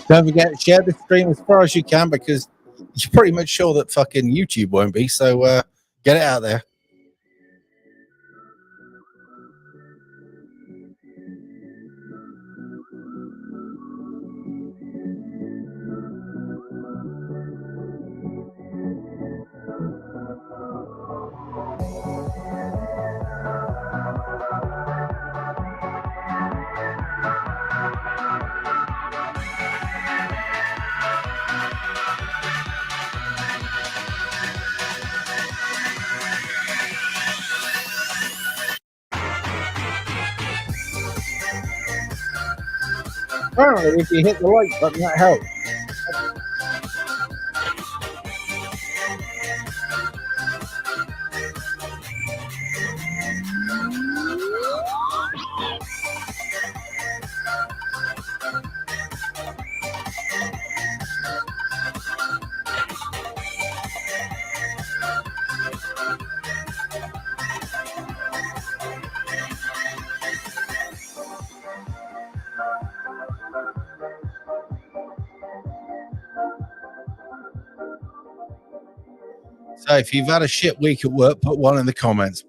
Don't forget, share the stream as far as you can because you're pretty much sure that fucking YouTube won't be. So get it out there. Apparently, if you hit the like button, that helps. So if you've had a shit week at work, put one in the comments.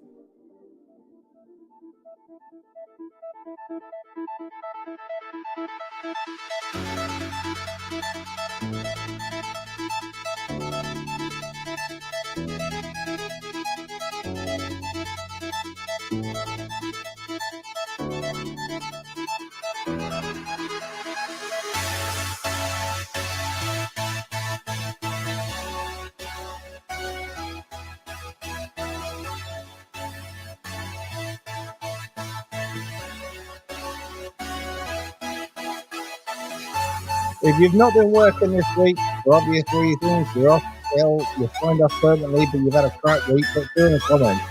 If you've not been working this week for obvious reasons, you're off ill, you're signed off permanently, but you've had a crap week, put two in the comments.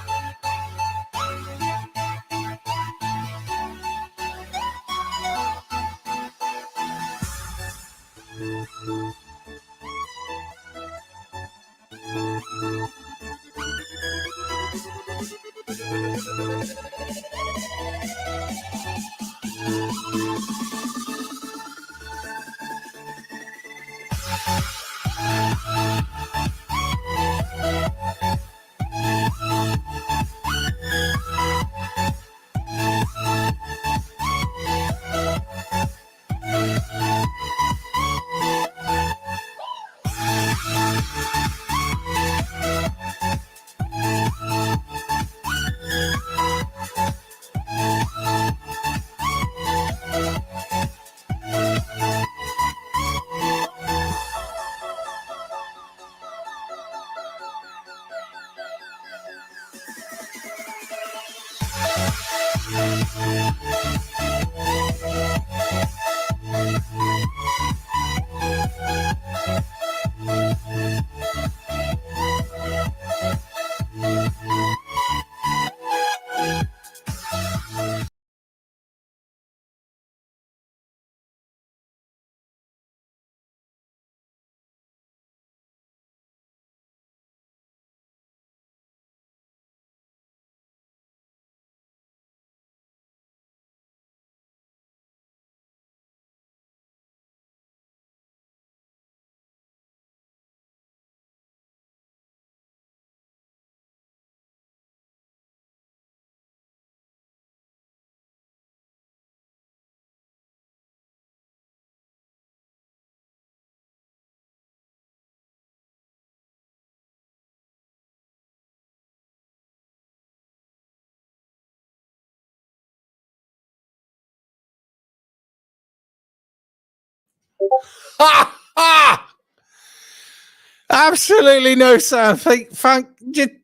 Absolutely no sound.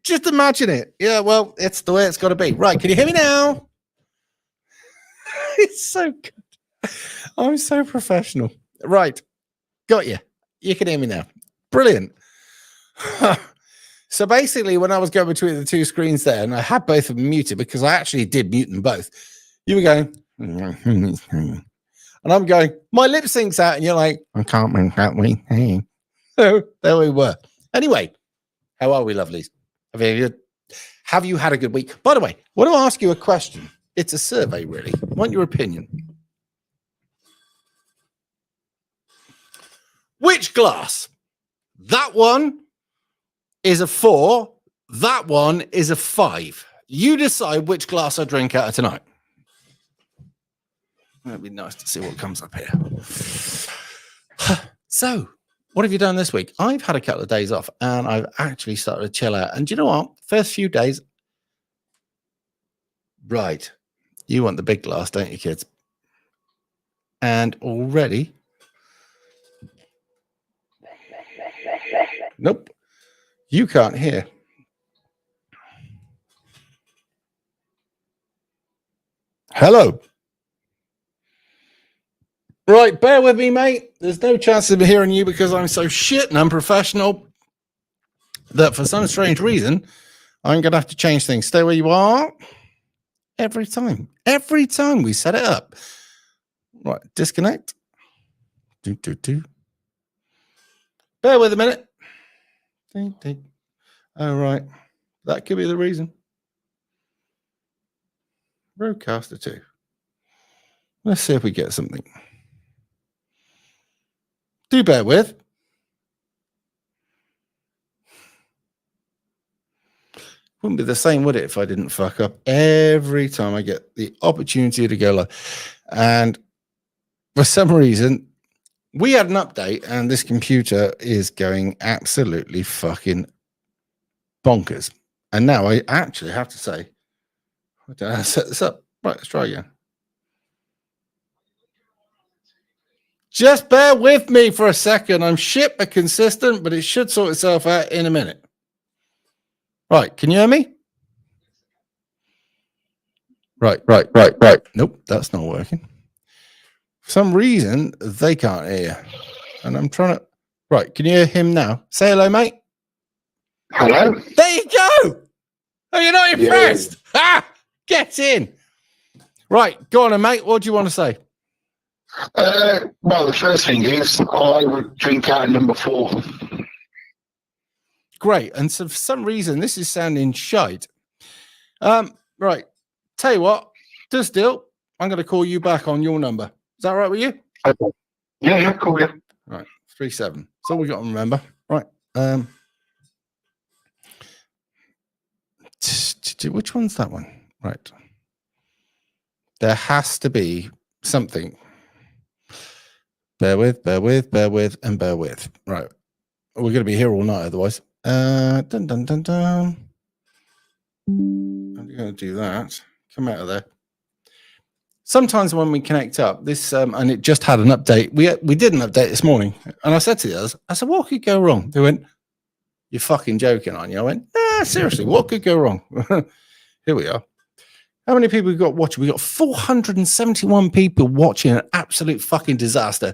Just imagine it. Yeah, well, it's the way it's got to be. Right, can you hear me now? It's so good. I'm so professional. Right, got you. You can hear me now. Brilliant. So basically, when I was going between the two screens there, and I had both of them muted because I actually did mute them both, you were going, and I'm going, my lip syncs out, and you're like, I can't make that way. Hey. So there we were. Anyway, how are we, lovelies? Have you had a good week? By the way, I want to ask you a question. It's a survey, really. I want your opinion. Which glass? That one is a 4. That one is a 5. You decide which glass I drink out of tonight. It'd be nice to see what comes up here. So, what have you done this week? I've had a couple of days off and I've actually started to chill out. And do you know what? First few days, right. You want the big glass, don't you, kids? And already, nope, you can't hear. Hello. Right, bear with me, mate. There's no chance of hearing you because I'm so shit and unprofessional that for some strange reason, I'm going to have to change things. Stay where you are. Every time we set it up. Right, disconnect. Bear with a minute. All right, that could be the reason. Roadcaster 2. Let's see if we get something. Do bear with. Wouldn't be the same, would it, if I didn't fuck up every time I get the opportunity to go live. And for some reason, we had an update and this computer is going absolutely fucking bonkers. And now I actually have to say, I don't know how to set this up. Right, let's try again. Just bear with me for a second. I'm shit but consistent, but it should sort itself out in a minute. Right, can you hear me? Right. Nope, that's not working. For some reason, they can't hear you. And I'm trying to... Right, can you hear him now? Say hello, mate. Hello. There you go. Oh, you're not impressed? Yeah. Ah, get in. Right, go on, then, mate. What do you want to say? Well, the first thing is I would drink out number 4. Great. And so for some reason, this is sounding shite. Right. Tell you what, just deal. I'm going to call you back on your number. Is that right with you? Okay. Yeah, cool. Yeah. Right. 37. So we got to remember. Right. Which one's that one? Right. There has to be something. Bear with. Right. We're going to be here all night otherwise. I'm going to do that. Come out of there. Sometimes when we connect up, this and it just had an update. We did an update this morning, and I said to the others, I said, "What could go wrong?" They went, "You're fucking joking, aren't you?" I went, seriously, what could go wrong?" Here we are. How many people we got watching? We got 471 people watching. An absolute fucking disaster.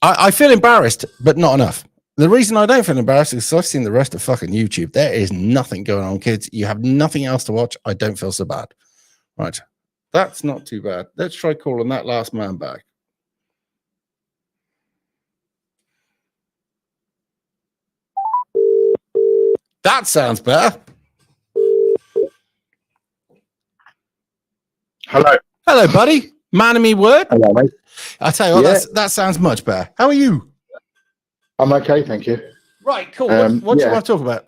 I feel embarrassed, but not enough. The reason I don't feel embarrassed is because I've seen the rest of fucking YouTube. There is nothing going on, kids. You have nothing else to watch. I don't feel so bad. Right. That's not too bad. Let's try calling that last man back. That sounds better. Hello. Hello, buddy. Man of me word. Hello, mate. I tell you what, that sounds much better. How are you? I'm okay, thank you. Right, cool. What do you want to talk about?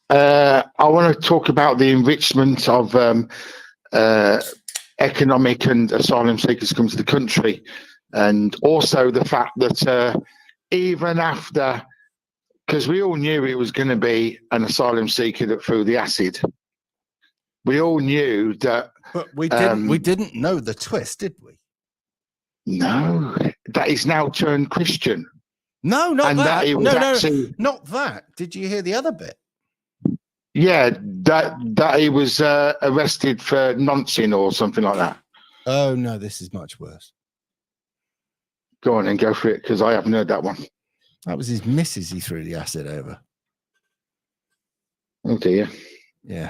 I want to talk about the enrichment of economic and asylum seekers come to the country, and also the fact that even after, because we all knew it was going to be an asylum seeker that threw the acid. We all knew that, but we didn't know the twist, did we? No, that he's now turned Christian. No, not and that. No, not that. Did you hear the other bit? Yeah, that he was arrested for nonsense or something like that. Oh no, this is much worse. Go on and go for it, because I haven't heard that one. That was his missus he threw the acid over. Oh dear. Yeah.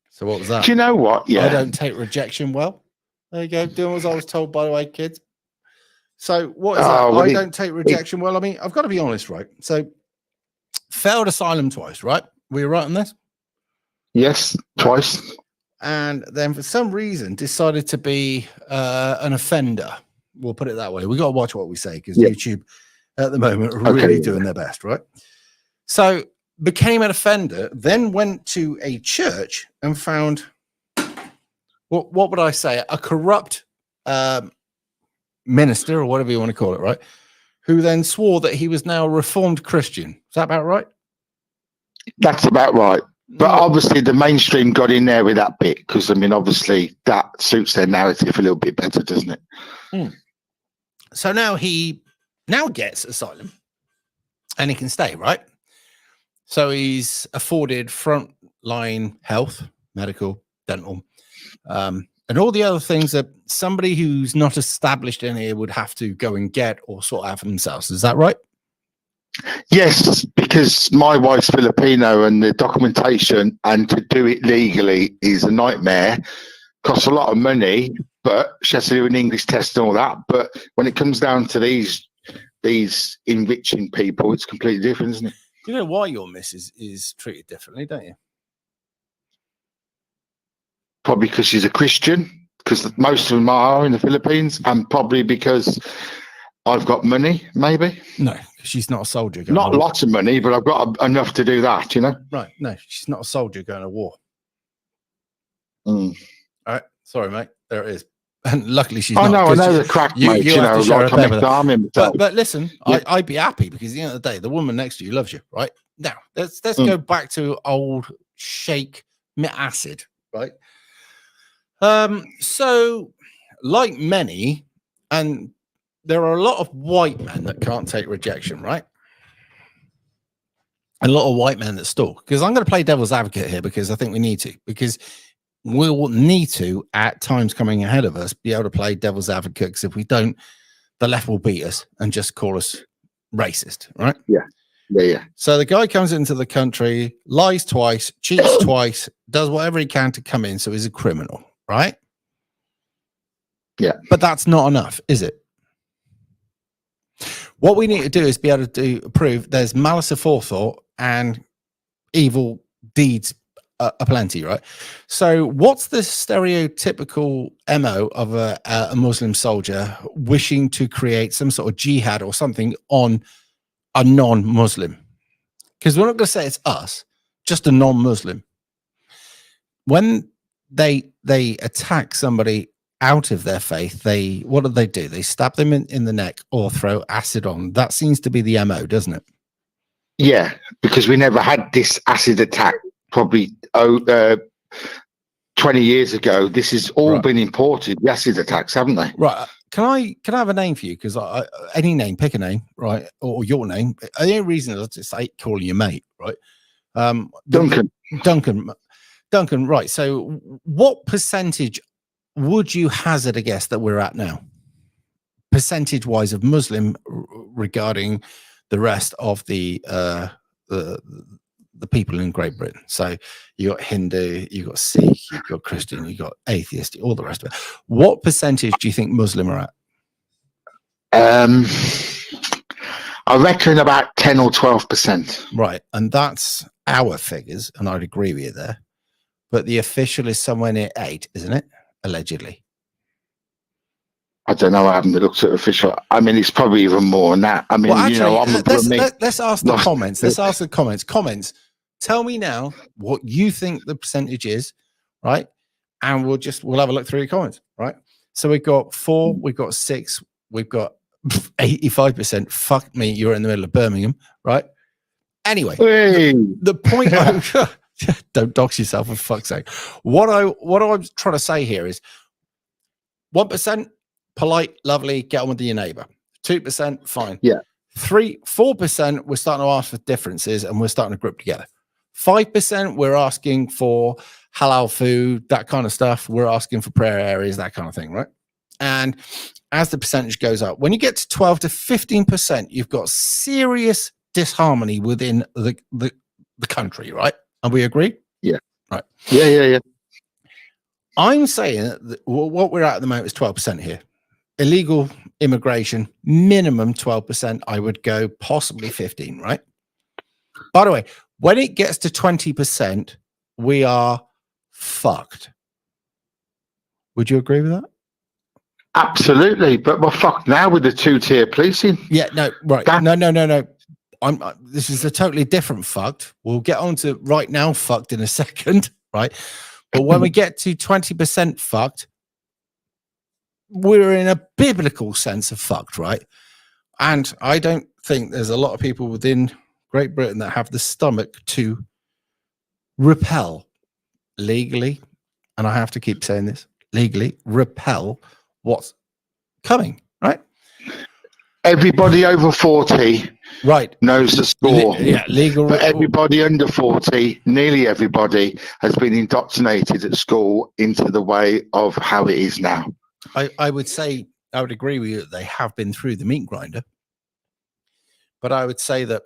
So what was that? Do you know what? Yeah. I don't take rejection well. There you go. Doing as I was told, by the way, kids. So what is that? I don't take rejection well. I mean, I've got to be honest, right? So failed asylum twice, right? We were right on this? Yes, twice. and then for some reason decided to be an offender. We'll put it that way. We got to watch what we say because YouTube at the moment are really doing their best, right? So became an offender, then went to a church and found what would I say? A corrupt minister or whatever you want to call it, right? Who then swore that he was now a reformed Christian. Is that about right? That's about right. But obviously the mainstream got in there with that bit because, I mean, obviously that suits their narrative a little bit better, doesn't it? So now he gets asylum and he can stay, right? So he's afforded frontline health, medical, dental, and all the other things that somebody who's not established in here would have to go and get or sort out for themselves. Is that right? Yes, because my wife's Filipino and the documentation and to do it legally is a nightmare. Costs a lot of money, but she has to do an English test and all that. But when it comes down to these enriching people, it's completely different, isn't it? You know why your missus is treated differently, don't you? Probably because she's a Christian, because most of them are in the Philippines, and probably because I've got money, maybe. No, she's not a soldier. Not lots of money, but I've got enough to do that, you know? Right. No, she's not a soldier going to war. All right. Sorry, mate. There it is. And luckily she's I not. know the crack, mate. You know, like but listen, I'd be happy because at the end of the day, the woman next to you loves you, right? Now, let's go back to old Sheikh Acid, right? So, like many, and there are a lot of white men that can't take rejection, right? A lot of white men that stalk. Because I'm going to play devil's advocate here because I think we need to. Because we'll need to, at times coming ahead of us, be able to play devil's advocate. Because if we don't, the left will beat us and just call us racist, right? Yeah. So the guy comes into the country, lies twice, cheats twice, does whatever he can to come in. So he's a criminal, right? Yeah. But that's not enough, is it? What we need to do is be able to prove there's malice aforethought and evil deeds aplenty, right? So what's the stereotypical MO of a Muslim soldier wishing to create some sort of jihad or something on a non-Muslim? Because we're not going to say it's us, just a non-Muslim. When they attack somebody out of their faith, what do? They stab them in the neck or throw acid on. That seems to be the MO, doesn't it? Yeah, because we never had this acid attack probably 20 years ago. This has all been imported, the acid attacks, haven't they? Right. Can I have a name for you? Because any name, pick a name, right? Or your name. The only reason is just calling you mate, right? Duncan, right. So what percentage would you hazard a guess that we're at now? Percentage wise of Muslim regarding the rest of the people in Great Britain. So you got Hindu, you got Sikh, you got Christian, you got atheist, all the rest of it. What percentage do you think Muslim are at? I reckon about 10 or 12%. Right. And that's our figures, and I'd agree with you there. But the official is somewhere near 8, isn't it? Allegedly. I don't know. I haven't looked at official. I mean, it's probably even more than that. I mean, well, actually, let's ask the comments. Let's ask the comments. Comments. Tell me now what you think the percentage is, right? And we'll have a look through your comments, right? So we've got 4, we've got 6, we've got 85%. Fuck me, you're in the middle of Birmingham, right? Anyway, the point. Don't dox yourself, for fuck's sake. What I'm trying to say here is 1%. Polite, lovely, get on with your neighbor. 2%, fine. Yeah. 4%, we're starting to ask for differences and we're starting to group together. 5%, we're asking for halal food, that kind of stuff. We're asking for prayer areas, that kind of thing, right? And as the percentage goes up, when you get to 12 to 15%, you've got serious disharmony within the country, right? And we agree? Yeah. Right. Yeah. I'm saying that what we're at the moment is 12% here. Illegal immigration, minimum 12%. I would go possibly 15, right? By the way, when it gets to 20%, we are fucked. Would you agree with that? Absolutely, but we're fucked now with the two-tier policing. Yeah, no, right. No. This is a totally different fucked. We'll get on to right now fucked in a second, right? But when we get to 20% fucked, we're in a biblical sense of fucked, right? And I don't think there's a lot of people within Great Britain that have the stomach to repel legally, and I have to keep saying this, legally repel what's coming, right? Everybody over 40 knows the score. Legal. But everybody under 40, nearly everybody, has been indoctrinated at school into the way of how it is now. I would say, I would agree with you that they have been through the meat grinder, but I would say that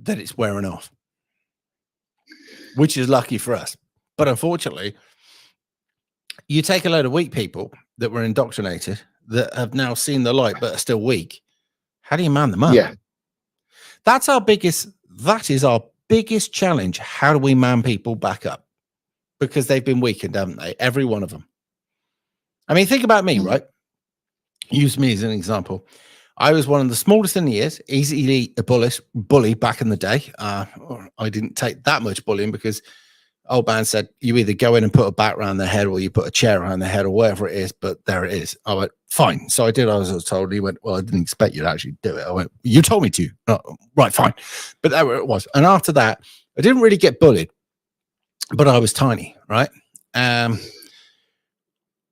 it's wearing off, which is lucky for us. But unfortunately, you take a load of weak people that were indoctrinated that have now seen the light but are still weak. How do you man them up? Yeah. That is our biggest challenge. How do we man people back up? Because they've been weakened, haven't they? Every one of them. I mean, think about me, right? Use me as an example. I was one of the smallest in the years, easily a bully back in the day. I didn't take that much bullying because old man said, you either go in and put a bat around their head or you put a chair around their head or whatever it is, but there it is. I went, fine. So I did as I was told. He went, well, I didn't expect you to actually do it. I went, you told me to. Oh, right, fine. But there it was. And after that, I didn't really get bullied, but I was tiny, right?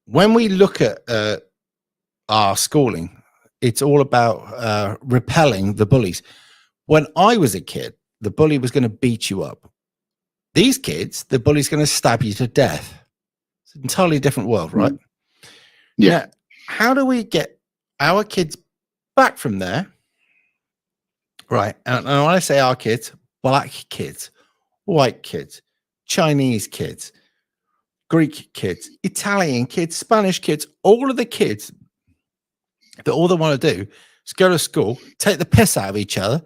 When we look at our schooling, it's all about repelling the bullies. When I was a kid, the bully was going to beat you up. These kids, the bully's going to stab you to death. It's an entirely different world, right? Yeah. Now, how do we get our kids back from there? Right. And when I say our kids, black kids, white kids, Chinese kids, Greek kids, Italian kids, Spanish kids, all of the kids that all they want to do is go to school, take the piss out of each other,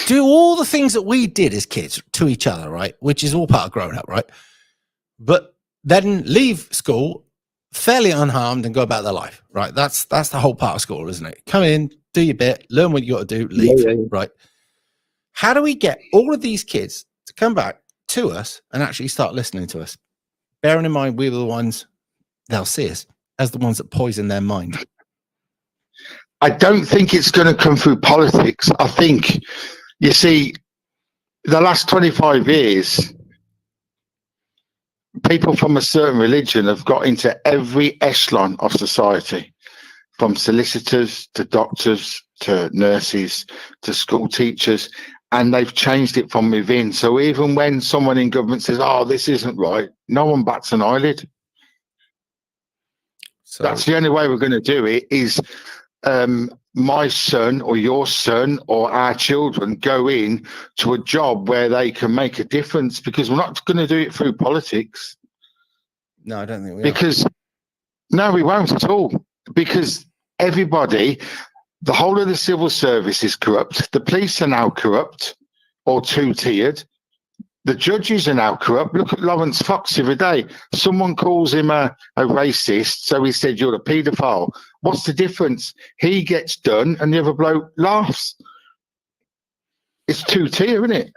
do all the things that we did as kids to each other, right? Which is all part of growing up, right? But then leave school fairly unharmed and go about their life, right? That's the whole part of school, isn't it? Come in, do your bit, learn what you got to do, leave, right? How do we get all of these kids to come back to us and actually start listening to us? Bearing in mind, we were the ones, they'll see us as the ones that poison their mind. I don't think it's going to come through politics. I think, you see, the last 25 years, people from a certain religion have got into every echelon of society, from solicitors to doctors to nurses to school teachers, and they've changed it from within. So even when someone in government says, oh, this isn't right, no one bats an eyelid. So that's the only way we're going to do it is my son or your son or our children go in to a job where they can make a difference, because we're not going to do it through politics. No, I don't think we are. No, we won't at all, because everybody, the whole of the civil service is corrupt. The police are now corrupt or two-tiered. The judges are now corrupt. Look at Lawrence Fox the other day. Someone calls him a racist, so he said, you're a paedophile. What's the difference? He gets done and the other bloke laughs. It's two-tier, isn't it?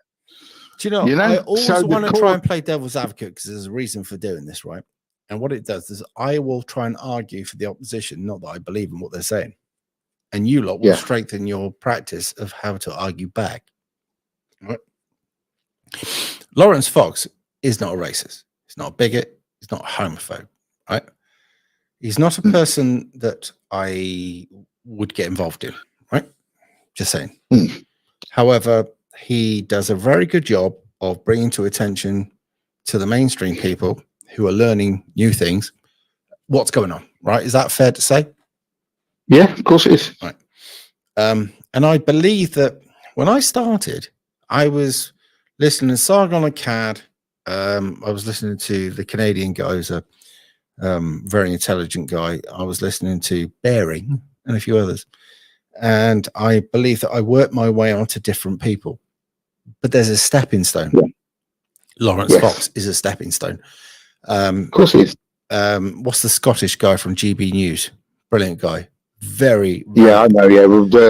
Do you know? I always want to try and play devil's advocate because there's a reason for doing this, right? And what it does is I will try and argue for the opposition, not that I believe in what they're saying. And you lot will strengthen your practice of how to argue back. Right? Lawrence Fox is not a racist. He's not a bigot. He's not a homophobe, right? He's not a person that I would get involved in, right? Just saying. However, he does a very good job of bringing to attention to the mainstream people who are learning new things what's going on, right? Is that fair to say? Yeah, of course it is. Right. And I believe that when I started, I was listening to Sargon and Cad. I was listening to the Canadian guy who's a very intelligent guy. I was listening to Bering and a few others. And I believe that I worked my way onto different people. But there's a stepping stone. Yeah. Lawrence Fox is a stepping stone. Of course he is. what's the Scottish guy from GB News? Brilliant guy. Very Yeah, I know. Yeah,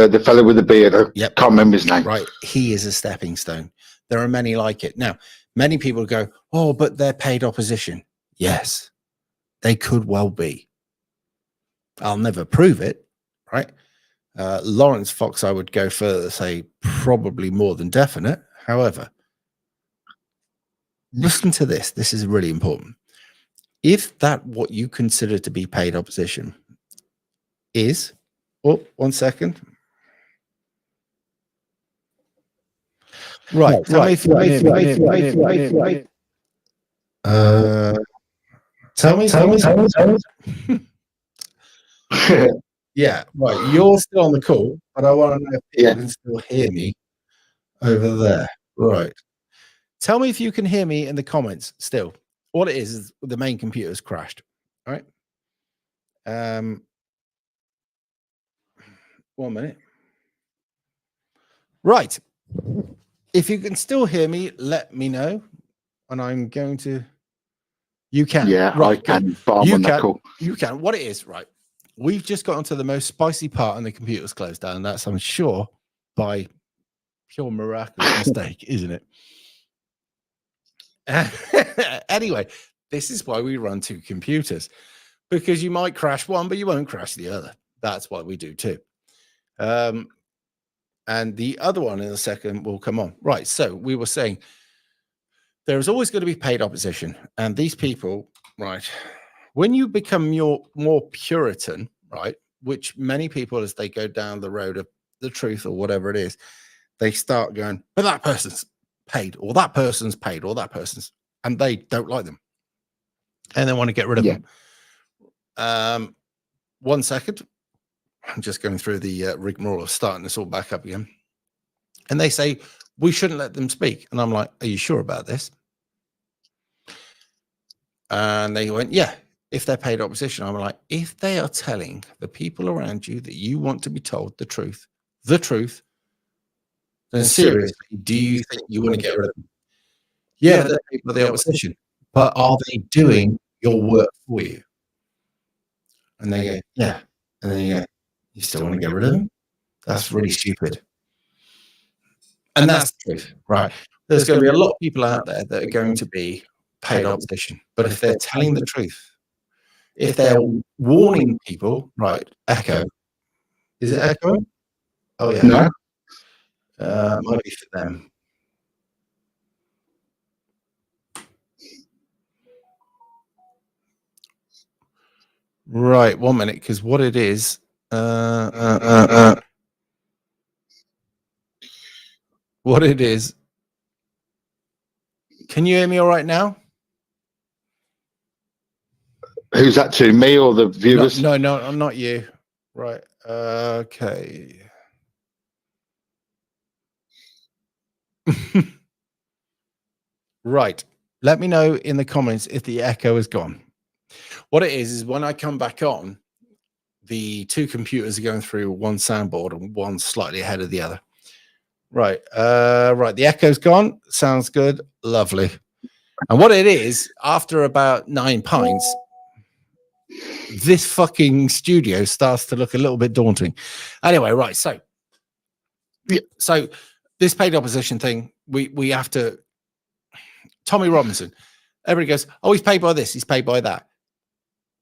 the fellow with the beard. I Yep. can't remember his name. Right. He is a stepping stone. There are many like it. Now, many people go, oh, but they're paid opposition. Yes, they could well be. I'll never prove it, right? Lawrence Fox, I would go further, say probably more than definite. However, listen to this. This is really important. If that what you consider to be paid opposition is, oh, 1 second. Right. Tell me if you yeah, right. You're still on the call, but I want to know if you can still hear me over there. Right. Tell me if you can hear me in the comments still. What it is the main computer's crashed. All right. 1 minute. Right. If you can still hear me, let me know. And I'm going to. You can. Yeah, right. I can. You can. What it is, right? We've just gotten to the most spicy part and the computer's closed down. And that's, I'm sure, by pure miraculous mistake, isn't it? Anyway, this is why we run two computers, because you might crash one, but you won't crash the other. That's why we do two. And the other one in a second will come on. Right. So we were saying there's always going to be paid opposition. And these people, right, when you become more Puritan, right, which many people, as they go down the road of the truth or whatever it is, they start going, but that person's paid, or that person's paid, or that person's, and they don't like them. And they want to get rid of them. 1 second. I'm just going through the rigmarole of starting this all back up again. And they say, we shouldn't let them speak. And I'm like, are you sure about this? And they went, yeah, if they're paid opposition. I'm like, if they are telling the people around you that you want to be told the truth, then seriously, do you think you want to get rid of them? Yeah, they're people of the opposition. But are they doing your work for you? And they go, yeah. And then you go, you still want to get rid of them? That's really stupid. And that's the truth, right? There's going to be a lot of people out there that are going to be paid opposition. But if they're telling the truth, if they're warning people, right? Echo. Is it echoing? Oh, yeah. No. Might be for them. Right, 1 minute, because what it is, what it is. Can you hear me all right now? Who's that to? Me or the viewers? No, not you. Right. Okay. Right. Let me know in the comments if the echo is gone. What it is when I come back on, the two computers are going through one soundboard and one slightly ahead of the other. Right. Right. The echo's gone. Sounds good. Lovely. And what it is, after about 9 pints, this fucking studio starts to look a little bit daunting. Anyway, right. So this paid opposition thing, we have to. Tommy Robinson, everybody goes, oh, he's paid by this, he's paid by that.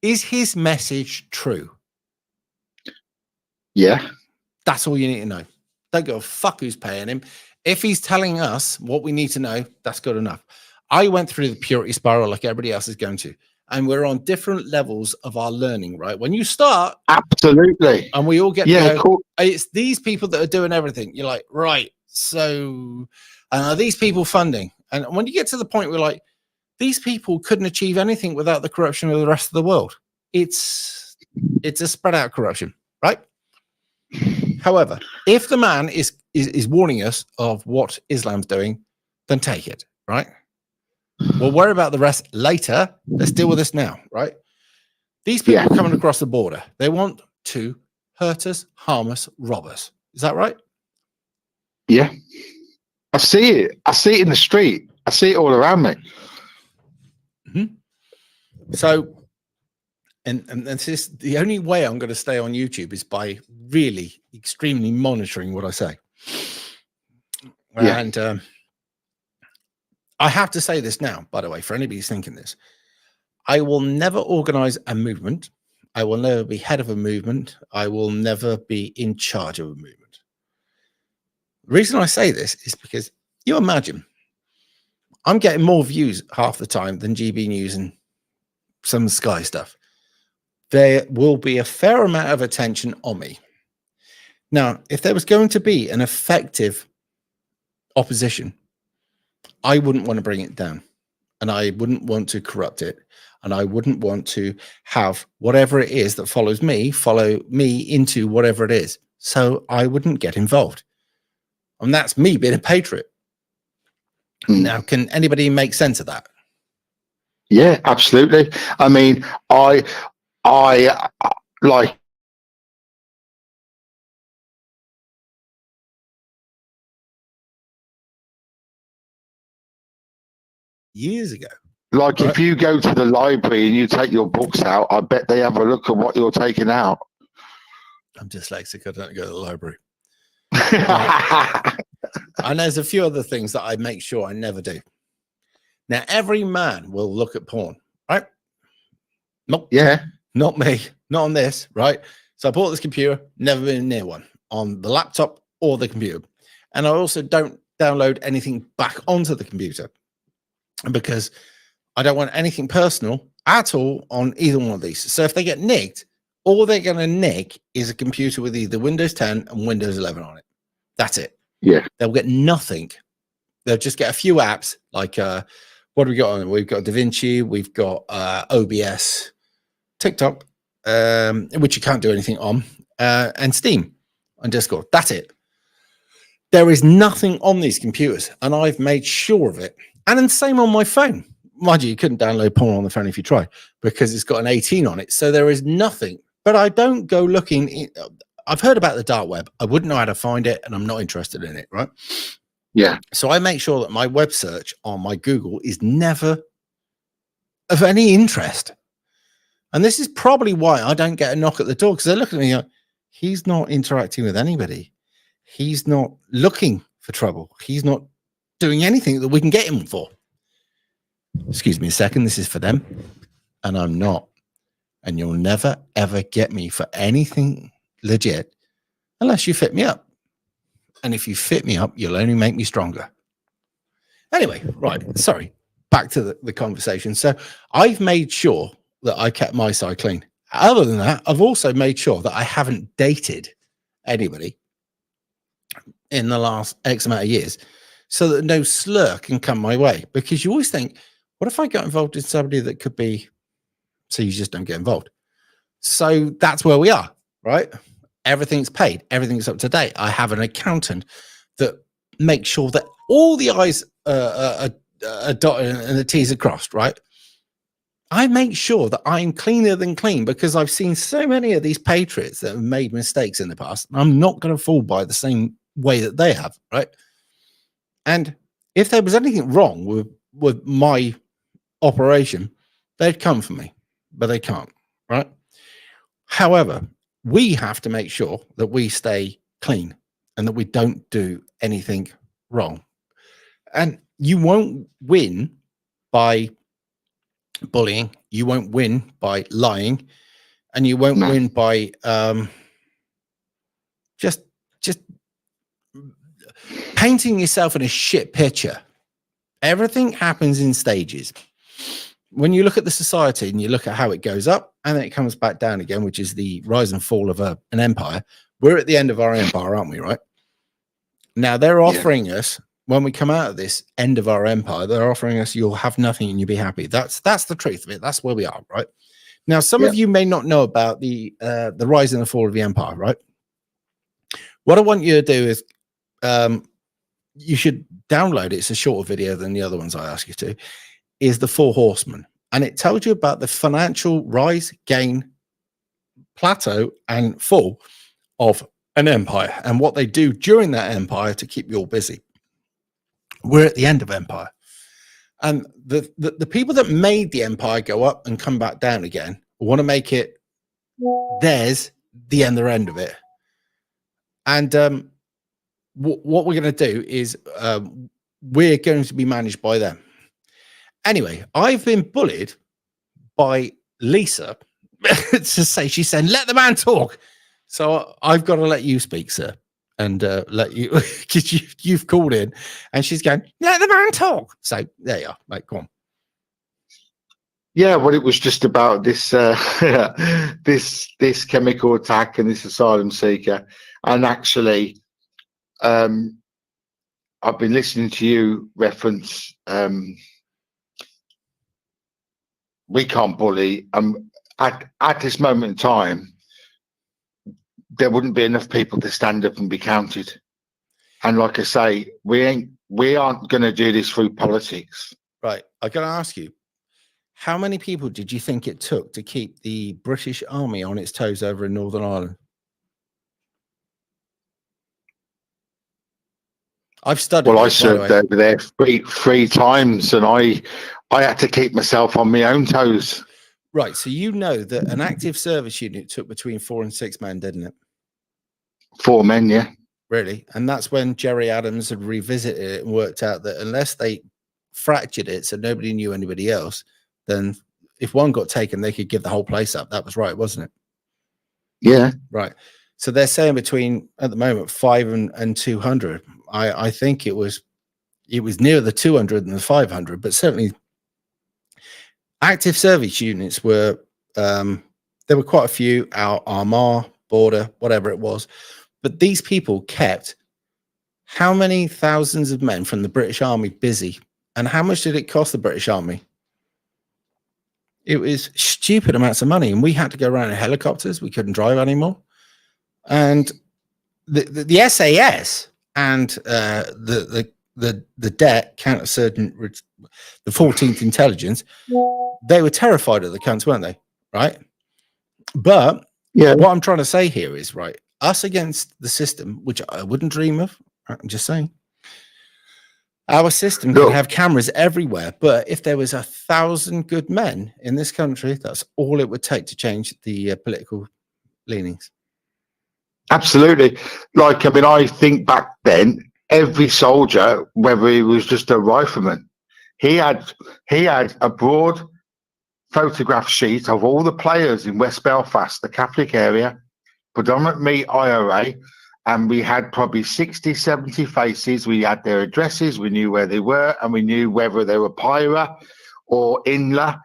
Is his message true? Yeah. That's all you need to know. Don't go, fuck who's paying him. If he's telling us what we need to know, that's good enough. I went through the purity spiral like everybody else is going to. And we're on different levels of our learning, right? When you start. Absolutely. And we all get to go, cool. It's these people that are doing everything. You're like, right. So are these people funding? And when you get to the point where like, these people couldn't achieve anything without the corruption of the rest of the world. It's a spread out corruption, right? However, if the man is warning us of what Islam's doing, then take it, right? We'll worry about the rest later. Let's deal with this now, right? These people are coming across the border. They want to hurt us, harm us, rob us. Is that right? Yeah. I see it. I see it in the street. I see it all around me. Mm-hmm. So And this is the only way I'm going to stay on YouTube is by really extremely monitoring what I say. Yeah. And I have to say this now, by the way, for anybody who's thinking this, I will never organize a movement. I will never be head of a movement. I will never be in charge of a movement. The reason I say this is because you imagine I'm getting more views half the time than GB News and some Sky stuff. There will be a fair amount of attention on me. Now, if there was going to be an effective opposition, I wouldn't want to bring it down, and I wouldn't want to corrupt it, and I wouldn't want to have whatever it is that follows me follow me into whatever it is. So I wouldn't get involved. And that's me being a patriot. Now, can anybody make sense of that? Yeah, absolutely. I mean, I like years ago. Like, right? If you go to the library and you take your books out, I bet they have a look at what you're taking out. I'm dyslexic. I don't go to the library. And there's a few other things that I make sure I never do. Now, every man will look at porn, right? Nope. Yeah. Not me. Not on this, right? So I bought this computer, never been near one on the laptop or the computer. And I also don't download anything back onto the computer because I don't want anything personal at all on either one of these. So if they get nicked, all they're going to nick is a computer with either Windows 10 and Windows 11 on it. That's it. Yeah. They'll get nothing. They'll just get a few apps like, what do we got on? We've got DaVinci, we've got OBS, TikTok, which you can't do anything on, and Steam and Discord. That's it. There is nothing on these computers, and I've made sure of it. And then same on my phone. Mind you couldn't download porn on the phone if you try, because it's got an 18 on it. So there is nothing. But I don't go looking. I've heard about the dark web. I wouldn't know how to find it, and I'm not interested in it, right? Yeah. So I make sure that my web search on my Google is never of any interest. And this is probably why I don't get a knock at the door, because they're looking at me like, he's not interacting with anybody. He's not looking for trouble. He's not doing anything that we can get him for. Excuse me a second. This is for them. And I'm not. And you'll never, ever get me for anything legit unless you fit me up. And if you fit me up, you'll only make me stronger. Anyway, right. Sorry. Back to the conversation. So I've made sure that I kept my side clean. Other than that, I've also made sure that I haven't dated anybody in the last X amount of years so that no slur can come my way. Because you always think, what if I got involved in somebody that could be, so you just don't get involved. So that's where we are, right? Everything's paid. Everything's up to date. I have an accountant that makes sure that all the I's are dotted and the T's are crossed, right? I make sure that I'm cleaner than clean because I've seen so many of these patriots that have made mistakes in the past. And I'm not going to fall by the same way that they have, right? And if there was anything wrong with my operation, they'd come for me, but they can't, right? However, we have to make sure that we stay clean and that we don't do anything wrong. And you won't win by bullying, you won't win by lying, and you won't win by just painting yourself in a shit picture. Everything happens in stages. When you look at the society and you look at how it goes up and then it comes back down again, which is the rise and fall of an empire, we're at the end of our empire, aren't we, right? Now they're offering us, when we come out of this end of our empire, they're offering us, you'll have nothing and you'll be happy. That's the truth of it. That's where we are, right? Now, some of you may not know about the rise and the fall of the empire, right? What I want you to do is you should download it. It's a shorter video than the other ones I ask you to, is the 4 Horsemen. And it tells you about the financial rise, gain, plateau, and fall of an empire and what they do during that empire to keep you all busy. We're at the end of empire. And the people that made the empire go up and come back down again want to make it theirs, the other end of it. And what we're going to do is we're going to be managed by them. Anyway, I've been bullied by Lisa to say, she's saying, let the man talk. So I've got to let you speak, sir, and let you, because you've called in, and she's going, let the man talk. So there you are, mate, go on. Yeah, well, it was just about this this chemical attack and this asylum seeker. And actually, I've been listening to you reference we can't bully. At this moment in time, there wouldn't be enough people to stand up and be counted. And like I say, we aren't going to do this through politics. Right. I got to ask you, how many people did you think it took to keep the British Army on its toes over in Northern Ireland? I've studied. Well, I served over there three times, and I had to keep myself on my own toes. Right. So you know that an active service unit took between 4 and 6 men, didn't it? 4 men, yeah. Really? And that's when Jerry Adams had revisited it and worked out that unless they fractured it so nobody knew anybody else, then if one got taken, they could give the whole place up. That was right, wasn't it? Yeah. Right. So they're saying between, at the moment, 5 and 200. I think it was near the 200 and the 500, but certainly active service units were, there were quite a few, Armagh, Border, whatever it was. But these people kept how many thousands of men from the British Army busy? And how much did it cost the British Army? It was stupid amounts of money. And we had to go around in helicopters. We couldn't drive anymore. And the SAS and the DET, counterinsurgent, the 14th Intelligence, they were terrified of the cunts, weren't they? Right? But yeah, what I'm trying to say here is, right, us against the system, which I wouldn't dream of. I'm just saying. Our system can have cameras everywhere, but if there was 1,000 good men in this country, that's all it would take to change the political leanings. Absolutely. Like, I mean, I think back then, every soldier, whether he was just a rifleman, he had a broad photograph sheet of all the players in West Belfast, the Catholic area, predominantly IRA, and we had probably 60, 70 faces. We had their addresses, we knew where they were, and we knew whether they were PIRA or INLA.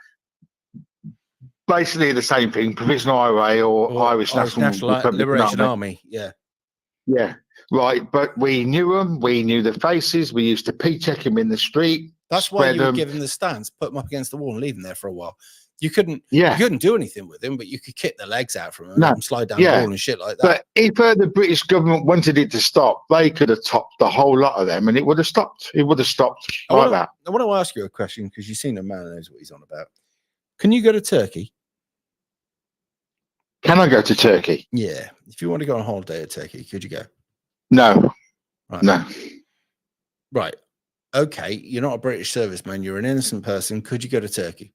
Basically the same thing, Provisional IRA or Irish National Liberation Army. Yeah. Yeah, right. But we knew them, we knew the faces, we used to P-check them in the street. That's why you would give them the stance, put them up against the wall and leave them there for a while. You couldn't do anything with him, but you could kick the legs out from him and slide down the wall and shit like that. But if the British government wanted it to stop, they could have topped the whole lot of them and it would have stopped. It would have stopped like that. I want to ask you a question because you've seen a man who knows what he's on about. Can you go to Turkey? Can I go to Turkey? Yeah. If you want to go on holiday to Turkey, could you go? No. Right. No. Right. Okay. You're not a British serviceman. You're an innocent person. Could you go to Turkey?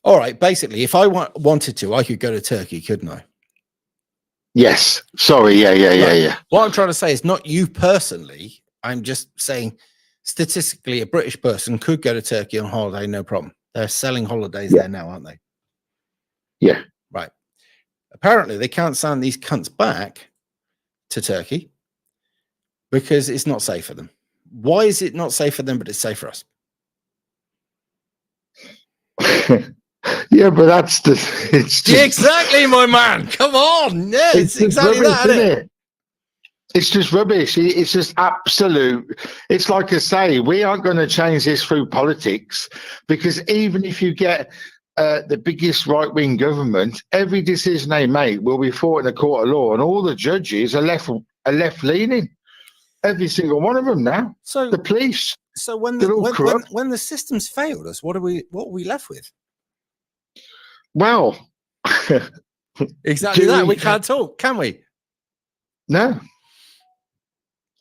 All right. Basically, if I wanted to, I could go to Turkey, couldn't I? Yes. Sorry. Yeah. What I'm trying to say is not you personally. I'm just saying statistically, a British person could go to Turkey on holiday, no problem. They're selling holidays there now, aren't they? Yeah. Right. Apparently, they can't send these cunts back to Turkey because it's not safe for them. Why is it not safe for them, but it's safe for us? Yeah, but it's just, exactly, my man. Come on. Yeah, it's exactly rubbish, that, isn't it? It's just rubbish. It's just absolute. It's like I say, we aren't going to change this through politics because even if you get the biggest right-wing government, every decision they make will be fought in a court of law, and all the judges are left-leaning. Every single one of them now. So the police. So when the system's failed us, what are we left with? Well, exactly that. We can't talk, can we? No.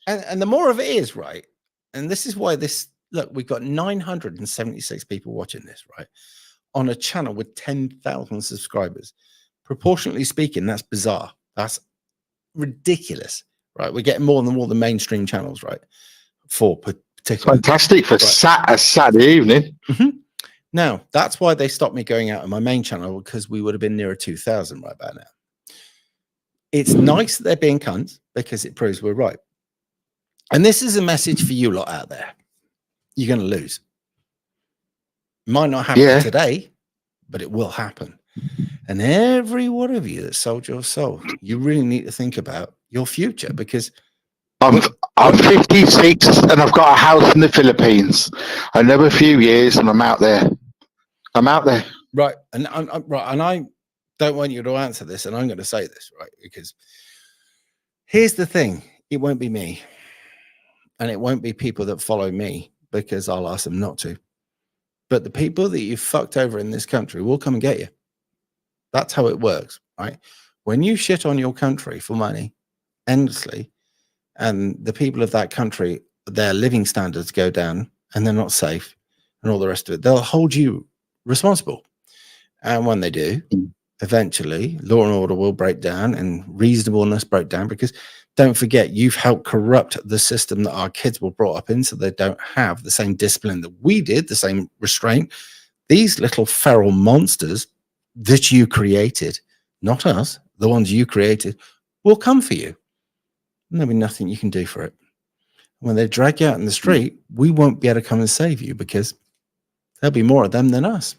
And the more of it is, right, and this is why we've got 976 people watching this, right? on a channel with 10,000 subscribers. Proportionately speaking, that's bizarre. That's ridiculous, right? We're getting more than all the mainstream channels, right? For particular. Fantastic for a Saturday evening. Mm-hmm. Now, that's why they stopped me going out on my main channel, because we would have been nearer 2,000 right about now. It's nice that they're being cunts, because it proves we're right. And this is a message for you lot out there. You're going to lose. Might not happen today, but it will happen. And every one of you that sold your soul, you really need to think about your future, because I'm 56 and I've got a house in the Philippines. Another few years and I'm out there. Right. And I don't want you to answer this, and I'm going to say this, right? Because here's the thing. It won't be me. And it won't be people that follow me, because I'll ask them not to. But the people that you fucked over in this country will come and get you. That's how it works, right? When you shit on your country for money endlessly, and the people of that country, their living standards go down and they're not safe and all the rest of it, they'll hold you responsible. And when they do, eventually law and order will break down and reasonableness break down, because don't forget, you've helped corrupt the system that our kids were brought up in, so they don't have the same discipline that we did, the same restraint. These little feral monsters that you created, not us, the ones you created, will come for you. And there'll be nothing you can do for it. When they drag you out in the street, we won't be able to come and save you, because there'll be more of them than us.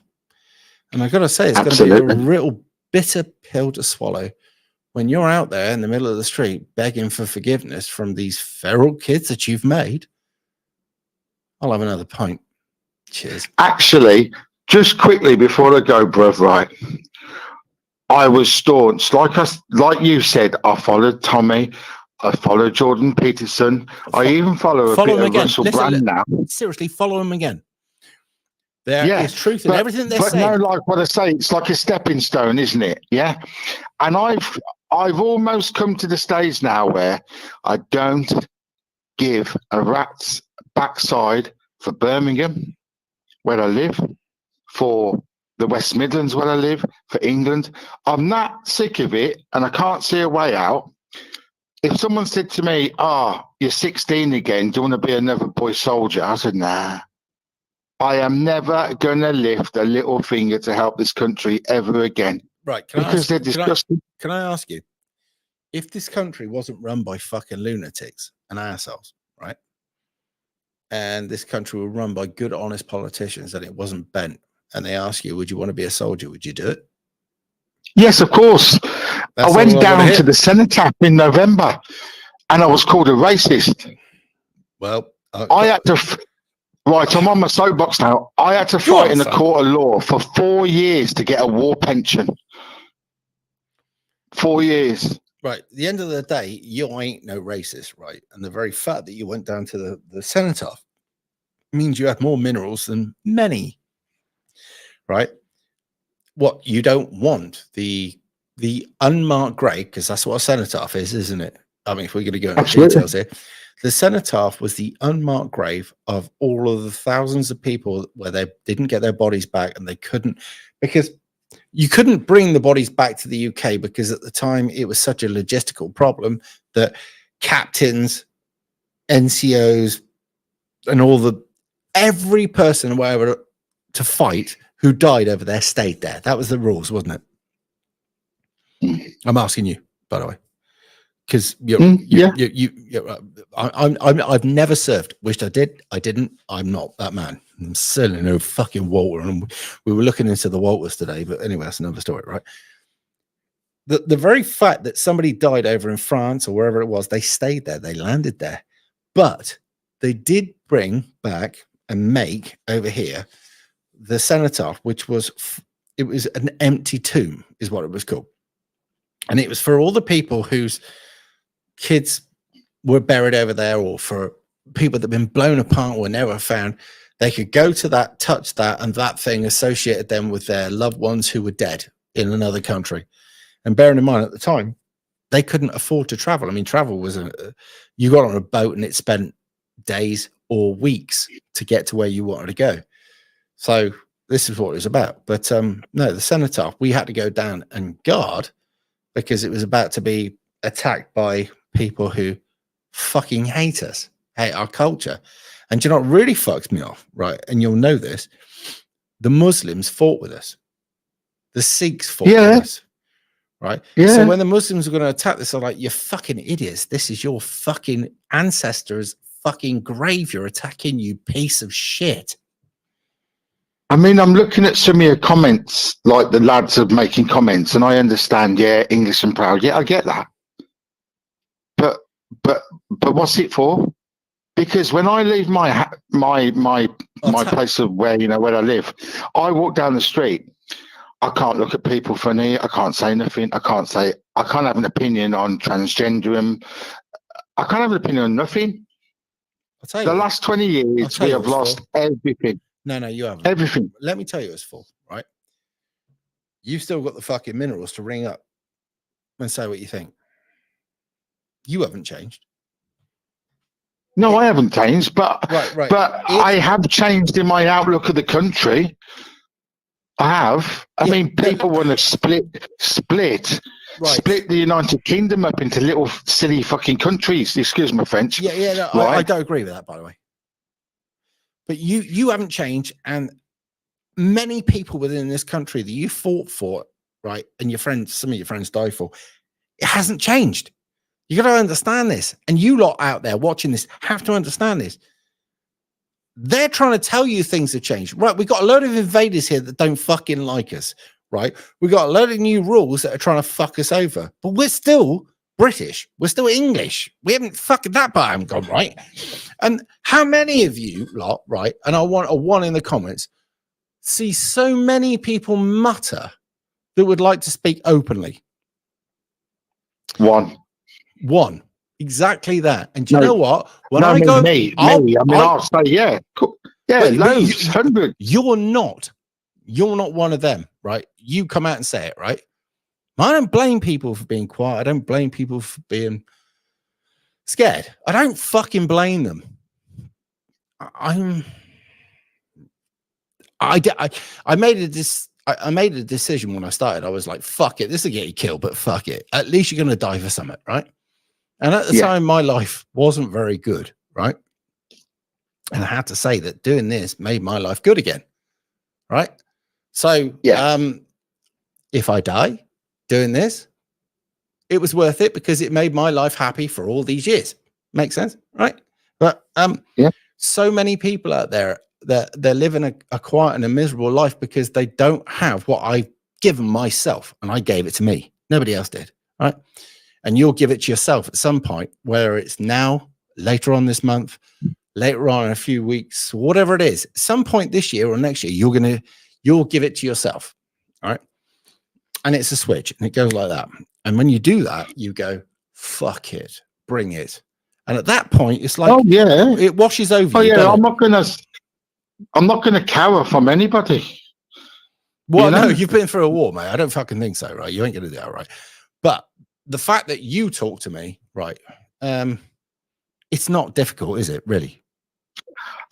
And I've got to say, it's going to be a real bitter pill to swallow when you're out there in the middle of the street begging for forgiveness from these feral kids that you've made. I'll have another pint. Cheers. Actually, just quickly before I go, bruv, right? I was staunch. Like you said, I followed Tommy. I follow Jordan Peterson. I even follow a bit of Russell Brand now. Seriously, follow him again. There is truth in everything they're saying. But no, like what I say, it's like a stepping stone, isn't it? Yeah. And I've almost come to the stage now where I don't give a rat's backside for Birmingham, where I live, for the West Midlands, where I live, for England. I'm that sick of it, and I can't see a way out. If someone said to me, you're 16 again, do you want to be another boy soldier? I said, nah. I am never going to lift a little finger to help this country ever again. Right. They're disgusting. Can I ask you, if this country wasn't run by fucking lunatics and assholes, right? And this country were run by good, honest politicians, and it wasn't bent, and they ask you, would you want to be a soldier? Would you do it? Yes, of course. I went down to the cenotaph in November, and I was called a racist. Well, I had to... Right, I'm on my soapbox now. I had to fight in the court of law for 4 years to get a war pension. 4 years. Right. At the end of the day, you ain't no racist, right? And the very fact that you went down to the cenotaph means you have more minerals than many, right? What you don't want, the unmarked grave, because that's what a cenotaph is, isn't it? I mean, if we're going to go into details here. The cenotaph was the unmarked grave of all of the thousands of people where they didn't get their bodies back, and they couldn't, because you couldn't bring the bodies back to the UK, because at the time it was such a logistical problem that captains, NCOs, and every person wherever to fight who died over there stayed there. That was the rules, wasn't it? I'm asking you, by the way. Because I've never served. Wished I did. I didn't. I'm not that man. I'm certainly no fucking Walter. And we were looking into the Walters today, but anyway, that's another story, right? The very fact that somebody died over in France or wherever it was, they stayed there. They landed there, but they did bring back and make over here the cenotaph, which was an empty tomb, is what it was called, and it was for all the people whose kids were buried over there, or for people that have been blown apart or never found. They could go to that, touch that, and that thing associated them with their loved ones who were dead in another country. And bearing in mind, at the time, they couldn't afford to travel. I mean, travel was you got on a boat and it spent days or weeks to get to where you wanted to go. So this is what it was about. But no, the cenotaph, we had to go down and guard because it was about to be attacked by people who fucking hate us, hate our culture. And do you know what really fucks me off, right? And you'll know this. The Muslims fought with us. The Sikhs fought with us, right? Yeah. So when the Muslims were going to attack this, they're like, "You fucking idiots. This is your fucking ancestors' fucking grave. You're attacking, you piece of shit." I mean, I'm looking at some of your comments, like the lads are making comments, and I understand, yeah, English and proud. Yeah, I get that. But what's it for? Because when I leave my place of where I live, I walk down the street. I can't look at people funny. I can't say nothing. I can't have an opinion on transgenderism. I can't have an opinion on nothing. The last 20 years, we have lost everything. No, you haven't. Everything. Let me tell you it's full, right? You've still got the fucking minerals to ring up and say what you think. You haven't changed. No, I haven't changed, but right. But I have changed in my outlook of the country. I have. I mean, people want to split the United Kingdom up into little silly fucking countries. Excuse my French. Yeah. No, right? I don't agree with that, by the way. But you haven't changed, and many people within this country that you fought for, right, and some of your friends died for, it hasn't changed. You got to understand this, and you lot out there watching this have to understand this. They're trying to tell you things have changed, right? We got a load of invaders here that don't fucking like us, right? We got a load of new rules that are trying to fuck us over, but we're still British. We're still English. We haven't fucking that part haven't gone right. And how many of you lot, right? And I want a one in the comments. See so many people mutter that would like to speak openly. One. Exactly that. And do you know what? When I'll say, yeah. Yeah, loads, hundreds. You're not one of them, right? You come out and say it, right? I don't blame people for being quiet. I don't blame people for being scared. I don't fucking blame them. I made a decision when I started. I was like, fuck it. This will get you killed, but fuck it. At least you're going to die for something, right? And at the time, my life wasn't very good, right? And I had to say that doing this made my life good again, right? So, if I die doing this, it was worth it because it made my life happy for all these years. Makes sense, right? But so many people out there that they're living a quiet and a miserable life because they don't have what I've given myself, and I gave it to me. Nobody else did, right? And you'll give it to yourself at some point, whether it's now, later on this month, later on in a few weeks, whatever it is, some point this year or next year, you'll give it to yourself. All right. And it's a switch and it goes like that. And when you do that, you go, fuck it, bring it. And at that point, it's like, it washes over you. I'm not gonna cower from anybody. Well, no, you've been through a war, mate. I don't fucking think so, right? You ain't gonna do that, right? But the fact that you talk to me, right? It's not difficult, is it? Really?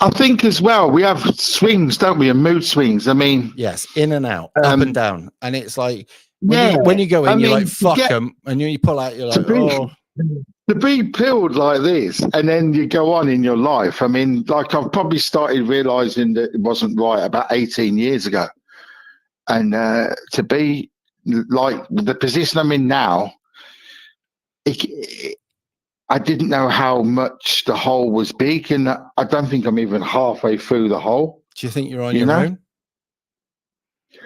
I think as well, we have swings, don't we? And mood swings. I mean, yes, in and out, up and down, and it's like when you go in, you're like fuck them, and you pull out, you're like, to be peeled like this, and then you go on in your life. I mean, like I've probably started realizing that it wasn't right about 18 years ago, and to be like the position I'm in now. I didn't know how much the hole was big, and I don't think I'm even halfway through the hole. Do you think you're on your own?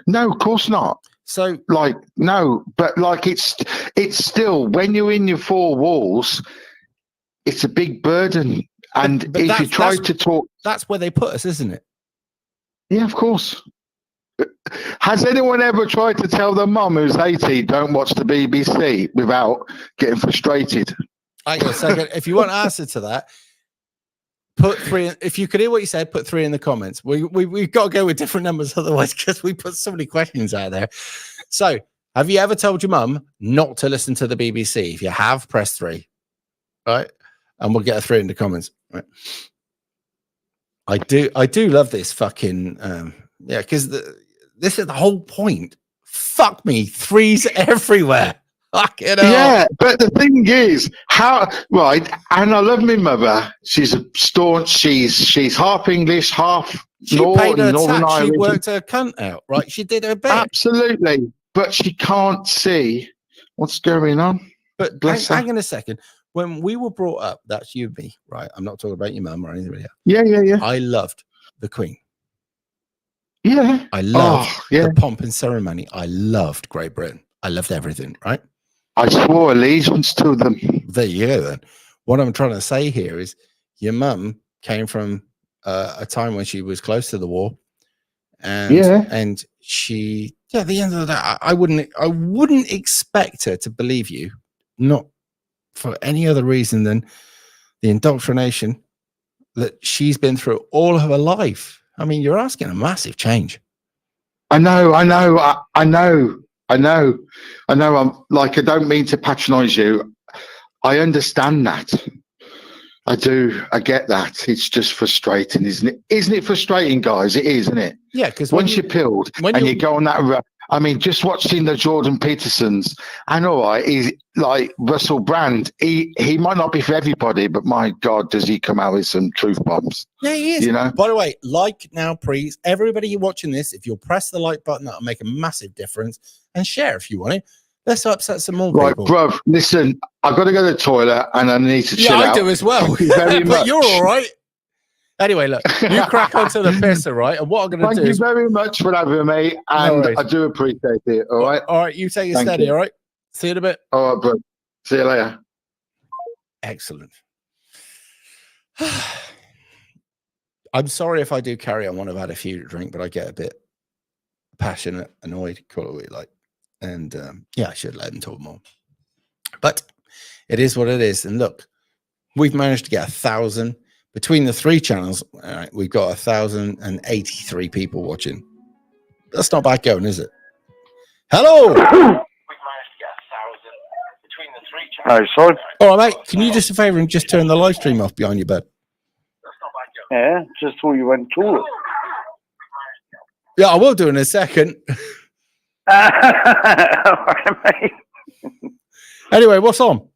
No, of course not. So, no, but it's still, when you're in your four walls, it's a big burden. And but if you try to talk, that's where they put us, isn't it? Yeah, of course. Has anyone ever tried to tell their mum who's 80 don't watch the BBC without getting frustrated? Hang on a second. If you want an answer to that, put 3. If you could hear what you said, put 3 in the comments. We've got to go with different numbers otherwise, because we put so many questions out there. So, have you ever told your mum not to listen to the BBC? If you have, press 3. Right, and we'll get a 3 in the comments. Right. I do love this fucking Yeah, because this is the whole point. Fuck me, threes everywhere. Fuck it up. Yeah, but the thing is, right? And I love my mother. She's a staunch. She's half English, half She paid her Northern tax. She Irish. worked her cunt out, right? She did her bit. Absolutely, but she can't see what's going on. But hang on a second. When we were brought up, that's you and me, right? I'm not talking about your mum or anybody else. Yeah. I loved the Queen. Yeah. I loved the pomp and ceremony. I loved Great Britain. I loved everything, right? I swore allegiance to them. There you go then. What I'm trying to say here is your mum came from a time when she was close to the war. And she, at the end of the day, I wouldn't expect her to believe you, not for any other reason than the indoctrination that she's been through all of her life. I mean, you're asking a massive change. I know. I'm like, I don't mean to patronize you. I understand that. I do. I get that. It's just frustrating, isn't it? Isn't it frustrating, guys? It is, isn't it? Yeah, because once you're pilled and you go on that, I mean, just watching the Jordan Petersons, and all right, he's like Russell Brand. He might not be for everybody, but my God, does he come out with some truth bombs? Yeah, he is. You know. By the way, like now, please, everybody watching this, if you'll press the like button, that'll make a massive difference, and share if you want it. Let's upset some more people. Right, bruv, listen, I've got to go to the toilet and I need to chill out. Yeah, I do as well. But you're all right. Anyway, look, you crack onto the pisser, right? And what I'm going to do Thank you very much for having me, and I do appreciate it, all right? All right, you take it steady, all right? See you in a bit. All right, bro. See you later. Excellent. I'm sorry if I do carry on when I've had a few to drink, but I get a bit passionate, annoyed, call it what you like. And yeah, I should let them talk more. But it is what it is. And look, we've managed to get 1,000 between the 3 channels. All right, we've got 1,083 people watching. That's not bad going, is it? Hello. We've managed to get 1,000 between the 3 channels. Oh, sorry. All right, mate. Can you do us a favor and just turn the live stream off behind your bed? That's not bad going. Yeah, just thought you went to it. Yeah, I will do in a second. Anyway, what's on?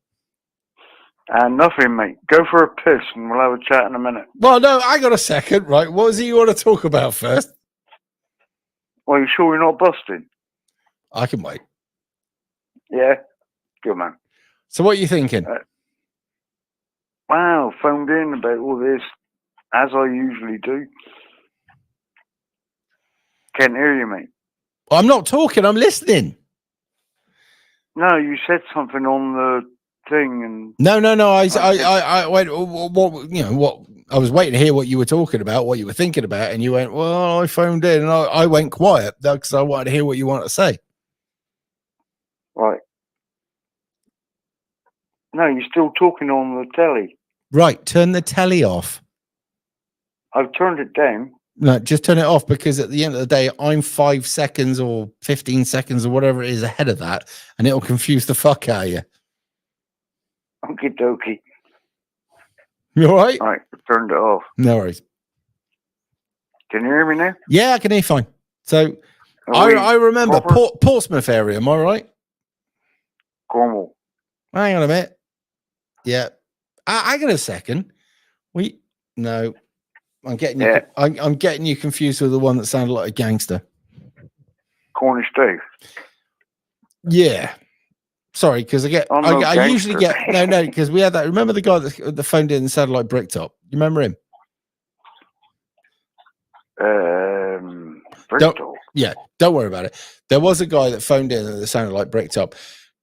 Nothing, mate. Go for a piss and we'll have a chat in a minute. Well, no, I got a second, right? What is it you want to talk about first? Well, you sure you're not busted? I can wait. Yeah, good man. So what are you thinking? Wow, phoned in about all this, as I usually do. Can't hear you, mate. I'm not talking, I'm listening. No, you said something on the thing, and no. I went. What you know? What I was waiting to hear what you were talking about, what you were thinking about, and you went. Well, I phoned in, and I went quiet because I wanted to hear what you wanted to say. Right. No, you're still talking on the telly. Right. Turn the telly off. I've turned it down. No, just turn it off, because at the end of the day, I'm 5 seconds or 15 seconds or whatever it is ahead of that, and it'll confuse the fuck out of you. Okie dokie. You all right? All right, turned it off. No worries. Can you hear me now? Yeah, I can hear you fine. So I remember Portsmouth area. Am I right? Cornwall. Hang on a minute. Yeah, I got a second. No. I'm getting you. I'm getting you confused with the one that sounded like a gangster. Cornish Dave. Yeah. Sorry, because I usually get no, because we had that. Remember the guy that phoned in and sounded like Bricktop? You remember him? Bricktop. Don't worry about it. There was a guy that phoned in that sounded like Bricktop,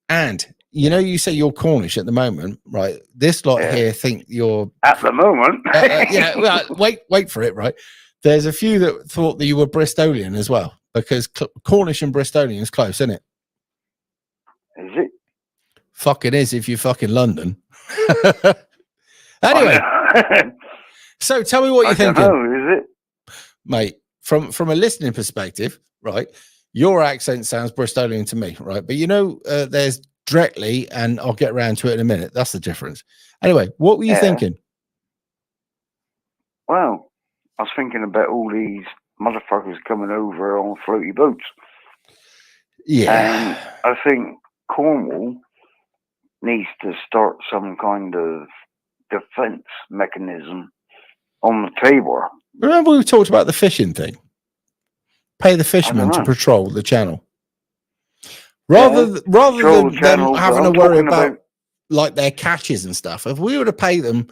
and you know, you say you're Cornish at the moment, right? This lot here think you're at the moment. Yeah, well, wait for it, right? There's a few that thought that you were Bristolian as well, because Cornish and Bristolian is close, isn't it? Is it? Fucking is if you're fucking London. Anyway, so tell me what you're thinking. Is it, mate? From a listening perspective, right? Your accent sounds Bristolian to me, right? But you know, there's directly, and I'll get around to it in a minute. That's the difference. Anyway, what were you thinking? Well, I was thinking about all these motherfuckers coming over on floaty boats. Yeah. And I think Cornwall needs to start some kind of defense mechanism on the table. Remember we talked about the fishing thing? Pay the fishermen to know. patrol the channel. Rather Patrol than the channel, them having but to I'm worry talking about like their catches and stuff, if we were to pay them,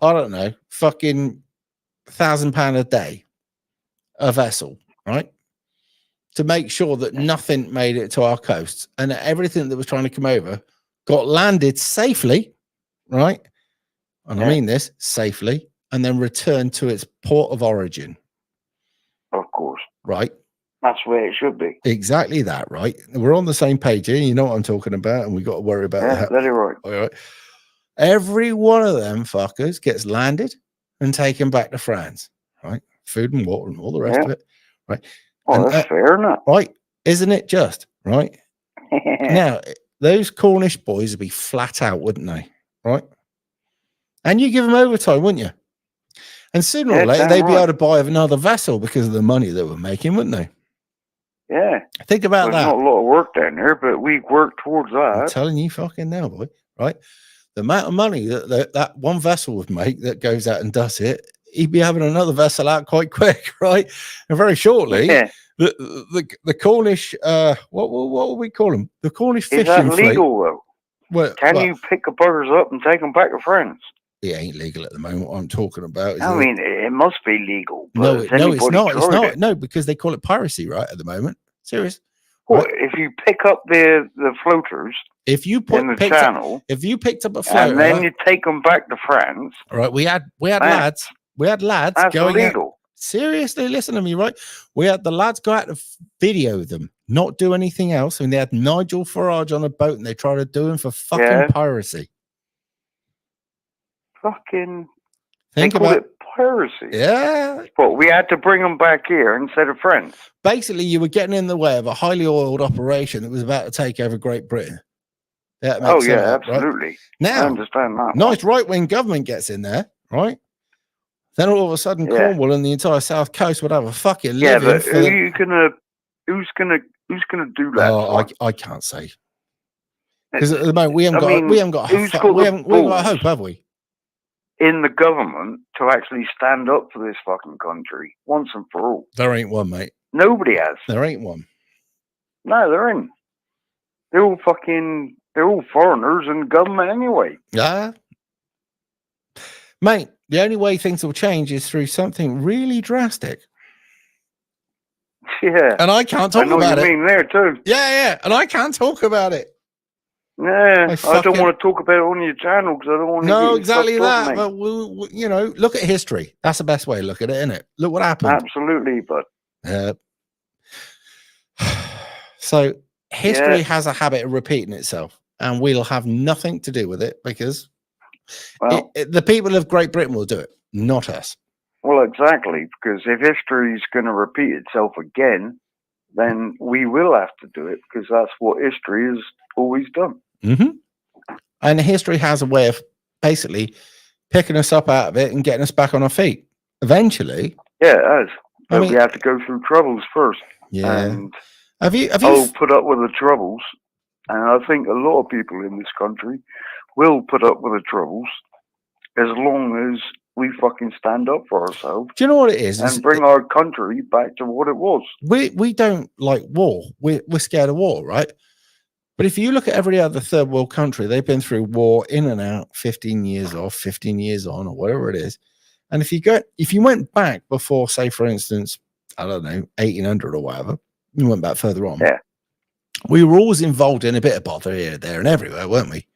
I don't know, fucking £1,000 a day a vessel, right? To make sure that nothing made it to our coasts and that everything that was trying to come over got landed safely, right? And I mean this safely, and then returned to its port of origin. Of course. Right. That's where it should be. Exactly that, right? We're on the same page here. You know what I'm talking about, and we got to worry about that. Let it right. All right. Every one of them fuckers gets landed and taken back to France, right? Food and water and all the rest of it, right? Well, and, that's fair enough. Right. Isn't it just, right? Now, those Cornish boys would be flat out, wouldn't they? Right? And you give them overtime, wouldn't you? And sooner or later, they'd be able to buy another vessel because of the money they were making, wouldn't they? Yeah. Think about that. There's not a lot of work down there, but we work towards that. I'm telling you fucking now, boy. Right? The amount of money that one vessel would make that goes out and does it, he'd be having another vessel out quite quick, right? And very shortly, the Cornish, what will we call them? The Cornish fishing fleet. Is that legal, though? Well, Can you pick the buggers up and take them back to France? It ain't legal at the moment. What I'm talking about is it must be legal. No, it's not. It's not. No, because they call it piracy, right? At the moment, serious. Well, right? If you pick up the floaters, if you in the channel, if you picked up a floater, and then you take them back to France, right? We had lads that's going illegal. out. Seriously, listen to me, right? We had the lads go out to video them, not do anything else. And they had Nigel Farage on a boat, and they tried to do him for fucking piracy. Fucking think they call it piracy. Yeah. But we had to bring them back here instead of France. Basically, you were getting in the way of a highly oiled operation that was about to take over Great Britain. Absolutely. Right? Now, I understand that. Nice right-wing government gets in there, right? Then all of a sudden, Cornwall and the entire south coast would have a fucking living. But who's gonna do that? Oh, I can't say, because at the moment we haven't got hope, have we? In the government to actually stand up for this fucking country once and for all. There ain't one, mate. Nobody has. There ain't one. No, there ain't. They're all foreigners in government anyway. Yeah. Mate, the only way things will change is through something really drastic. Yeah. And I can't talk about it. I mean there too. Yeah. And I can't talk about it. Yeah, I don't want to talk about it on your channel because I don't want to. No, exactly that. But look at history. That's the best way to look at it, isn't it? Look what happened. Absolutely, but so history has a habit of repeating itself, and we'll have nothing to do with it because the people of Great Britain will do it, not us. Well, exactly, because if history is going to repeat itself again, then we will have to do it because that's what history has always done. Mm-hmm. And history has a way of basically picking us up out of it and getting us back on our feet. Eventually. Yeah, it has. But we have to go through troubles first. Yeah. And have you put up with the troubles. And I think a lot of people in this country will put up with the troubles as long as we fucking stand up for ourselves. Do you know what it is? And bring our country back to what it was. We don't like war. We're scared of war, right? But if you look at every other third world country, they've been through war in and out, 15 years off, 15 years on, or whatever it is. And if you went back before, say, for instance, I don't know, 1800 or whatever, you went back further on. Yeah. We were always involved in a bit of bother here, there, and everywhere, weren't we?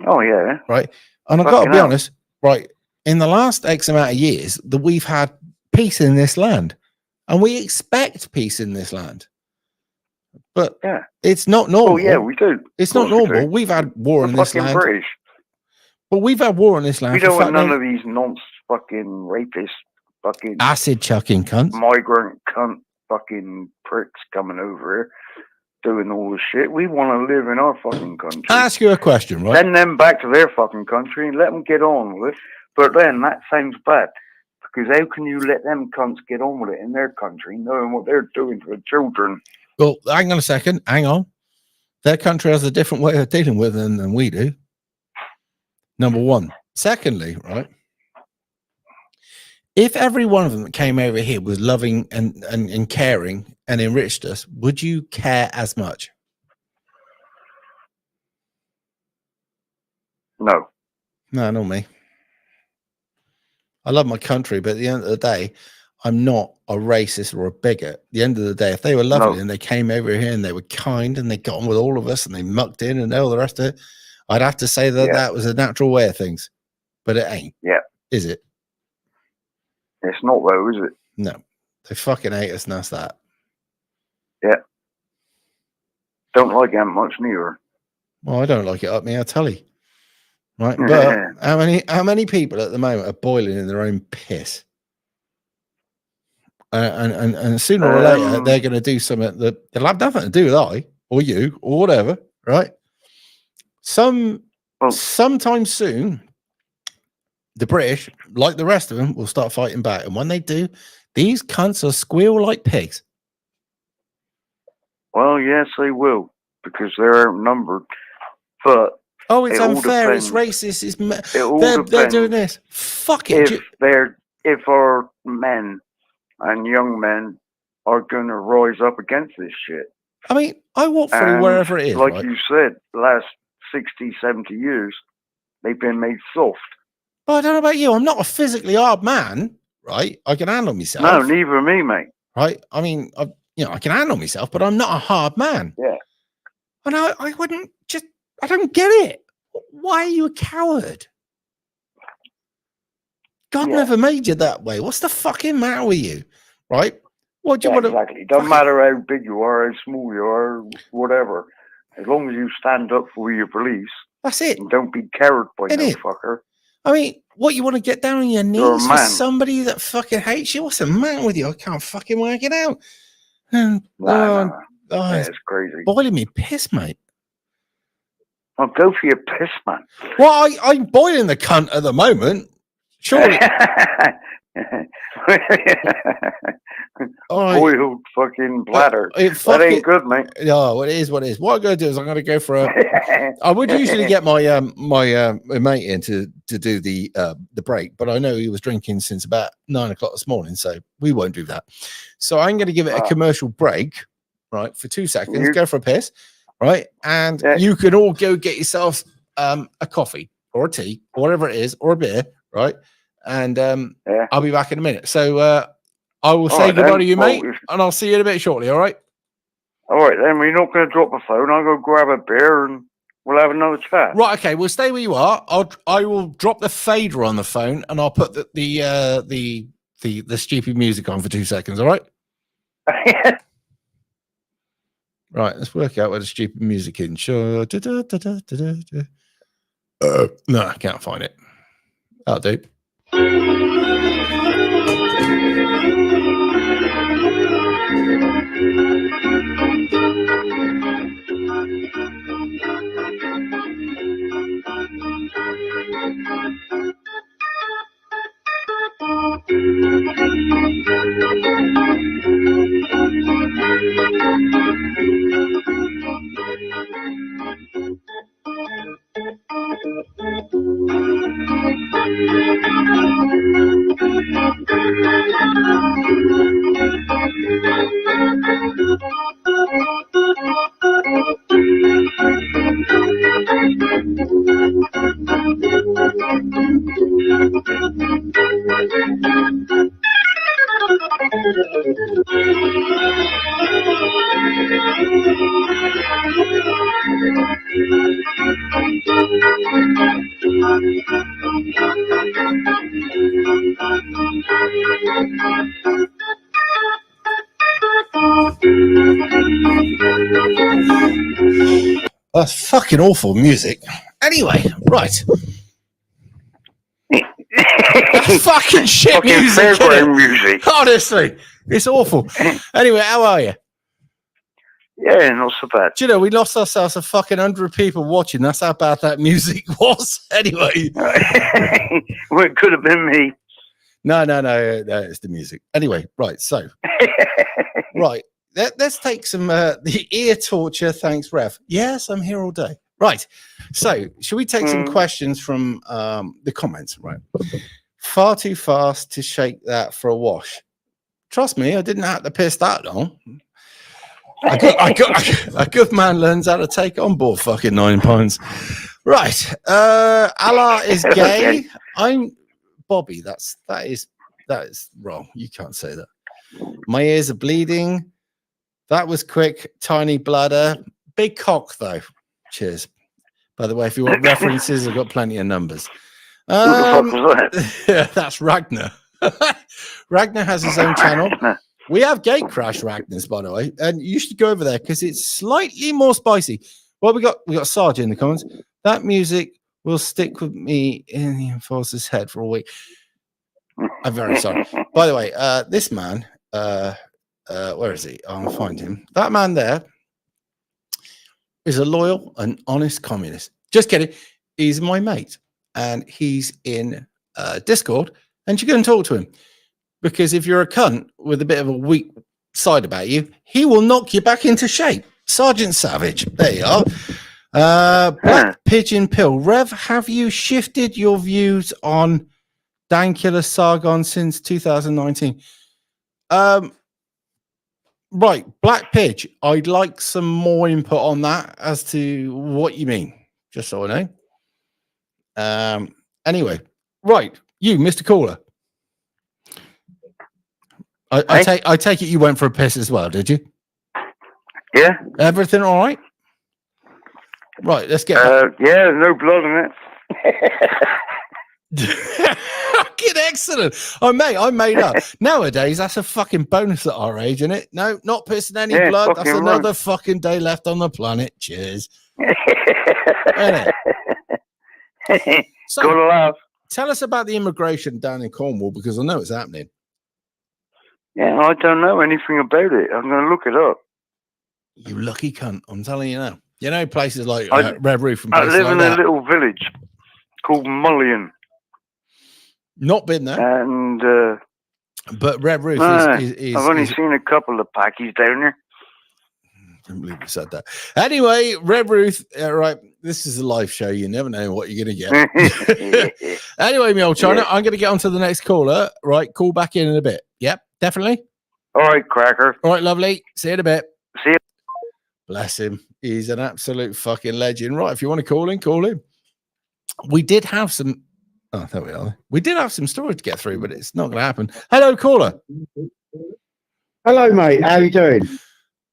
Oh, yeah. Right. And I've got to be honest, right, in the last X amount of years, that we've had peace in this land. And we expect peace in this land. But it's not normal. Oh, yeah, we do. It's not normal. We've had war in this land. British. But we've had war in this land. We don't want none of these fucking rapist, fucking acid chucking cunts, migrant cunt, fucking pricks coming over here doing all this shit. We want to live in our fucking country. I'll ask you a question, right? Send them back to their fucking country and let them get on with it. But then that sounds bad Because how can you let them cunts get on with it in their country, knowing what they're doing to the children? Well, hang on a second. Hang on. Their country has a different way of dealing with them than we do. Number one. Secondly, right? If every one of them that came over here was loving and caring and enriched us, would you care as much? No. No, not me. I love my country, but at the end of the day, I'm not a racist or a bigot. At the end of the day, if they were lovely and they came over here and they were kind and they got on with all of us and they mucked in and all the rest of it, I'd have to say that that was a natural way of things. But it ain't. Yeah. Is it? It's not though, is it? No. They fucking hate us and that's that. Yeah. Don't like them much neither. Well, I don't like it up me, I'll tell you. Right. But how many people at the moment are boiling in their own piss? And sooner or later they're going to do something that they'll have nothing to do with I or you or whatever, right? Sometime soon, the British, like the rest of them, will start fighting back. And when they do, these cunts will squeal like pigs. Well, yes, they will, because they're outnumbered. But it's unfair, it's racist, they're doing this. Fuck it. If our men and young men are going to rise up against this shit. I mean, I walk through wherever it is. Like right? you said, the last 60, 70 years, they've been made soft. Well, I don't know about you. I'm not a physically hard man, right? I can handle myself. No, neither me, mate. Right? I mean, I can handle myself, but I'm not a hard man. Yeah. And I wouldn't just, I don't get it. Why are you a coward? God never made you that way. What's the fucking matter with you? Right? What do you want to... Exactly. Doesn't matter how big you are, how small you are, whatever. As long as you stand up for your beliefs. That's it. And don't be coward by no fucker. I mean, what, you want to get down on your knees for somebody that fucking hates you? What's the matter with you? I can't fucking work it out. It's crazy. Boiling me piss, mate. I'll go for your piss, man. Well, I'm boiling the cunt at the moment. Surely. Boiled fucking bladder. That ain't good, mate. No, it is what it is. What I'm going to do is I'm going to go for a... I would usually get my my mate in to do the break, but I know he was drinking since about 9 o'clock this morning, so we won't do that. So I'm going to give it a commercial break, right, for 2 seconds, go for a piss, right? And you can all go get yourselves a coffee or a tea or whatever it is, or a beer, right? And I'll be back in a minute. So I will say goodbye to you, mate, and I'll see you in a bit shortly, all right? All right, then. We're not going to drop the phone. I'll go grab a beer and we'll have another chat. Right, okay. We'll stay where you are. I will drop the fader on the phone and I'll put the stupid music on for 2 seconds, all right? Right, let's work out where the stupid music is. Sure. No, I can't find it. That'll do. That's fucking awful music. Anyway, right. That's fucking shit music. Honestly, it's awful. Anyway, how are you? Yeah, not so bad. Do you know, we lost ourselves a fucking 100 people watching. That's how bad that music was. Anyway. Well, it could have been me. No, it's the music. Anyway, right. So, right. Let's take some the ear torture. Thanks, Rev. Yes, I'm here all day. Right. So, should we take some questions from the comments? Right. Far too fast to shake that for a wash. Trust me, I didn't have to piss that long. A good man learns how to take on board fucking 9 pints. Right. Allah is gay. Okay. I'm Bobby. That is wrong. You can't say that. My ears are bleeding. That was quick. Tiny bladder. Big cock though. Cheers. By the way, if you want references, I've got plenty of numbers. Who the fuck was that? Yeah, that's Ragnar. Ragnar has his own channel. We have Gate Crash Ragnar's, by the way, and you should go over there because it's slightly more spicy. Well, we got Sarge in the comments. That music will stick with me in the enforcer's head for a week. I'm very sorry. By the way, this man, where is he? I'll find him. That man there is a loyal and honest communist. Just kidding. He's my mate, and he's in Discord, and you can talk to him. Because if you're a cunt with a bit of a weak side about you, he will knock you back into shape. Sergeant Savage. There you are. Black Pigeon Pill. Rev, have you shifted your views on Dankula Sargon since 2019? Right. Black Pidge. I'd like some more input on that as to what you mean. Just so I know. Anyway. Right. You, Mr. Caller. I take it you went for a piss as well, did you? Yeah. Everything all right? Right, let's get yeah, no blood in it. fucking excellent. I made up. Nowadays, that's a fucking bonus at our age, isn't it? No, not pissing any blood. That's another fucking day left on the planet. Cheers. So, gotta laugh. Tell us about the immigration down in Cornwall because I know it's happening. Yeah, I don't know anything about it. I'm going to look it up. You lucky cunt. I'm telling you now. You know places like Red Roof and I places live like in that. a little village called Mullion. Not been there. And but Red Roof is I've only seen a couple of packies down there. I can't believe you said that. Anyway, Red Roof, right. This is a live show. You never know what you're going to get. Anyway, me old China, I'm going to get on to the next caller. Right, call back in a bit. Yep, definitely. All right, cracker. All right, lovely. See you in a bit. See you. Bless him. He's an absolute fucking legend. Right, if you want to call in, call in. We did have some... Oh, there we are. We did have some stories to get through, but it's not going to happen. Hello, caller. Hello, mate. How you doing?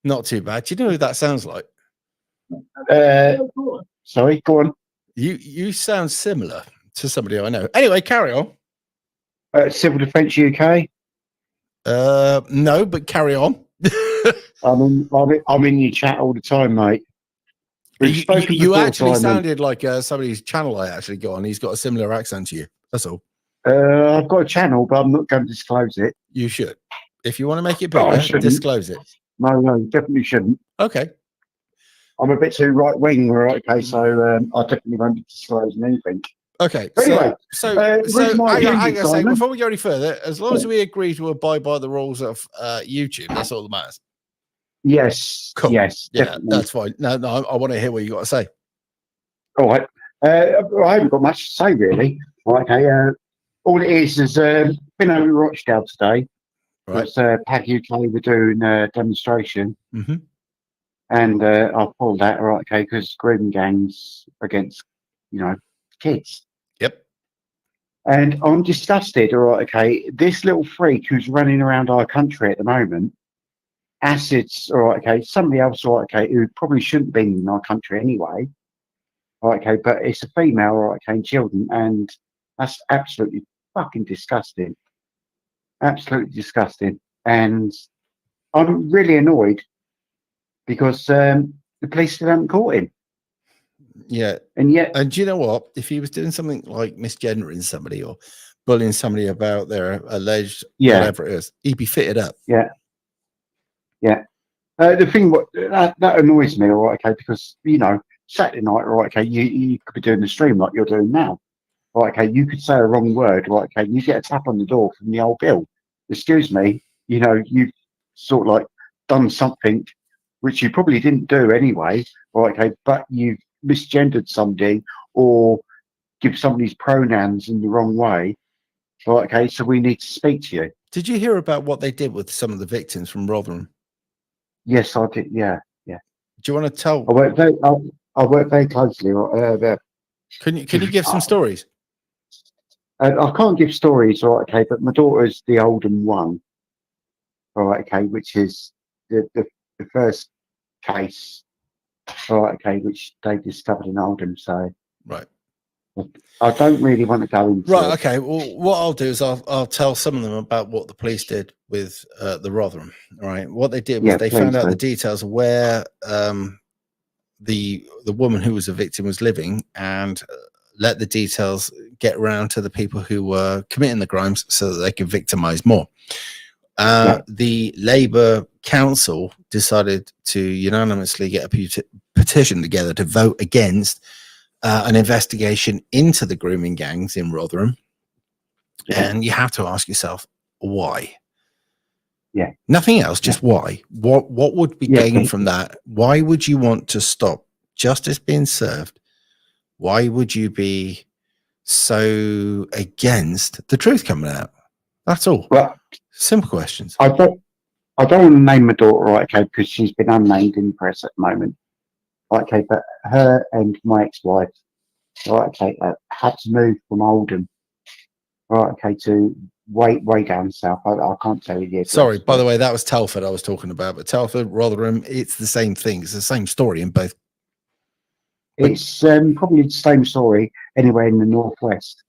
Not too bad. Do you know who that sounds like? Sorry, go on. You sound similar to somebody I know. Anyway, carry on. Civil Defence UK. No, but carry on. I'm in your chat all the time, mate. You actually sounded like somebody's channel I actually got on. He's got a similar accent to you. That's all. I've got a channel, but I'm not going to disclose it. You should. If you want to make it bigger, disclose it. No, definitely shouldn't. Okay. I'm a bit too right wing, right? Okay, so I definitely won't be disclosing anything. Okay. Anyway, so I gotta say, before we go any further, as long as we agree to abide by the rules of YouTube, that's all that matters. Yes. Cool. Yes. Yeah, definitely. that's fine. No, I want to hear what you got to say. All right. I haven't got much to say really. Okay. All it is been over in Rochdale today. Right. It's PAG UK were doing a demonstration. Mm-hmm. And I pulled that, right, okay, because grooming gangs against, kids. Yep. And I'm disgusted, all right, okay, this little freak who's running around our country at the moment, acids, all right, okay, somebody else, all right, okay, who probably shouldn't be in our country anyway, all right, okay, but it's a female, all right, okay, and children, and that's absolutely fucking disgusting. Absolutely disgusting. And I'm really annoyed because the police still haven't caught him. Yeah. And yet... And do you know what? If he was doing something like misgendering somebody or bullying somebody about their alleged whatever it is, he'd be fitted up. Yeah. Yeah. The thing that annoys me, all right, okay, because, Saturday night, all right, okay, you could be doing the stream like you're doing now. right, okay, you could say a wrong word, right, okay, you get a tap on the door from the old Bill. Excuse me, you know, you've sort of like done something which you probably didn't do anyway, right, okay, but you've misgendered somebody or give somebody's pronouns in the wrong way, right, okay, so we need to speak to you. Did you hear about what they did with some of the victims from Rotherham? Yes, I did, yeah. Do you want to tell? I work very closely. Can you give some stories? I can't give stories, right? Okay, but my daughter's the Oldham one, right? Okay, which is the first case, right? Okay, which they discovered in Oldham. So Right. I don't really want to go into Right. it. Okay. Well, what I'll do is I'll tell some of them about what the police did with the Rotherham. All right. What they did was Yeah, they please found out do. the details of where the woman who was a victim was living and let the details get around to the people who were committing the crimes so that they could victimize more. The Labour Council decided to unanimously get a petition together to vote against an investigation into the grooming gangs in Rotherham. Yeah. And you have to ask yourself, why? Yeah. Nothing else, just why? What would be gained from that? Why would you want to stop justice being served? Why would you be so against the truth coming out? That's all. Well, simple questions. I don't want to name my daughter, right? Okay, because she's been unnamed in the press at the moment. Right, okay, but her and my ex-wife, right? Okay, had to move from Oldham, right? Okay, to way down south. I can't tell you the address. Sorry, by the way, that was Telford I was talking about, but Telford, Rotherham, it's the same thing. It's the same story in both. It's probably the same story anywhere in the northwest.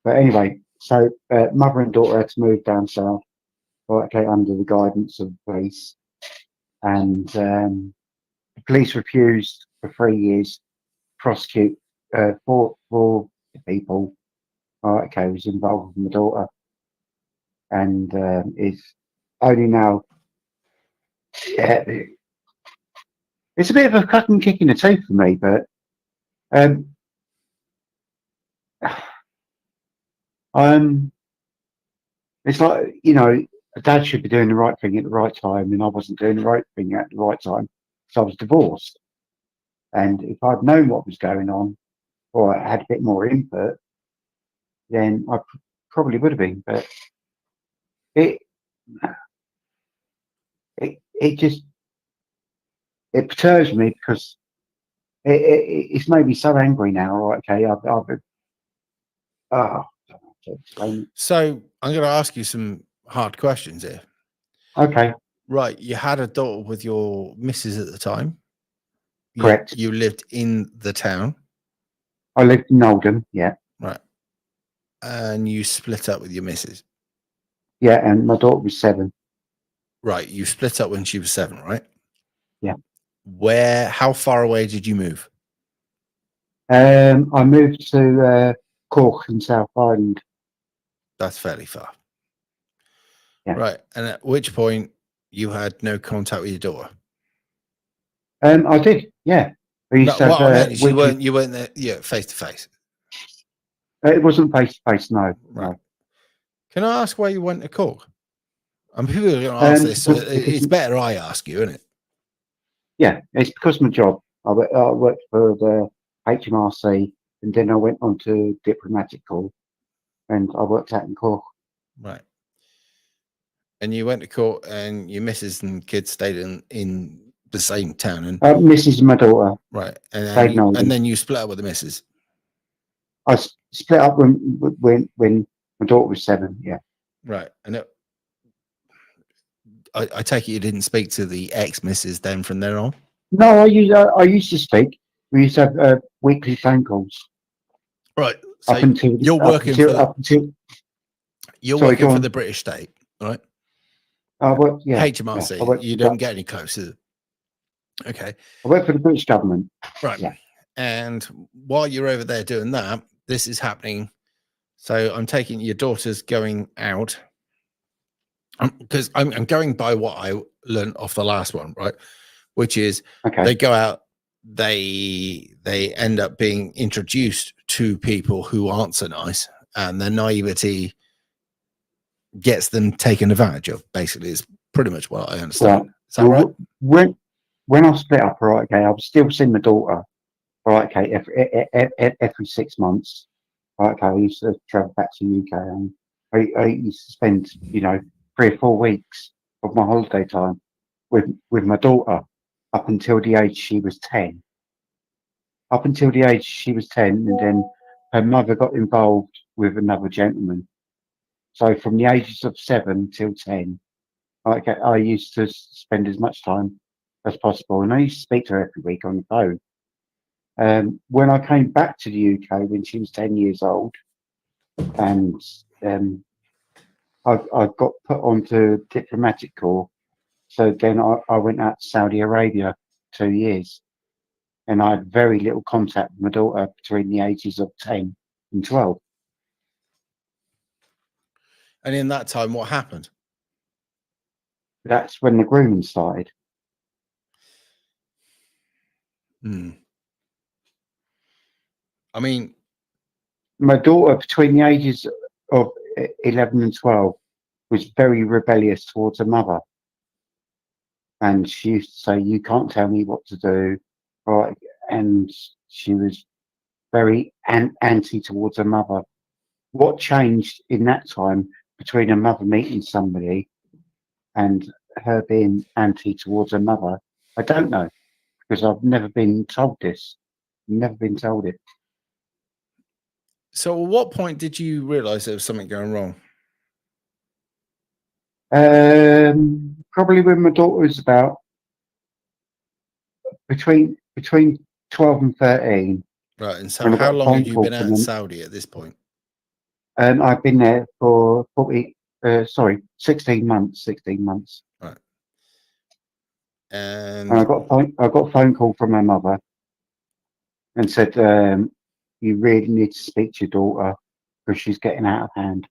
But anyway, so mother and daughter had to move down south, right, okay, under the guidance of the police, and the police refused for 3 years to prosecute four people, right, okay, who was involved with my daughter, and is only now. Yeah, it's a bit of a cut and kick in the teeth for me, but it's like, you know, a dad should be doing the right thing at the right time, and I wasn't doing the right thing at the right time, so I was divorced. And if I'd known what was going on, or I had a bit more input, then I probably would have been. But it just perturbs me because it's made me so angry now. Right? Okay, So I'm going to ask you some hard questions here. Okay. Right, you had a daughter with your missus at the time. Correct. You lived in the town. I lived in Oldham, yeah. Right. And you split up with your missus. Yeah, and my daughter was 7. Right, you split up when she was 7, right? Yeah. How far away did you move? I moved to Cork in South Ireland. That's fairly far. Yeah. Right, and at which point you had no contact with your daughter? I did, yeah. You weren't there, face to face. It wasn't face to face, no. Right. No. Can I ask why you went to Cork? And people are going to ask this, so it's better I ask you, isn't it? Yeah, it's because of my job. I worked for the HMRC, and then I went on to diplomatic corps, and I worked out in Cork. Right. And you went to Cork, and your missus and kids stayed in the same town. And Mrs. and my daughter. Right. And then you split up with the missus. I split up when my daughter was 7. Yeah. Right. And I take it you didn't speak to the ex-missus then from there on? No, I used to speak. We used to have weekly phone calls. Right. So you're working for the British state, right? HMRC. Yeah, you don't get any closer. Okay. I work for the British government. Right. Yeah. And while you're over there doing that, this is happening. So I'm taking your daughter's going out because I'm going by what I learned off the last one, right? Which is they go out, they end up being introduced to people who aren't so nice, and their naivety gets them taken advantage of. Basically, is pretty much what I understand. Right. Is that right? When I split up, right, okay, I was still seeing my daughter, right, okay, every 6 months. Right, okay, I used to travel back to the UK, and I used to spend, 3 or 4 weeks of my holiday time with my daughter up until the age she was 10. Up until the age she was 10, and then her mother got involved with another gentleman. So from the ages of 7 till 10, okay, I used to spend as much time as possible, and I used to speak to her every week on the phone. When I came back to the UK when she was 10 years old, and I got put onto diplomatic corps, so then I went out to Saudi Arabia 2 years, and I had very little contact with my daughter between the ages of 10 and 12. And in that time, what happened? That's when the grooming started. I mean, My daughter between the ages of 11 and 12 was very rebellious towards her mother. And she used to say, "You can't tell me what to do." Right. And she was very anti towards her mother. What changed in that time between her mother meeting somebody and her being anti towards her mother, I don't know, because I've never been told this. Never been told it. so at what point did you realize there was something going wrong? Probably when my daughter was about between 12 and 13. Right. And so When I how got a long phone had you call been out from in them. Saudi at this point? I've been there for 16 months. 16 months. Right. And And I got a phone call from my mother and said, "You really need to speak to your daughter because she's getting out of hand."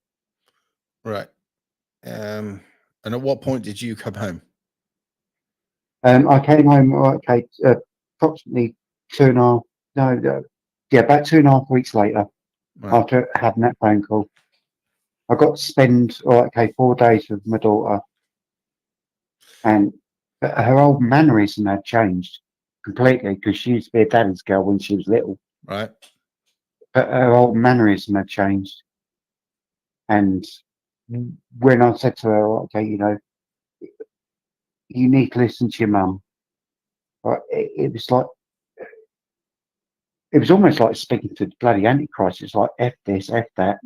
right. And at what point did you come home? I came home, okay, approximately about 2.5 weeks later, Right. after having that phone call. I got to spend, 4 days with my daughter, and her old mannerism had changed completely because she used to be a daddy's girl when she was little, Right. but her old mannerism had changed. And when I said to her, "Okay, you need to listen to your mum," right, it was like, it was almost like speaking to the bloody Antichrist. It's like, F this, F that.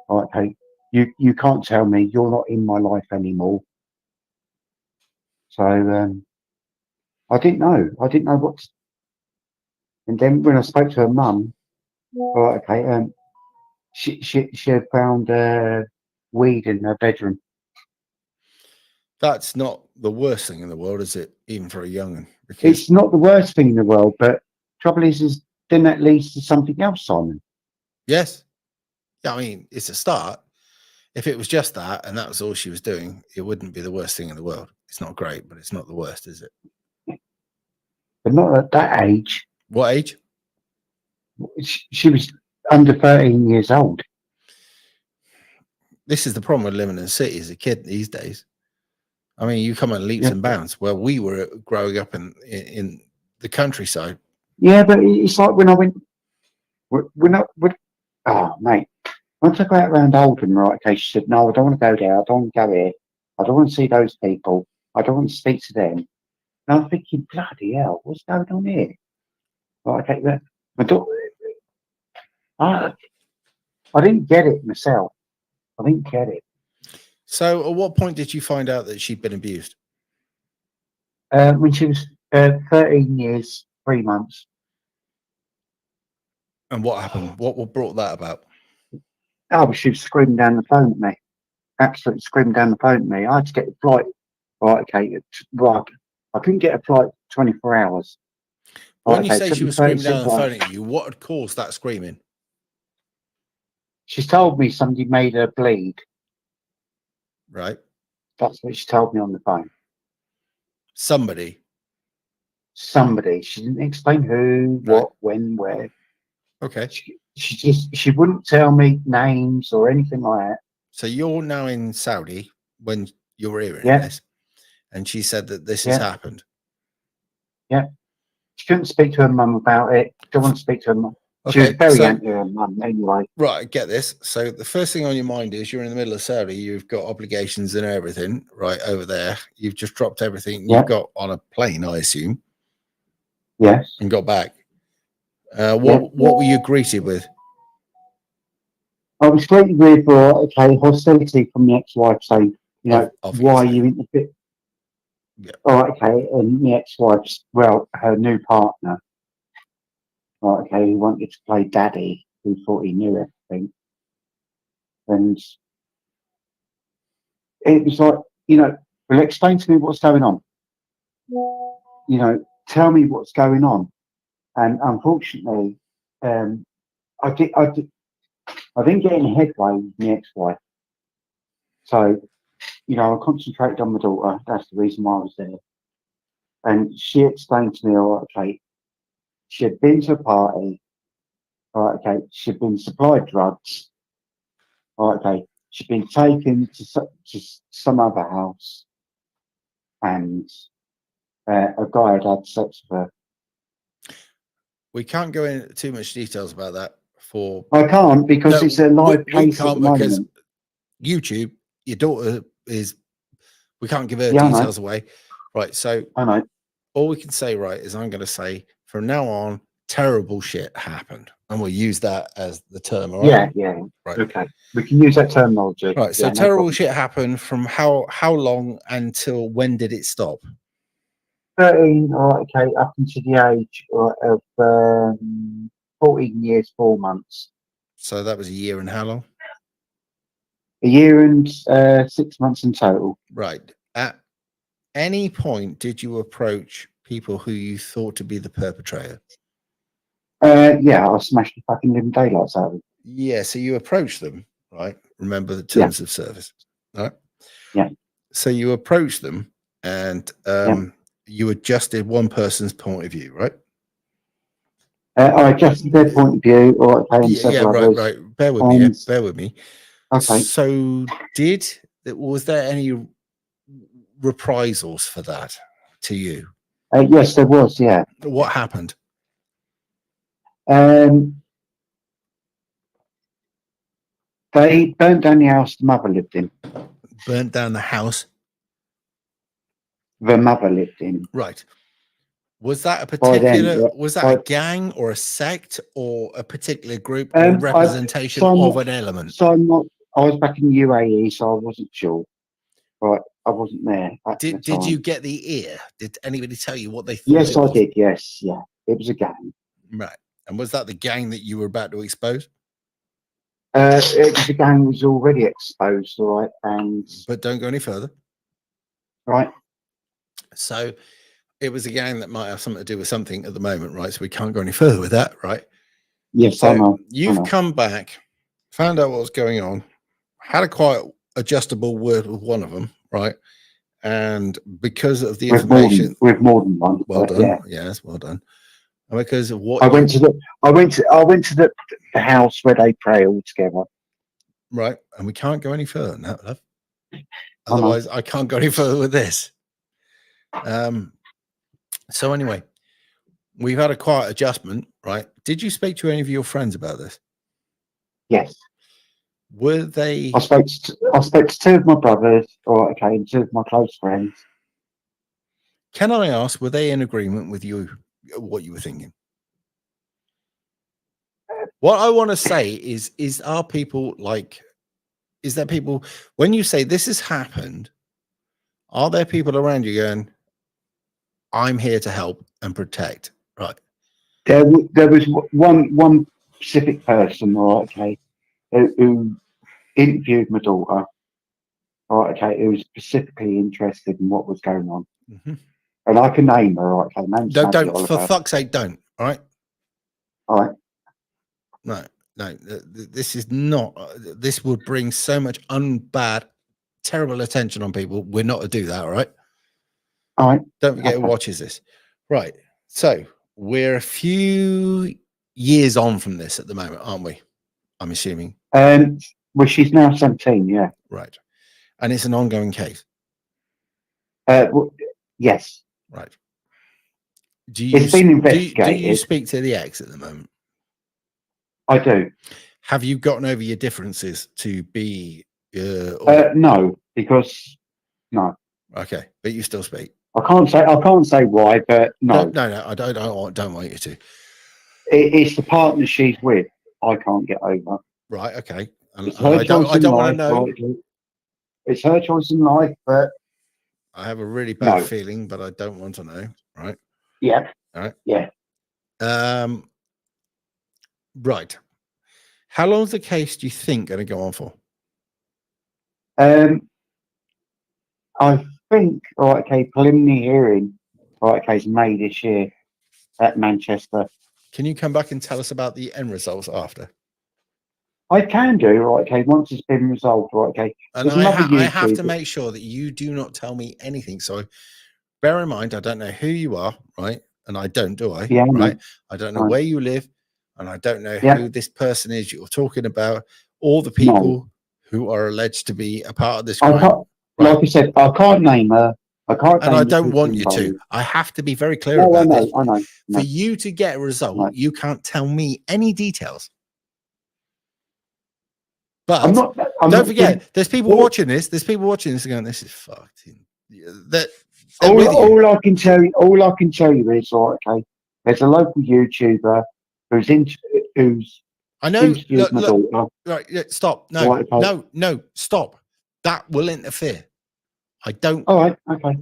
Okay, you can't tell me you're not in my life anymore. So I didn't know. I didn't know what. And then when I spoke to her mum, right, okay, she had found weed in her bedroom. That's not the worst thing in the world, is it? Even for a young'un. Because It's not the worst thing in the world, but trouble is then that leads to something else, Simon. yes. Yeah, I mean, it's a start. If it was just that and that was all she was doing, it wouldn't be the worst thing in the world. It's not great, but it's not the worst, is it? But not at that age. What age? She was under 13 years old. This is the problem with living in a city as a kid these days. I mean, you come on leaps Yeah. and bounds. Well, we were growing up in the countryside. Yeah, but it's like when I went, oh, mate, once I got around Oldham, right, okay, she said, "No, I don't want to go there. I don't want to go here. I don't want to see those people. I don't want to speak to them." And I'm thinking, bloody hell, what's going on here? Right, okay, my daughter, I didn't get it myself. I didn't get it. So at what point did you find out that she'd been abused? When she was 13 years, 3 months. And what happened? What brought that about? Oh, she was screaming down the phone at me. Absolutely screaming down the phone at me. I had to get a flight. Right, okay, right. I couldn't get a flight 24 hours. When Right, you okay, say it took she me was screaming down 36 the phone hours. at you, what had caused that screaming? She told me somebody made her bleed. Right. That's what she told me on the phone. Somebody. Somebody. She didn't explain who, what, when, where. Okay. she wouldn't tell me names or anything like that. So you're now in Saudi when you were hearing Yeah. this, and she said that this has happened. Yeah. She couldn't speak to her mum about it. Don't want to speak to her mum. She was very anti her mum anyway. Right, I get this. So the first thing on your mind is you're in the middle of Saudi, you've got obligations and everything right over there. You've just dropped everything you've got on a plane, I assume. Yes. And got back. What were you greeted with? I was greeted with hostility from the ex-wife saying, you know, why are you in the bit? Yeah. All right, okay. And the ex-wife's, well, her new partner, right, okay, who wanted to play daddy, who thought he knew everything. And it was like, you know, well, explain to me what's going on. You know, tell me what's going on. And unfortunately, I didn't get any headway with my ex-wife. So, you know, I concentrated on my daughter. That's the reason why I was there. And she explained to me, all right, okay, she had been to a party. All right, okay, she'd been supplied drugs. All right, okay, she'd been taken to some other house. And a guy had had sex with her. We can't go into too much details about that. I can't because it's a live case at the moment. YouTube, your daughter is. We can't give her details away, right? So I know. All we can say, right, is I'm going to say from now on, terrible shit happened, and we'll use that as the term. All right? Yeah. Right. Okay. We can use that terminology. Right. So terrible shit happened from how long until when did it stop? 13, okay, up until the age of 14 years, 4 months. So that was a year and how long? A year and 6 months in total. Right. At any point, did you approach people who you thought to be the perpetrator? Yeah, I smashed the fucking living daylights out of them. Yeah, so you approached them, right? Remember the terms of service, right? Yeah. So you approached them and you adjusted one person's point of view, right? I adjusted their point of view, right. Bear with me. Bear with me. Okay. So, was there any reprisals for that to you? Yes, there was. Yeah. What happened? They burnt down the house the mother lived in. Burnt down the house the mother lived in. Right. Was that a particular? Was that a gang or a sect or a particular group or representation of an element? So I was back in the UAE, so I wasn't sure. Right, I wasn't there. Did you get the ear? Did anybody tell you what they thought? Yes, I did. Yes, yeah, it was a gang. Right, and was that the gang that you were about to expose? It was a gang was already exposed, right, but don't go any further. Right. So it was a gang that might have something to do with something at the moment, right? So we can't go any further with that, right? Yes, so I know. You've come back, found out what was going on, had a quite adjustable word with one of them, right? And because of the information, with more than one. Well done. Yeah. Yes, well done. And because of what I went to the house where they pray all together. Right, and we can't go any further than that, love. Otherwise, I can't go any further with this. So anyway, we've had a quiet adjustment, right? Did you speak to any of your friends about this? Yes. Were they? I spoke to two of my brothers, and two of my close friends. Can I ask, were they in agreement with you, what you were thinking? What I want to say is there people, when you say this has happened, are there people around you going, I'm here to help and protect, right? There was one specific person, who interviewed my daughter, who was specifically interested in what was going on. Mm-hmm. And I can name her, Don't, for fuck's sake, don't, all right? All right. No, this is not, this would bring so much terrible attention on people. We're not to do that, all right? All right. Don't forget who watches this. Right. So we're a few years on from this at the moment, aren't we? I'm assuming. Well, she's now 17. Yeah. Right. And it's an ongoing case. Yes. Right. It's been Do investigated. you speak to the ex at the moment? I do. Have you gotten over your differences to be? No, because no. Okay, but you still speak. I can't say why, but no. No. I don't want you to. It's the partner she's with. I can't get over. Right. Okay. It's her choice in life. It's her choice in life, but I have a really bad feeling, but I don't want to know. Right. Yeah. All right. Yeah. Right. How long is the case do you think going to go on for? I think preliminary hearing is May this year at Manchester. Can you come back and tell us about the end results after? I can do once it's been resolved. And I have to make sure that you do not tell me anything. So bear in mind, I don't know who you are, right? And I don't, do I? Yeah, right. I don't know where you live, and I don't know who this person is you're talking about, or the people who are alleged to be a part of this crime. Like I said, I can't name her. And I don't want you to. I have to be very clear about this. I know. For you to get a result, you can't tell me any details. But don't forget, there's people watching this. There's people watching this going, "This is fucking." All I can tell you is, there's a local YouTuber who's I know. Look, right, stop. No, stop. That will interfere. I don't. All right. Okay.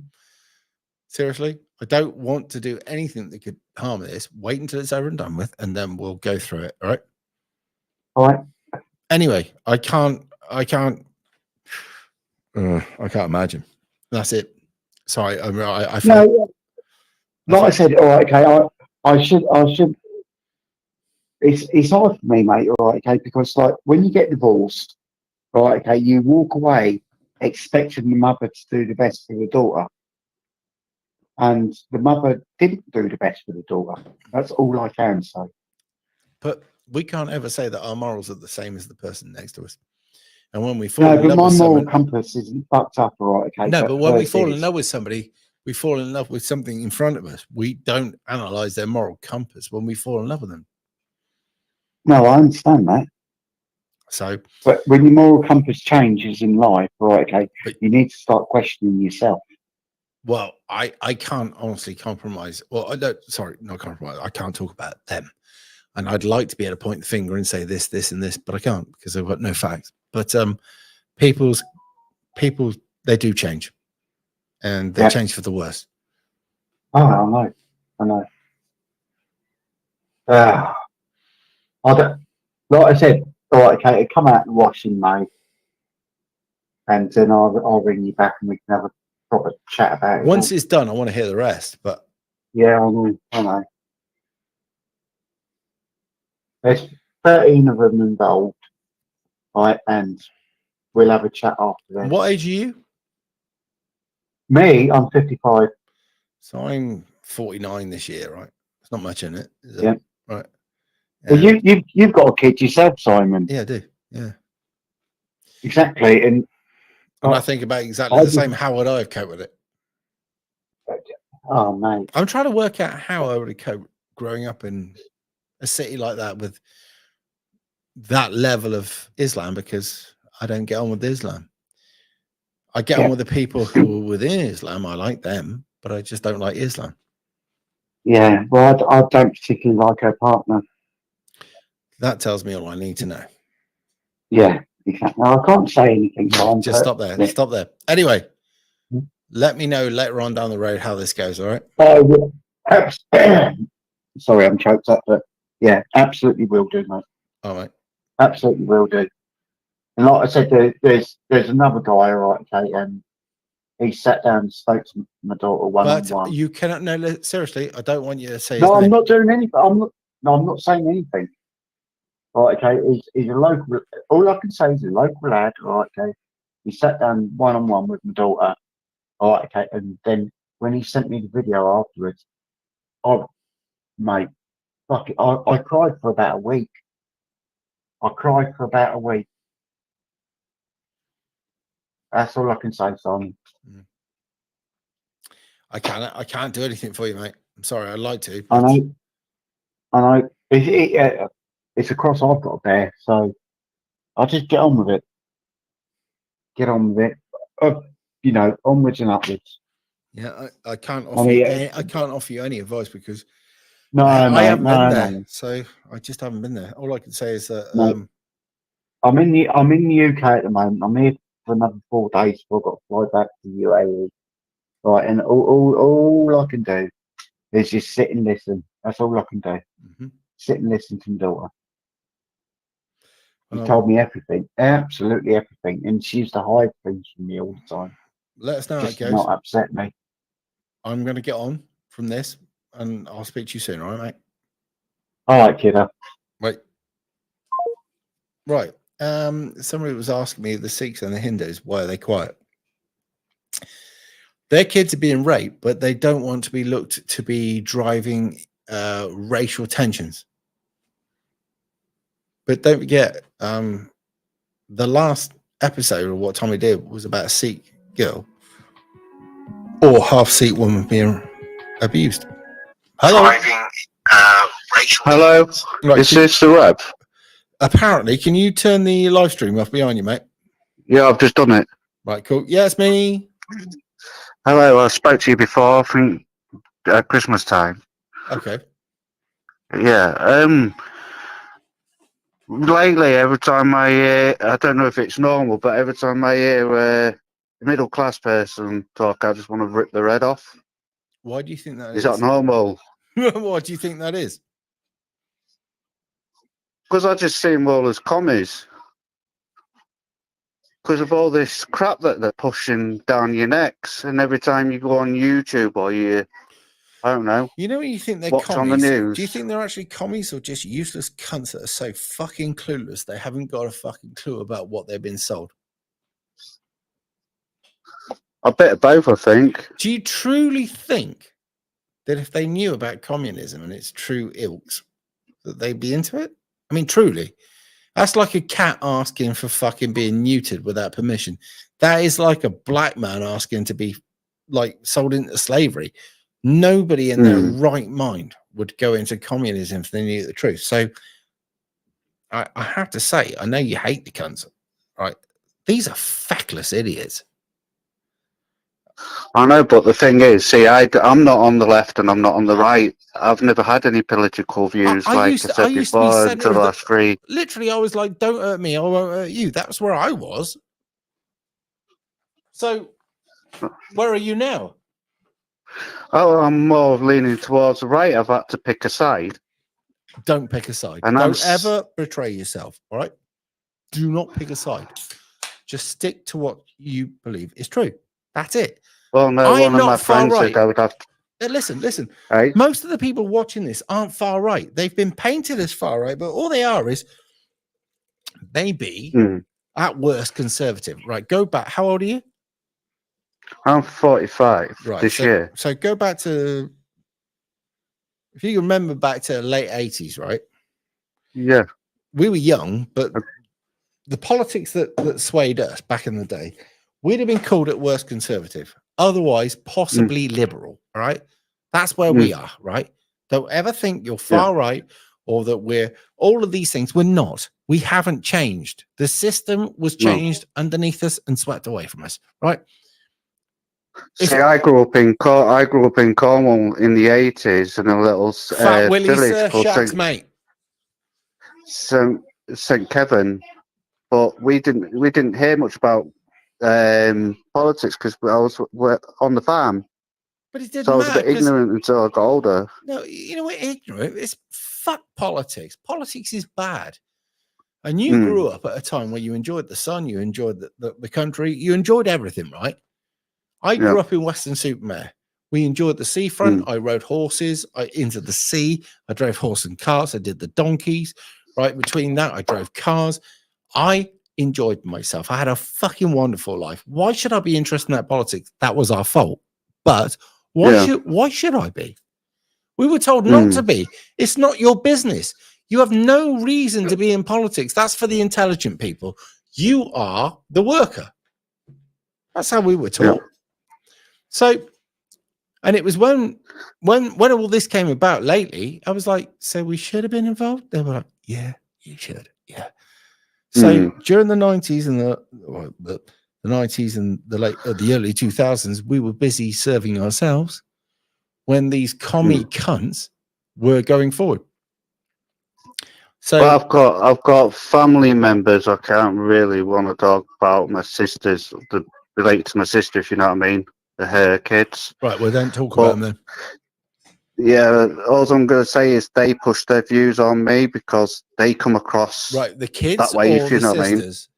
Seriously, I don't want to do anything that could harm this. Wait until it's over and done with, and then we'll go through it. All right. All right. Anyway, I can't imagine. That's it. Sorry, I felt, no. Like I said, all right. I should. It's hard for me, mate. All right. Because when you get divorced, you walk away expecting the mother to do the best for the daughter, and the mother didn't do the best for the daughter. That's all I can say. But we can't ever say that our morals are the same as the person next to us. And when we fall in love with my moral someone, compass isn't fucked up, all right. Okay. No, but when we fall in love with somebody, we fall in love with something in front of us. We don't analyze their moral compass when we fall in love with them. No, I understand that. So, but when your moral compass changes in life, you need to start questioning yourself. Well, I can't honestly compromise. Well, not compromise. I can't talk about them. And I'd like to be able to point the finger and say this, and this, but I can't because I've got no facts. But people, they do change, and they change for the worse. Oh, I know. I don't. Like I said, all right, okay, come out and wash in May, and then I'll ring you back and we can have a proper chat about it. Once it's done, I want to hear the rest. But yeah, I know. There's 13 of them involved, right? And we'll have a chat after that. What age are you? Me, I'm 55. So I'm 49 this year, right? It's not much in it, is it? Yeah. Right. Well, you've got a kid yourself, Simon. Yeah, I do. Yeah. Exactly. And I think about exactly the same. How would I have coped with it? Oh, mate. I'm trying to work out how I would have coped growing up in a city like that with that level of Islam, because I don't get on with Islam. I get on with the people who are within Islam. I like them, but I just don't like Islam. Yeah, well, I don't particularly like her partner. That tells me all I need to know. Yeah, exactly. I can't say anything. Just stop there. Yeah. Stop there. Anyway, let me know later on down the road how this goes, all right? Sorry, I'm choked up, but yeah, absolutely will do, mate. All right. Absolutely will do. And like I said, there's another guy, all right, okay, and he sat down and spoke to my daughter one-on-one. But you cannot, no, seriously, I don't want you to say no, I'm not doing anything. I'm not saying anything. Right, okay, he's a local, all I can say is a local lad, right, okay. He sat down one-on-one with my daughter, right, okay, and then when he sent me the video afterwards, mate, fuck it, I cried for about a week. I cried for about a week. That's all I can say, Simon. I can't do anything for you, mate. I'm sorry. I'd like to. I But know. It's a cross I've got to bear, so I'll just get on with it. Get on with it. Onwards and upwards. yeah, I can't I offer mean, you. I can't offer you any advice because no, I haven't been no, there. no. So I just haven't been there. All I can say is that No. I'm in the UK at the moment. I'm here for another 4 days before I've got to fly back to the UAE. Right, and all I can do is just sit and listen. That's all I can do. mhm. Sit and listen to my daughter. She Well, told me everything, absolutely everything, and she used to hide things from me all the time, let us know how it just goes. not upset me. I'm going to get on from this, and I'll speak to you soon. All right, mate. All right, kiddo. Right. Somebody was asking me the Sikhs and the Hindus, why are they quiet? Their kids are being raped, but they don't want to be looked to be driving racial tensions. But don't forget, the last episode of what Tommy did was about a Sikh girl or half Sikh woman being abused. Hello. Driving racial. Hello. Right, Is this the rep? apparently, can you turn the live stream off behind you, mate? Yeah, I've just done it. Right, cool. Yeah, it's me. Hello, I spoke to you before, I think at Christmas time. Okay. Yeah. Lately, every time I hear, I don't know if it's normal, but every time I hear a middle class person talk, I just want to rip their head off. Why do you think that Is that normal? What do you think that is? Because I just see them all as commies. Because of all this crap that they're pushing down your necks, and every time you go on YouTube or I don't know. You know when you think they're Watch commies? on the news. Do you think they're actually commies or just useless cunts that are so fucking clueless they haven't got a fucking clue about what they've been sold? A bit of both, I think. Do you truly think that if they knew about communism and its true ilks, that they'd be into it? I mean, truly. That's like a cat asking for fucking being neutered without permission. That is like a black man asking to be like sold into slavery. Nobody in their right mind would go into communism if they knew the truth. So I have to say, I know you hate the cunts, right? These are feckless idiots. I know, but the thing is, see, I'm not on the left and I'm not on the right. I've never had any political views, I said before, until the last 3. Literally, I was like, don't hurt me, I won't hurt you. That's where I was. So, where are you now? Oh, I'm more leaning towards the right. I've had to pick a side. Don't pick a side. And don't ever betray yourself, all right? Do not pick a side. Just stick to what you believe is true. That's it. Well, no, one of my friends said I would have to. Listen. Right? Most of the people watching this aren't far right. They've been painted as far right, but all they are is maybe at worst conservative. Right? Go back. How old are you? I'm 45 this year. So go back to, if you remember back to the late 80s, right? Yeah. We were young, but the politics that swayed us back in the day, we'd have been called at worst conservative, otherwise possibly liberal. All right, that's where we are. Right? Don't ever think you're far right or that we're all of these things. We're not. We haven't changed. The system was changed underneath us and swept away from us. Right? See, I grew up in Cornwall in the 80s in a little village called St. Kevin, but we didn't hear much about politics because I was on the farm. But it didn't so I was a bit ignorant until I got older. No, you know what? Ignorant. It's fuck politics. Politics is bad. And you grew up at a time where you enjoyed the sun, you enjoyed the country, you enjoyed everything, right? I grew up in Weston-super-Mare. We enjoyed the seafront. I rode horses into the sea. I drove horse and carts. I did the donkeys. Right between that, I drove cars. I enjoyed myself. I had a fucking wonderful life. Why should I be interested in that politics? That was our fault. But why should I be? We were told not to be. It's not your business. You have no reason to be in politics. That's for the intelligent people. You are the worker. That's how we were taught. Yeah. So, and it was when all this came about lately, I was like, so we should have been involved? They were like, yeah, you should. Yeah. So during the 90s and the 90s and the early 2000s, we were busy serving ourselves when these commie cunts were going forward. So well, I've got family members I can't really want to talk about. My sisters, relate to my sister, if you know what I mean. Her kids. Right, well, don't talk about them then. Yeah, all I'm going to say is they push their views on me because they come across right. The kids that way, or if you the know sisters?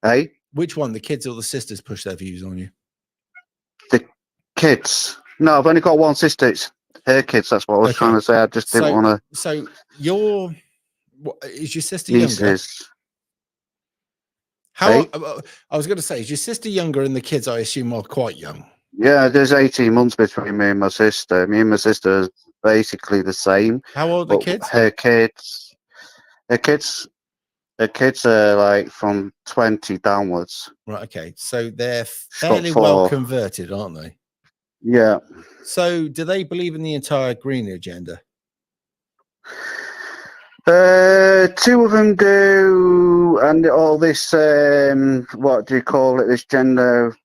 What I mean. Hey, which one, the kids or the sisters, push their views on you? The kids. No, I've only got one sister. It's her kids. That's what I was trying to say. I just didn't want to. So is your sister nieces. younger? How? I was going to say, is your sister younger and the kids, I assume, are quite young? Yeah, there's 18 months between me and my sister. Me and my sister are basically the same. How old are the kids? Her kids are like from 20 downwards. Right, okay. So they're fairly well converted, aren't they? Yeah. So do they believe in the entire green agenda? 2 of them do, and all this, what do you call it, this gender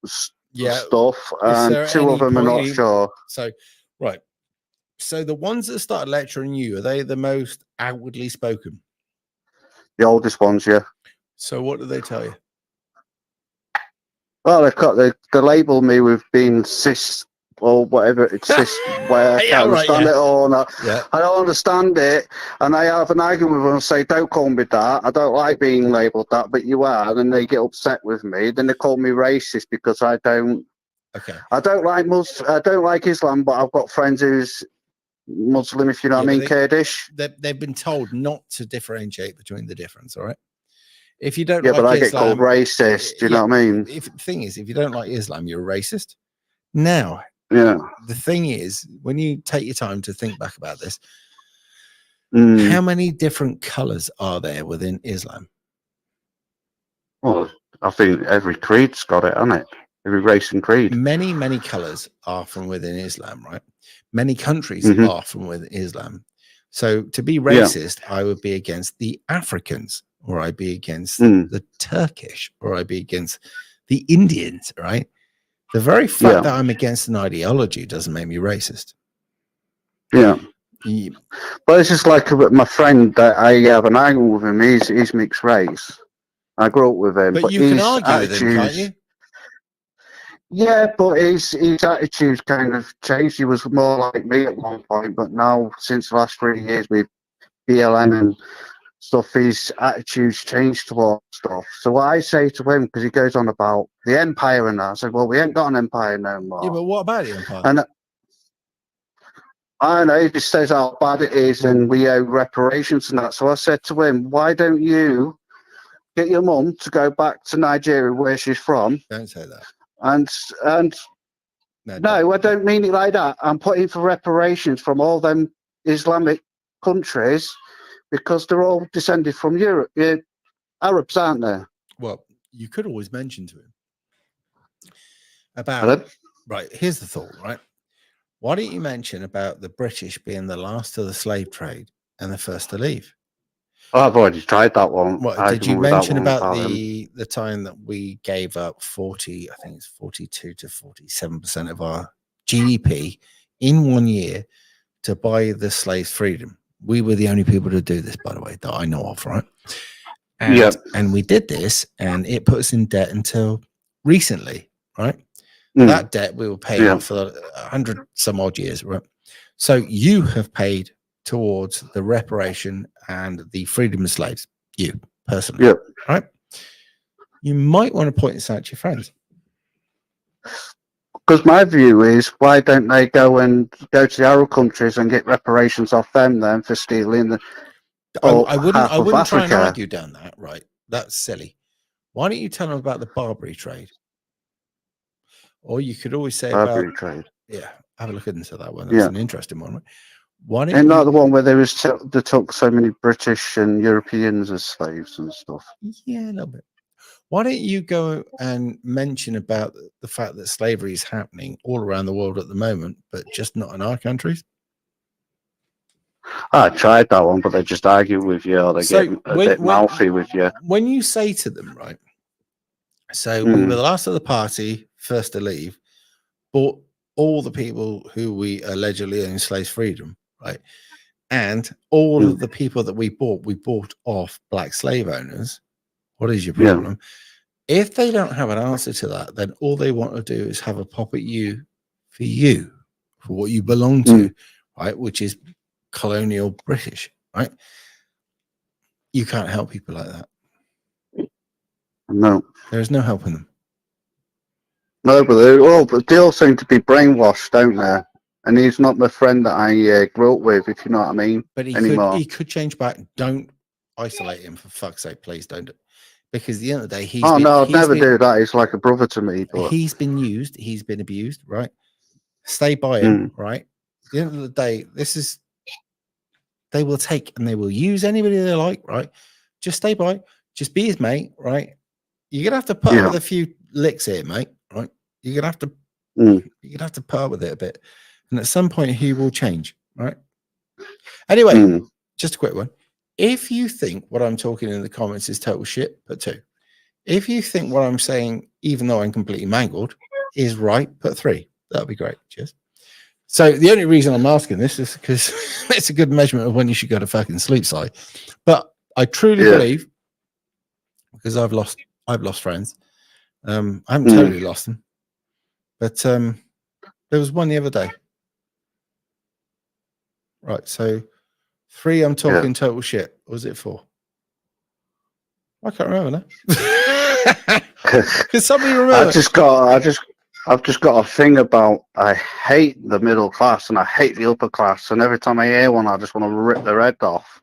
stuff, and 2 of them are not sure. So, right. So the ones that started lecturing you, are they the most outwardly spoken? The oldest ones, yeah. So what do they tell you? Well, they label me with being cis or whatever it's cis, where I can't understand it or not. Yeah. I don't understand it, and I have an argument with them and say, "Don't call me that. I don't like being labelled that, but you are." And then they get upset with me. Then they call me racist because I don't. Okay. I don't like Islam, but I've got friends who's Muslim, if you know what I mean, Kurdish. They've been told not to differentiate between the difference. All right. If you don't, yeah, like but I Islam, get called racist. Do you know what I mean? The thing is, if you don't like Islam, you're a racist. Now, yeah. The thing is, when you take your time to think back about this, how many different colors are there within Islam? Well, I think every creed's got it, hasn't it? Every race and creed. Many colors are from within Islam, right? Many countries are from within Islam. So to be racist, I would be against the Africans, or I'd be against the Turkish, or I'd be against the Indians, right? The very fact that I'm against an ideology doesn't make me racist. Yeah. But it's just like my friend that I have an argument with him. He's mixed race. I grew up with him. But you can argue with him, can't you? Yeah, but his attitude's kind of changed. He was more like me at one point, but now, since the last 3 years with BLM and stuff, his attitude's changed towards stuff. So what I say to him, because he goes on about the empire and that, I said, well, we ain't got an empire no more. Yeah, but what about the empire? And I know, he just says how bad it is and we owe reparations and that. So I said to him, why don't you get your mum to go back to Nigeria, where she's from? Don't say that. And no, I don't mean it like that. I'm putting for reparations from all them Islamic countries, because they're all descended from Europe. Arabs, aren't they? Well, you could always mention to him about, right, here's the thought, right? Why don't you mention about the British being the last of the slave trade and the first to leave? Oh, I've already tried that one. What, did you mention about the time that we gave up 40, I think it's 42 to 47% of our GDP in 1 year to buy the slaves' freedom? We were the only people to do this, by the way, that I know of, right? And we did this, and it put us in debt until recently, right? That debt we were paying off for 100 some odd years, right? So you have paid towards the reparation and the freedom of slaves, you personally, right? You might want to point this out to your friends. Because my view is, why don't they go to the Arab countries and get reparations off them then for stealing the I wouldn't try and argue down that, right? That's silly. Why don't you tell them about the Barbary trade? Or you could always say Barbary trade. Yeah. have a look into that one. That's an interesting one. Right? Why don't And you, not the one where they took so many British and Europeans as slaves and stuff. yeah, a little bit. Why don't you go and mention about the fact that slavery is happening all around the world at the moment, but just not in our countries? I tried that one, but they just argue with you, or they So get a bit mouthy with you. When you say to them, right, so we were the last of the party, first to leave, but all the people who we allegedly enslaved freedom, right? And all of the people that we bought off black slave owners. What is your problem? If they don't have an answer to that, then all they want to do is have a pop at you, for what you belong to, right? Which is colonial British, right? You can't help people like that. No. There's no helping them. No, but they all seem to be brainwashed, don't they? And he's not the friend that I grew up with, if you know what I mean. But he could change back. Don't isolate him, for fuck's sake, please don't. Because at the end of the day, I'd never do that. He's like a brother to me. But he's been used, he's been abused, right? Stay by him, right? At the end of the day, they will take and they will use anybody they like, right? Just stay by, just be his mate, right? You're gonna have to put up with a few licks here, mate, right? You're gonna have to put up with it a bit, and at some point he will change, right? Anyway, just a quick one. If you think what I'm talking in the comments is total shit, put 2. If you think what I'm saying, even though I'm completely mangled, is right, put 3. That'd be great. Cheers. So the only reason I'm asking this is because it's a good measurement of when you should go to fucking sleep, Si. But I truly believe, because I've lost friends. I haven't totally lost them, but there was one the other day. Right, so 3, I'm talking total shit. Or was it 4? I can't remember now. Can somebody remember? I've just got a thing about I hate the middle class and I hate the upper class, and every time I hear one, I just want to rip their head off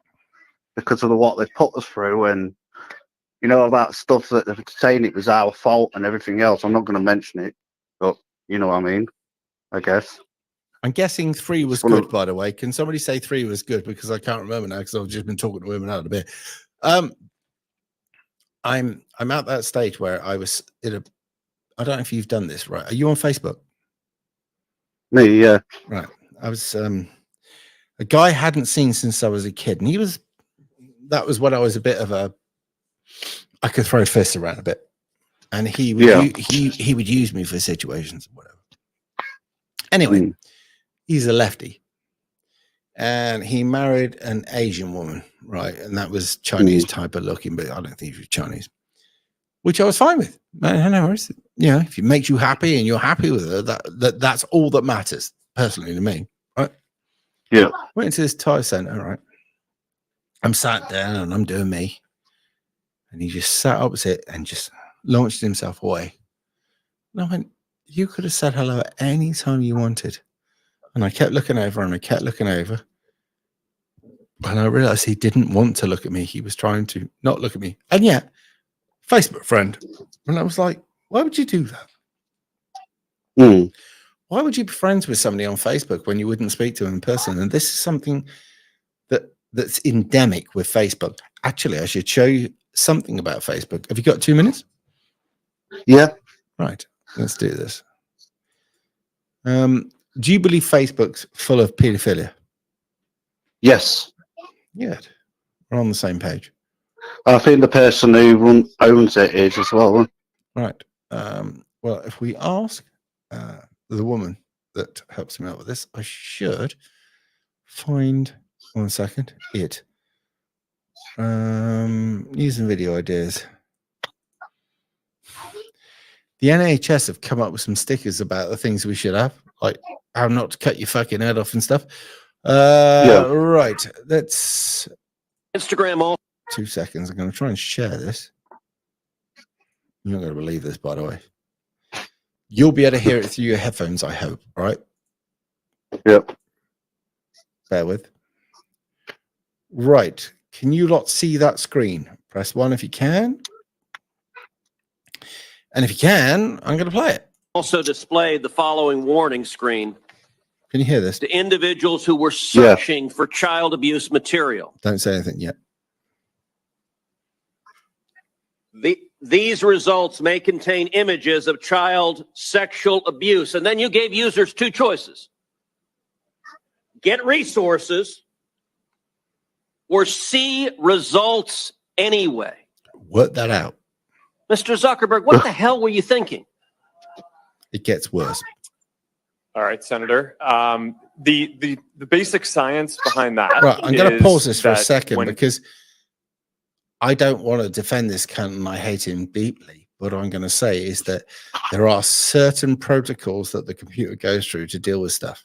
because of what they put us through, and you know that stuff that they're saying it was our fault and everything else. I'm not going to mention it, but you know what I mean. I guess. I'm guessing 3 was good, by the way. Can somebody say 3 was good? Because I can't remember now because I've just been talking to women out of the bit. I'm at that stage where I was in a. I don't know if you've done this, right? Are you on Facebook? Me, yeah. Right. I was a guy I hadn't seen since I was a kid, and that was when I was a bit of a. I could throw fists around a bit, and he would he would use me for situations or whatever. Anyway. He's a lefty, and he married an Asian woman, right? And that was Chinese type of looking, but I don't think she was Chinese, which I was fine with. No worries. You know, if it makes you happy and you're happy with her, that's all that matters, personally to me, right? Yeah. Went into this Thai center, right? I'm sat down and I'm doing me, and he just sat opposite and just launched himself away. And I went, you could have said hello at any time you wanted. And I kept looking over and I kept looking over. And I realized he didn't want to look at me. He was trying to not look at me. And yet, Facebook friend. And I was like, why would you do that? Why would you be friends with somebody on Facebook when you wouldn't speak to them in person? And this is something that's endemic with Facebook. Actually, I should show you something about Facebook. Have you got 2 minutes? Yeah. Right. Let's do this. Do you believe Facebook's full of pedophilia? Yes. Yeah. We're on the same page. I think the person who owns it is as well. Right. Well, if we ask the woman that helps me out with this, I should find 1 second. Using video ideas. The NHS have come up with some stickers about the things we should have, like how not to cut your fucking head off and stuff. Right. That's Instagram all 2 seconds. I'm going to try and share this. You're not going to believe this, by the way. You'll be able to hear it through your headphones, I hope. All right. Yep. Bear with. Right. Can you lot see that screen? Press 1 if you can. And if you can, I'm going to play it. also displayed the following warning screen. Can you hear this? to individuals who were searching for child abuse material. Don't say anything yet. These results may contain images of child sexual abuse. And then you gave users two choices. Get resources or see results anyway. Work that out. Mr. Zuckerberg, what the hell were you thinking? It gets worse. All right, Senator. The basic science behind that. Right, I'm going to pause this for a that second because I don't want to defend this cunt and I hate him deeply. What I'm going to say is that there are certain protocols that the computer goes through to deal with stuff.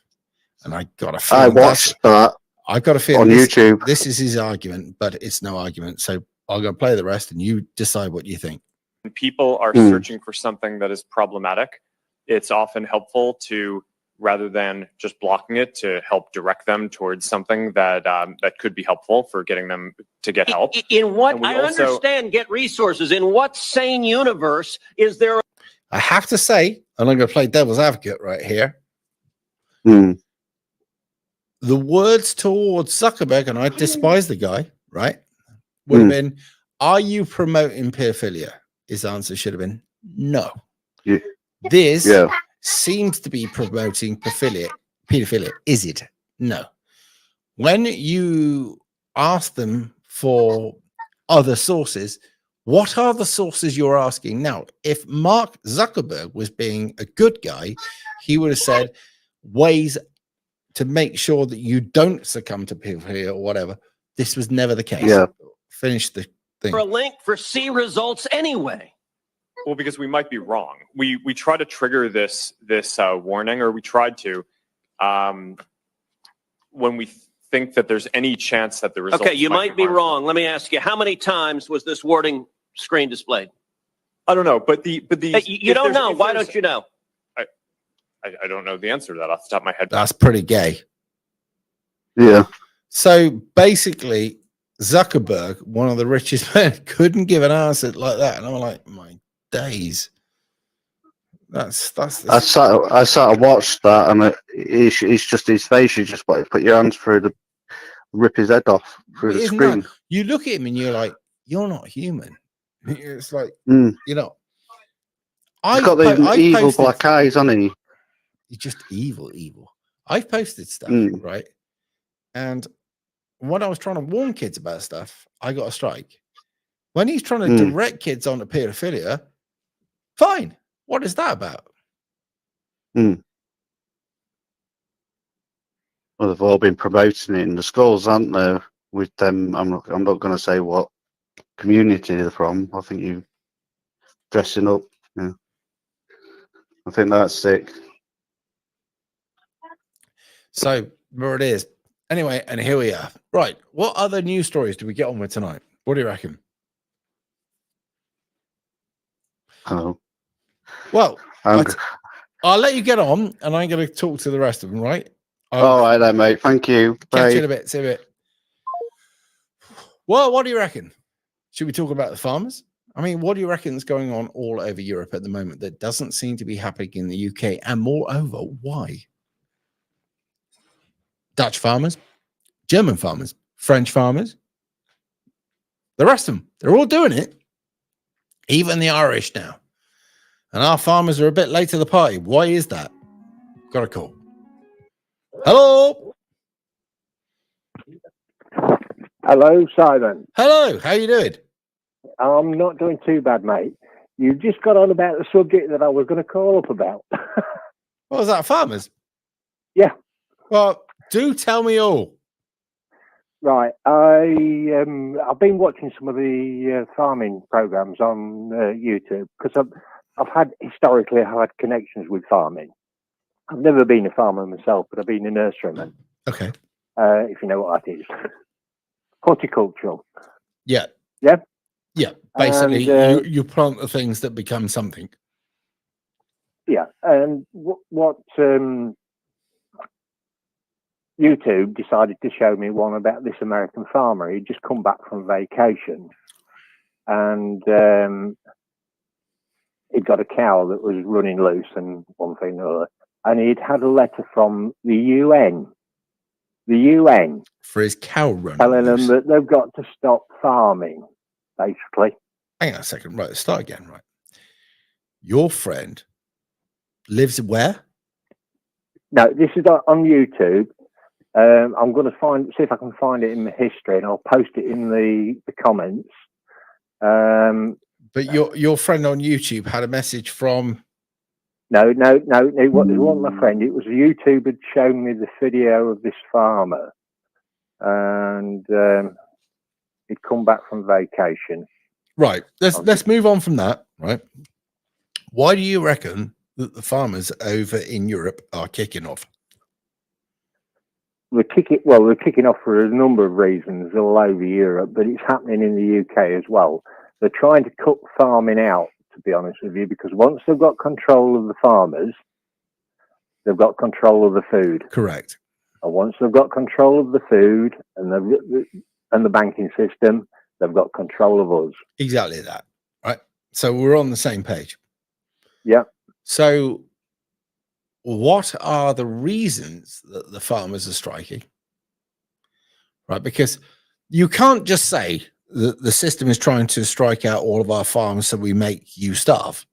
And I got a feeling I watched that I got a feeling on YouTube. This is his argument, but it's no argument. So I'll go play the rest and you decide what you think. when people are searching for something that is problematic, it's often helpful to, rather than just blocking it, to help direct them towards something that that could be helpful for getting them to get help. In what And we I also- understand, get resources. In what sane universe is there? I have to say, and I'm going to play devil's advocate right here. Mm. The words towards Zuckerberg, and I despise the guy, right? Would have been, are you promoting pedophilia? His answer should have been no. Yeah. This Yeah. seems to be promoting pedophilia. Is it? No. When you ask them for other sources, what are the sources you're asking? Now, if Mark Zuckerberg was being a good guy, he would have said ways to make sure that you don't succumb to pedophilia or whatever. This was never the case. Yeah. Finish the thing. A link for see results anyway. Well, because we might be wrong. We try to trigger this warning, or we tried to, when we think that there's any chance that the results. Okay, you might be harmful. wrong. Let me ask you, how many times was this warning screen displayed? I don't know, but the Hey, you don't know. Why don't you know? I don't know the answer to that off the top of my head. That's pretty gay. Yeah. So basically, Zuckerberg, one of the richest men, couldn't give an answer like that. And I'm like, my days. I sat and watched that, and it's just his face. You just want to put your hands through the, rip his head off through the Isn't screen. that- you look at him and you're like, you're not human. It's like, Mm. you know, He's got the evil black eyes, hasn't he? He's just evil. I've posted stuff, right? And when I was trying to warn kids about stuff, I got a strike. When he's trying to direct kids onto pedophilia, fine. What is that about? Well, they've all been promoting it in the schools, haven't they? With them, I'm not going to say what community they're from. I think you dressing up. Yeah. I think that's sick. So there it is. Anyway, and here we are. Right. What other news stories do we get on with tonight? What do you reckon? Oh, Well, I'm I'll let you get on, and I'm going to talk to the rest of them, right? all right then, mate. Thank you. Catch Bye. you in a bit. See you in a bit. Well, what do you reckon? Should we talk about the farmers? I mean, what do you reckon is going on all over Europe at the moment that doesn't seem to be happening in the UK? And moreover, why? Dutch farmers, German farmers, French farmers, the rest of them, they're all doing it. Even the Irish now. And our farmers are a bit late to the party. Why is that? Got a call. Hello. Hello, Simon. Hello. How you doing? I'm not doing too bad, mate. You just got on about the subject that I was going to call up about. What was that? Farmers? Yeah. Well, do tell me all. Right. I've been watching some of the farming programs on YouTube because I've had connections with farming. I've never been a farmer myself, but I've been a nurseryman. Okay. If you know what that is. Horticultural. Yeah. Yeah. Yeah. Basically, And, you plant the things that become something. Yeah. And what YouTube decided to show me one about this American farmer. He'd just come back from vacation, and he'd got a cow that was running loose and one thing or other. and he'd had a letter from the UN, for his cow run. telling them that they've got to stop farming, basically. Hang on a second. Right, let's start again. Right. Your friend lives where? No, this is on YouTube. I'm going to see if I can find it in the history, and I'll post it in the comments. But your friend on YouTube had a message from. No, it wasn't my friend. It was YouTube had shown me the video of this farmer, and he'd come back from vacation. Right. Let's move on from that. Right. Why do you reckon that the farmers over in Europe are kicking off? They're kicking off for a number of reasons all over Europe, but it's happening in the UK as well. They're trying to cut farming out, to be honest with you, because once they've got control of the farmers, they've got control of the food. Correct. And once they've got control of the food and the banking system, they've got control of us. Exactly that. Right. So we're on the same page. Yeah. So what are the reasons that the farmers are striking? Right. Because you can't just say that the system is trying to strike out all of our farms so we make you starve.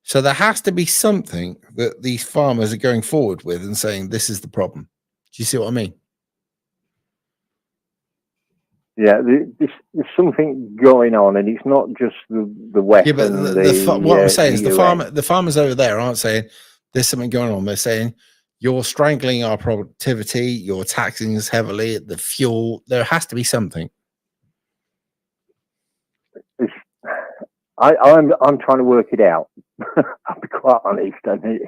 So there has to be something that these farmers are going forward with and saying, this is the problem. Do you see what I mean? Yeah, there's something going on, and it's not just the West. Yeah, but and what I'm saying is UN. the farmers over there aren't saying there's something going on. They're saying you're strangling our productivity, you're taxing us heavily, the fuel. There has to be something. I'm trying to work it out. I'll be quite honest. And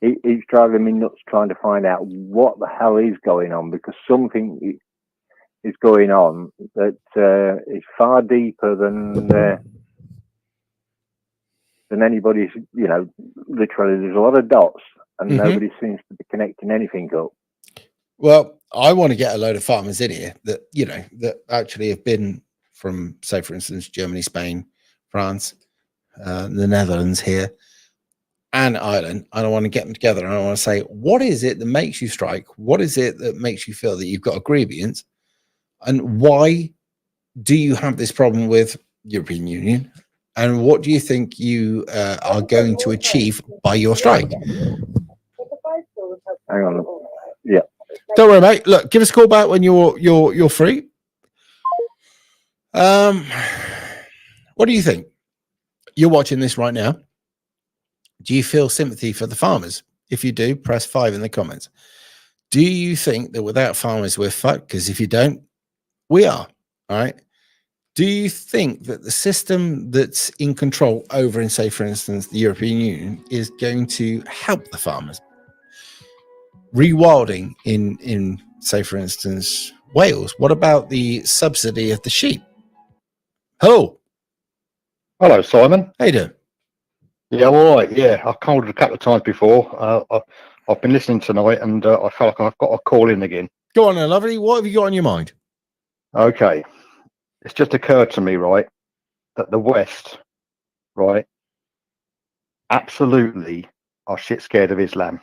it's driving me nuts trying to find out what the hell is going on, because something is going on that is far deeper than anybody's. Literally, there's a lot of dots, and nobody seems to be connecting anything up. Well, I want to get a load of farmers in here that that actually have been from, say, for instance, Germany, Spain, France, the Netherlands here, and Ireland. And I want to get them together, and I want to say, what is it that makes you strike? What is it that makes you feel that you've got a grievance? And why do you have this problem with European Union? And what do you think you are going to achieve by your strike? Hang on. Yeah. Don't worry, mate. Look, give us a call back when you're free. What do you think? You're watching this right now. Do you feel sympathy for the farmers? If you do, press 5 in the comments. Do you think that without farmers we're fucked? Because if you don't, we are. All right. Do you think that the system that's in control over in, say, for instance, the European Union is going to help the farmers? Rewilding in, say, for instance, Wales. What about the subsidy of the sheep? Hello, Simon. how you doing? Yeah, I'm all right. Yeah, I've called a couple of times before. I've been listening tonight, and I feel like I've got to call in again. Go on, then, lovely. What have you got on your mind? Okay, it's just occurred to me, right, that the West, right, absolutely are shit scared of Islam,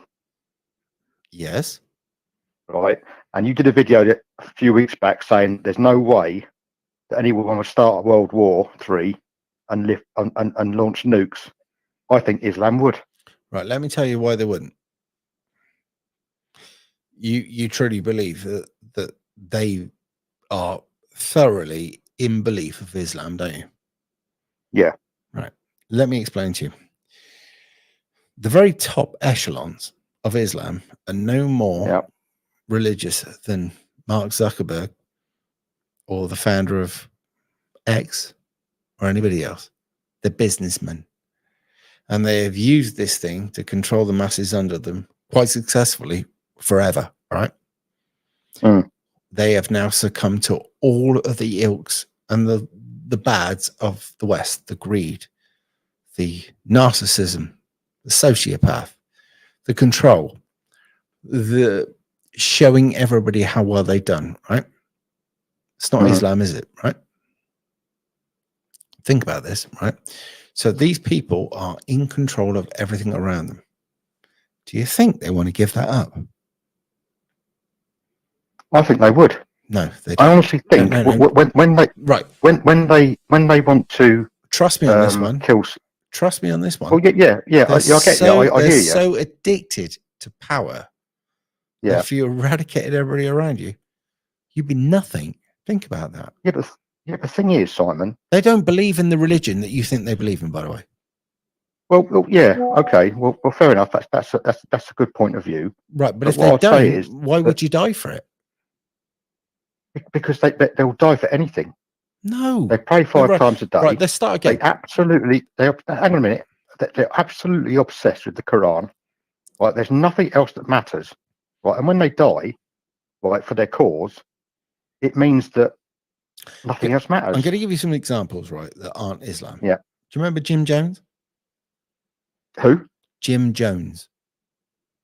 Yes. right? And you did a video a few weeks back saying there's no way that anyone would start World War III and live and launch nukes. I think Islam would. Right. Let me tell you why they wouldn't. You truly believe that they are thoroughly in belief of Islam, don't you? Yeah. Right. Let me explain to you. The very top echelons of Islam are no more religious than Mark Zuckerberg or the founder of X or anybody else. They're businessmen. And they have used this thing to control the masses under them quite successfully forever, right? They have now succumbed to all of the ilks and the bads of the West, the greed, the narcissism, the sociopath, the control, the showing everybody how well they've done, right? It's not Islam, is it, right? Think about this, right? So these people are in control of everything around them. Do you think they want to give that up? I think they would. No, they I don't. honestly think No. when they Right. when they want to Trust me on this one. kill. Trust me on this one. Oh yeah. I get you. I they're hear you. so addicted to power. Yeah. If you eradicated everybody around you, you'd be nothing. Think about that. Yeah, but the thing is, Simon, They don't believe in the religion that you think they believe in, by the way. Well, yeah, okay. Well, fair enough. That's a good point of view. Right, but if what they I'd say don't, is why would you die for it? Because they'll die for anything. No. They pray 5 times a day. Right, let's start again. Hang on a minute. They're absolutely obsessed with the Quran. Right, there's nothing else that matters. Right, and when they die, right, for their cause, it means that nothing else matters. I'm going to give you some examples, right, that aren't Islam. Yeah. Do you remember Jim Jones? Who? Jim Jones.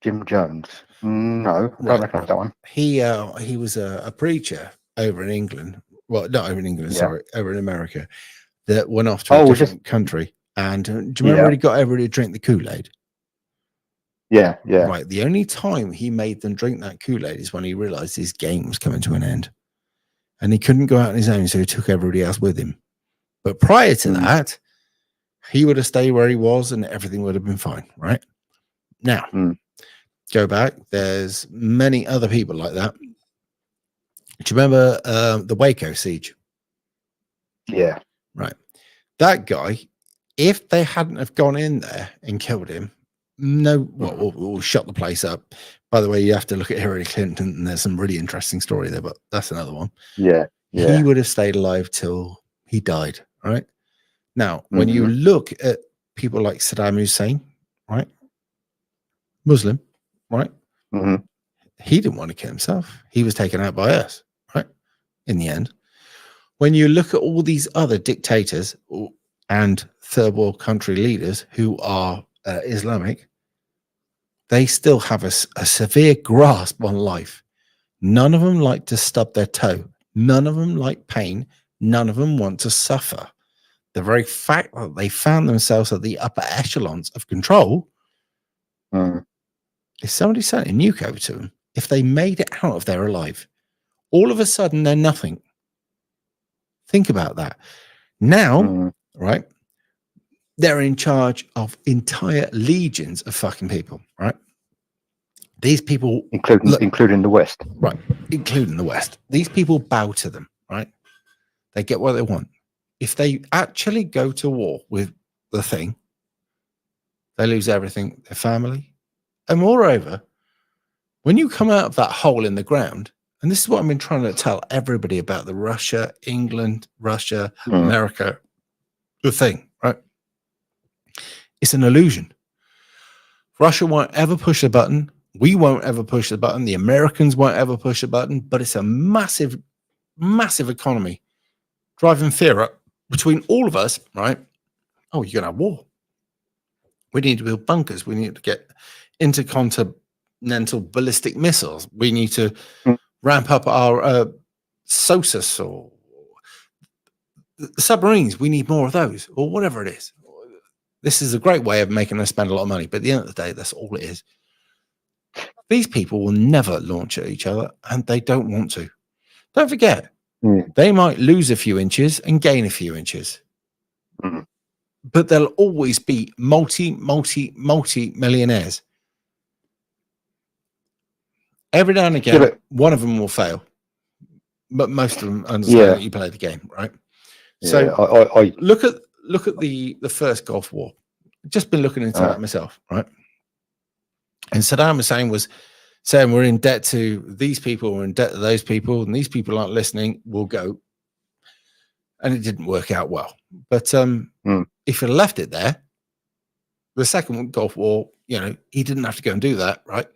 Jim Jones. No, I don't recognise that one. He was a preacher over in England. Well, not over in England, sorry, over in America, that went off to a different country. And do you remember when he got everybody to drink the Kool-Aid? Yeah. Right. The only time he made them drink that Kool-Aid is when he realized his game was coming to an end. And he couldn't go out on his own, so he took everybody else with him. But prior to that, he would have stayed where he was and everything would have been fine, right? Now, go back. There's many other people like that. Do you remember the Waco siege? Yeah. Right. That guy, if they hadn't have gone in there and killed him, we'll shut the place up. By the way, you have to look at Hillary Clinton, and there's some really interesting story there, but that's another one. Yeah. He would have stayed alive till he died, right? Now, when you look at people like Saddam Hussein, right? Muslim, right? He didn't want to kill himself. He was taken out by us, right? In the end. When you look at all these other dictators and third world country leaders who are Islamic, they still have a severe grasp on life. None of them like to stub their toe. None of them like pain. None of them want to suffer. The very fact that they found themselves at the upper echelons of control, if somebody sent a nuke over to them, if they made it out of there alive, all of a sudden they're nothing. Think about that. Now, right, they're in charge of entire legions of fucking people, right? These people, including the West, right? Including the West. These people bow to them, right? They get what they want. If they actually go to war with the thing, they lose everything, their family. And moreover, when you come out of that hole in the ground, and this is what I've been trying to tell everybody about the Russia, England, Russia, America, the thing, right? It's an illusion. Russia won't ever push the button. We won't ever push the button. The Americans won't ever push the button, but it's a massive, massive economy driving fear up between all of us, right? Oh, you're going to have war. We need to build bunkers. We need to get intercontinental ballistic missiles. We need to ramp up our SOSUS or submarines. We need more of those, or whatever it is. This is a great way of making us spend a lot of money, but at the end of the day, that's all it is. These people will never launch at each other, and they don't want to. Don't forget, they might lose a few inches and gain a few inches. But they'll always be multi-millionaires. Every now and again, one of them will fail, but most of them understand that you play the game, right? So look at the first Gulf War. Just been looking into that myself, right? And Saddam Hussein was saying we're in debt to these people, we're in debt to those people, and these people aren't listening. We'll go. And it didn't work out well. But if you left it there, the second Gulf War, he didn't have to go and do that, right?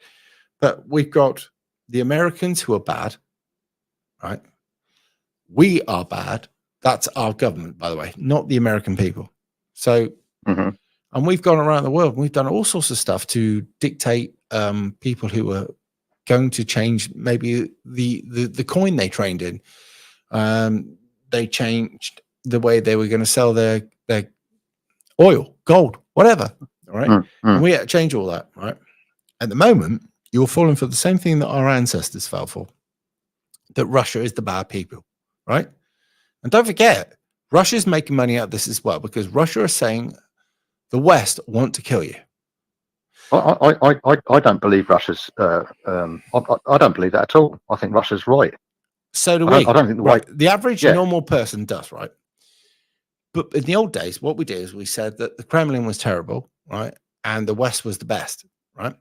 But we've got the Americans who are bad, right? We are bad. That's our government, by the way, not the American people. So, and we've gone around the world, and we've done all sorts of stuff to dictate people who are going to change maybe the coin they trained in. They changed the way they were going to sell their oil, gold, whatever. All right. And we had to change all that. Right. At the moment, you're falling for the same thing that our ancestors fell for, that Russia is the bad people, right? And don't forget, Russia's making money out of this as well, because Russia is saying the West want to kill you. I don't believe Russia's. I don't believe that at all. I think Russia's right. So do I we. don't think the Right. way. The average Yeah. normal person does, right? But in the old days, what we did is we said that the Kremlin was terrible, right? And the West was the best, right?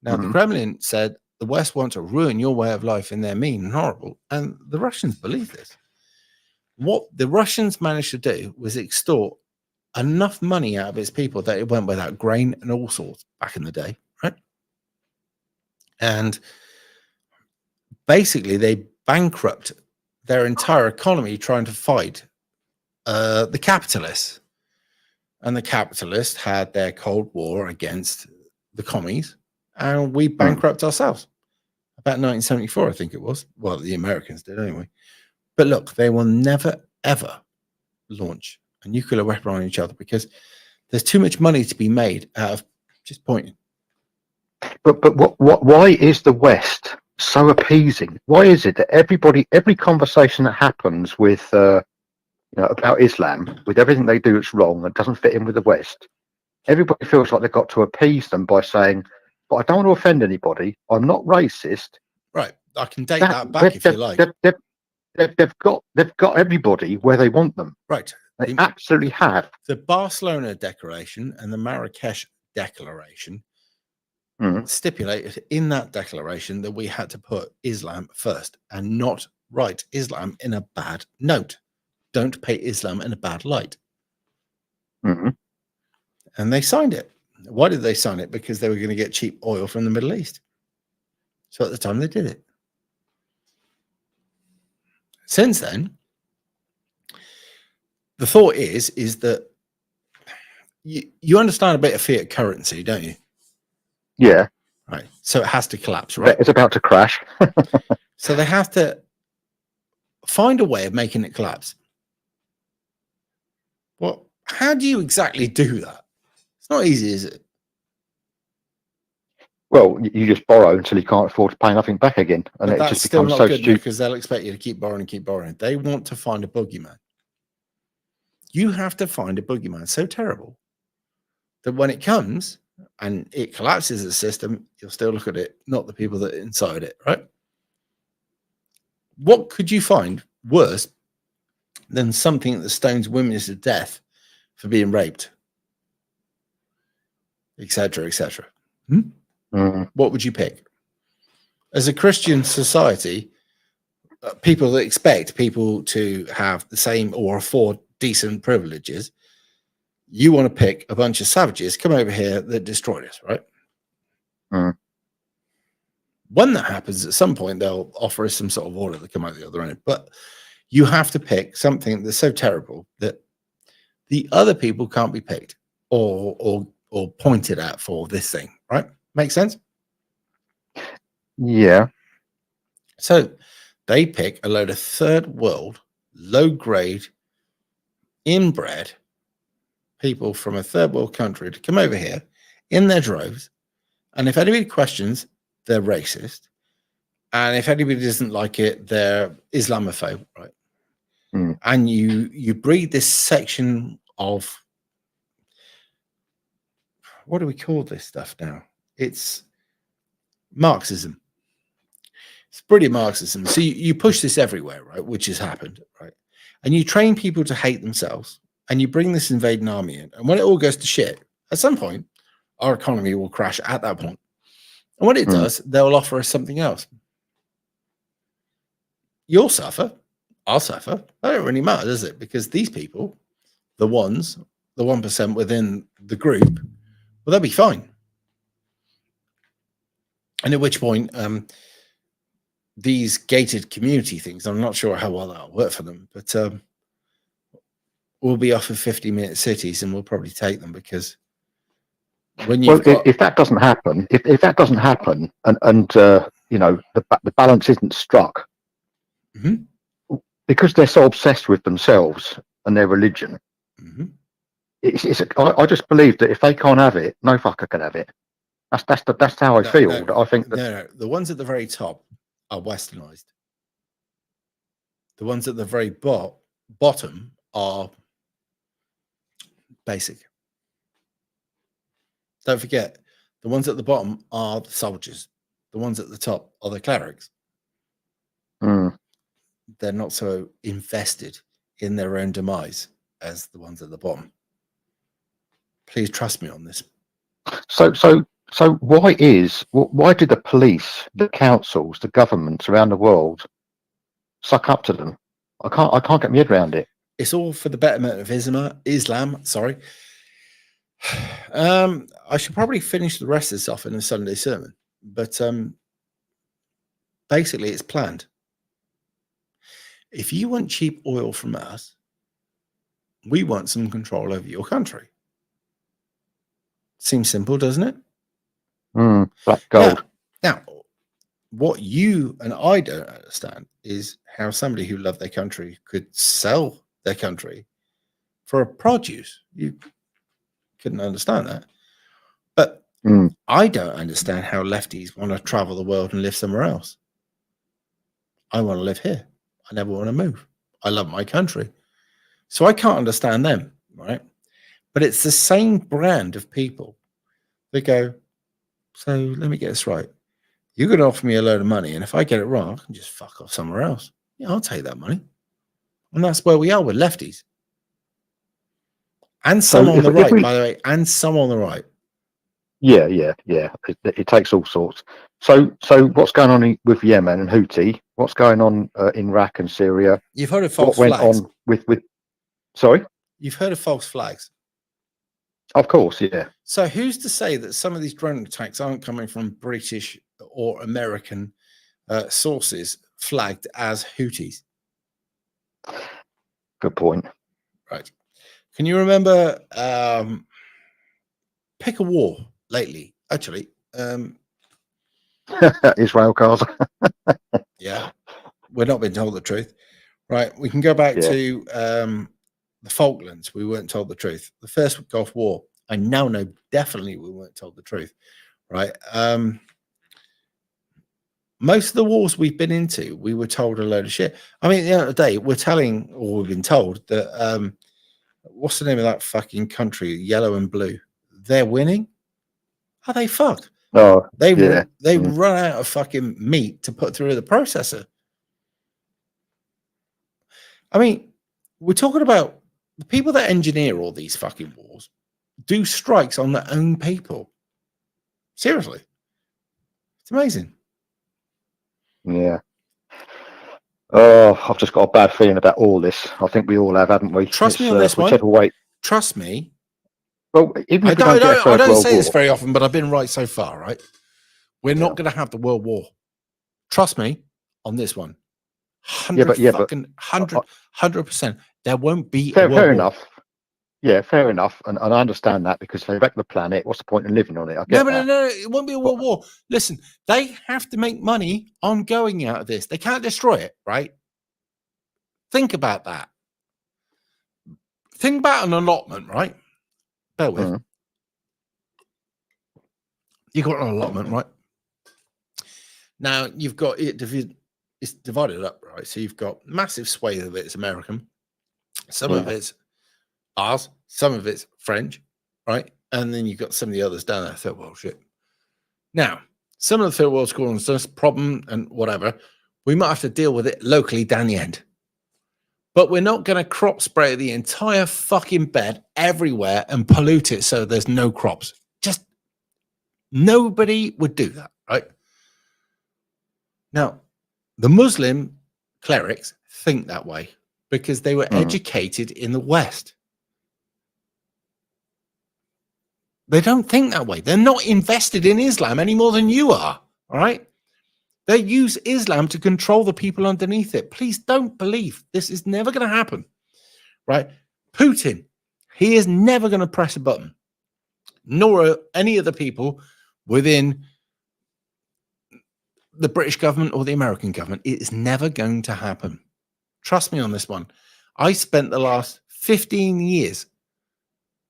Now, the Kremlin said the West want to ruin your way of life and they're mean and horrible. And the Russians believe this. What the Russians managed to do was extort enough money out of its people that it went without grain and all sorts back in the day, right? And basically, they bankrupt their entire economy trying to fight the capitalists. And the capitalists had their Cold War against the commies, and we bankrupt ourselves. About 1974, I think it was. Well, the Americans did anyway. But look, they will never, ever launch a nuclear weapon on each other because there's too much money to be made out of just pointing. But why is the West so appeasing? Why is it that every conversation that happens with about Islam, with everything they do that's wrong and doesn't fit in with the West, everybody feels like they've got to appease them by saying, "But I don't want to offend anybody. I'm not racist." Right, I can date that back if you like. They've got everybody where they want them. Right, they absolutely have. The Barcelona Declaration and the Marrakesh Declaration stipulated in that declaration that we had to put Islam first and not write Islam in a bad note. Don't paint Islam in a bad light. And they signed it. Why did they sign it? Because they were going to get cheap oil from the Middle East. So at the time they did it. Since then, the thought is that you understand a bit of fiat currency, don't you? Yeah. Right. So it has to collapse, right? It's about to crash. So they have to find a way of making it collapse. Well, how do you exactly do that? It's not easy, is it? Well, you just borrow until you can't afford to pay nothing back again, and But it that's just still becomes not so good stupid. because they'll expect you to keep borrowing and keep borrowing. They want to find a boogeyman. You have to find a boogeyman so terrible that when it comes and it collapses the system, you'll still look at it, not the people that are inside it, right? What could you find worse than something that stones women to death for being raped, etc., etc.? What would you pick? As a Christian society, people that expect people to have the same or afford decent privileges, you want to pick a bunch of savages come over here that destroyed us, right? When that happens, at some point they'll offer us some sort of order to come out the other end, but you have to pick something that's so terrible that the other people can't be picked or pointed at for this thing, right? Make sense? Yeah. So they pick a load of third world, low grade, inbred people from a third world country to come over here in their droves. And if anybody questions, they're racist. And if anybody doesn't like it, they're Islamophobe, right? And you breed this section of, what do we call this stuff now? It's Marxism. It's brilliant Marxism. So you push this everywhere, right? Which has happened, right? And you train people to hate themselves, and you bring this invading army in. And when it all goes to shit, at some point, our economy will crash at that point. And when it does, they'll offer us something else. You'll suffer. I'll suffer. That don't really matter, does it? Because these people, the 1% within the group, well, they'll be fine. And at which point, these gated community things, I'm not sure how well that'll work for them, but we'll be offered 50-minute cities and we'll probably take them, because when you've if that doesn't happen, if that doesn't happen, and the balance isn't struck, because they're so obsessed with themselves and their religion, I just believe that if they can't have it, no fucker can have it. That's how I No, feel. no, I think that no. The ones at the very top are westernized. The ones at the very bottom are basic. Don't forget, the ones at the bottom are the soldiers. The ones at the top are the clerics. They're not so invested in their own demise as the ones at the bottom. Please trust me on this. So why did the police, the councils, the governments around the world suck up to them? I can't get my head around it. It's all for the betterment of Islam. Sorry. I should probably finish the rest of this off in a Sunday sermon, but basically it's planned. If you want cheap oil from us, we want some control over your country. Seems simple, doesn't it? Black gold. Now, what you and I don't understand is how somebody who loved their country could sell their country for a produce. You couldn't understand that. But I don't understand how lefties want to travel the world and live somewhere else. I want to live here. I never want to move. I love my country. So I can't understand them, right? But it's the same brand of people that go, so let me get this right. You're going to offer me a load of money, and if I get it wrong, I can just fuck off somewhere else. Yeah, I'll take that money. And that's where we are with lefties. And some on the right, by the way, and some on the right. Yeah. It takes all sorts. So what's going on with Yemen and Houthi? What's going on in Iraq and Syria? You've heard of false flags. flags. On with sorry? You've heard of false flags. Of course, yeah. So who's to say that some of these drone attacks aren't coming from British or American sources flagged as Houthis? Good point. Right. Can you remember pick a war lately? Actually, Israel, Gaza. Yeah, we're not being told the truth. Right. We can go back to the Falklands. We weren't told the truth. The first Gulf War. I now know definitely we weren't told the truth. Right. Most of the wars we've been into, we were told a load of shit. I mean, at the end of the day, we're telling, or we've been told that what's the name of that fucking country? Yellow and blue. They're winning. How they fuck? Oh, they run out of fucking meat to put through the processor. I mean, we're talking about the people that engineer all these fucking wars do strikes on their own people. Seriously, it's amazing. Yeah. Oh, I've just got a bad feeling about all this. I think we all have, haven't we? Trust me on this one. Way. Trust me. Well, even if I don't say this very often, but I've been right so far, right? We're not going to have the World War. Trust me on this one. 100%. There won't be a World War. Fair enough. Yeah, fair enough. And I understand that because they wreck the planet. What's the point in living on it? No, it won't be a world war. Listen, they have to make money on going out of this. They can't destroy it, right? Think about that. Think about an allotment, right? Bear with. You've got an allotment, right? Now, you've got it, it's divided up, right? So you've got massive swathe of it's American. Some of it's ours, some of it's French, right? And then you've got some of the others down there, third world shit. Now, some of the third world schools, this problem and whatever, we might have to deal with it locally down the end. But we're not going to crop spray the entire fucking bed everywhere and pollute it so there's no crops. Just nobody would do that, right? Now, the Muslim clerics think that way because they were educated in the West. They don't think that way. They're not invested in Islam any more than you are, all right? They use Islam to control the people underneath it. Please don't believe this is never going to happen, right? Putin, he is never going to press a button, nor are any of the people within the British government or the American government. It is never going to happen. Trust me on this one. I spent the last 15 years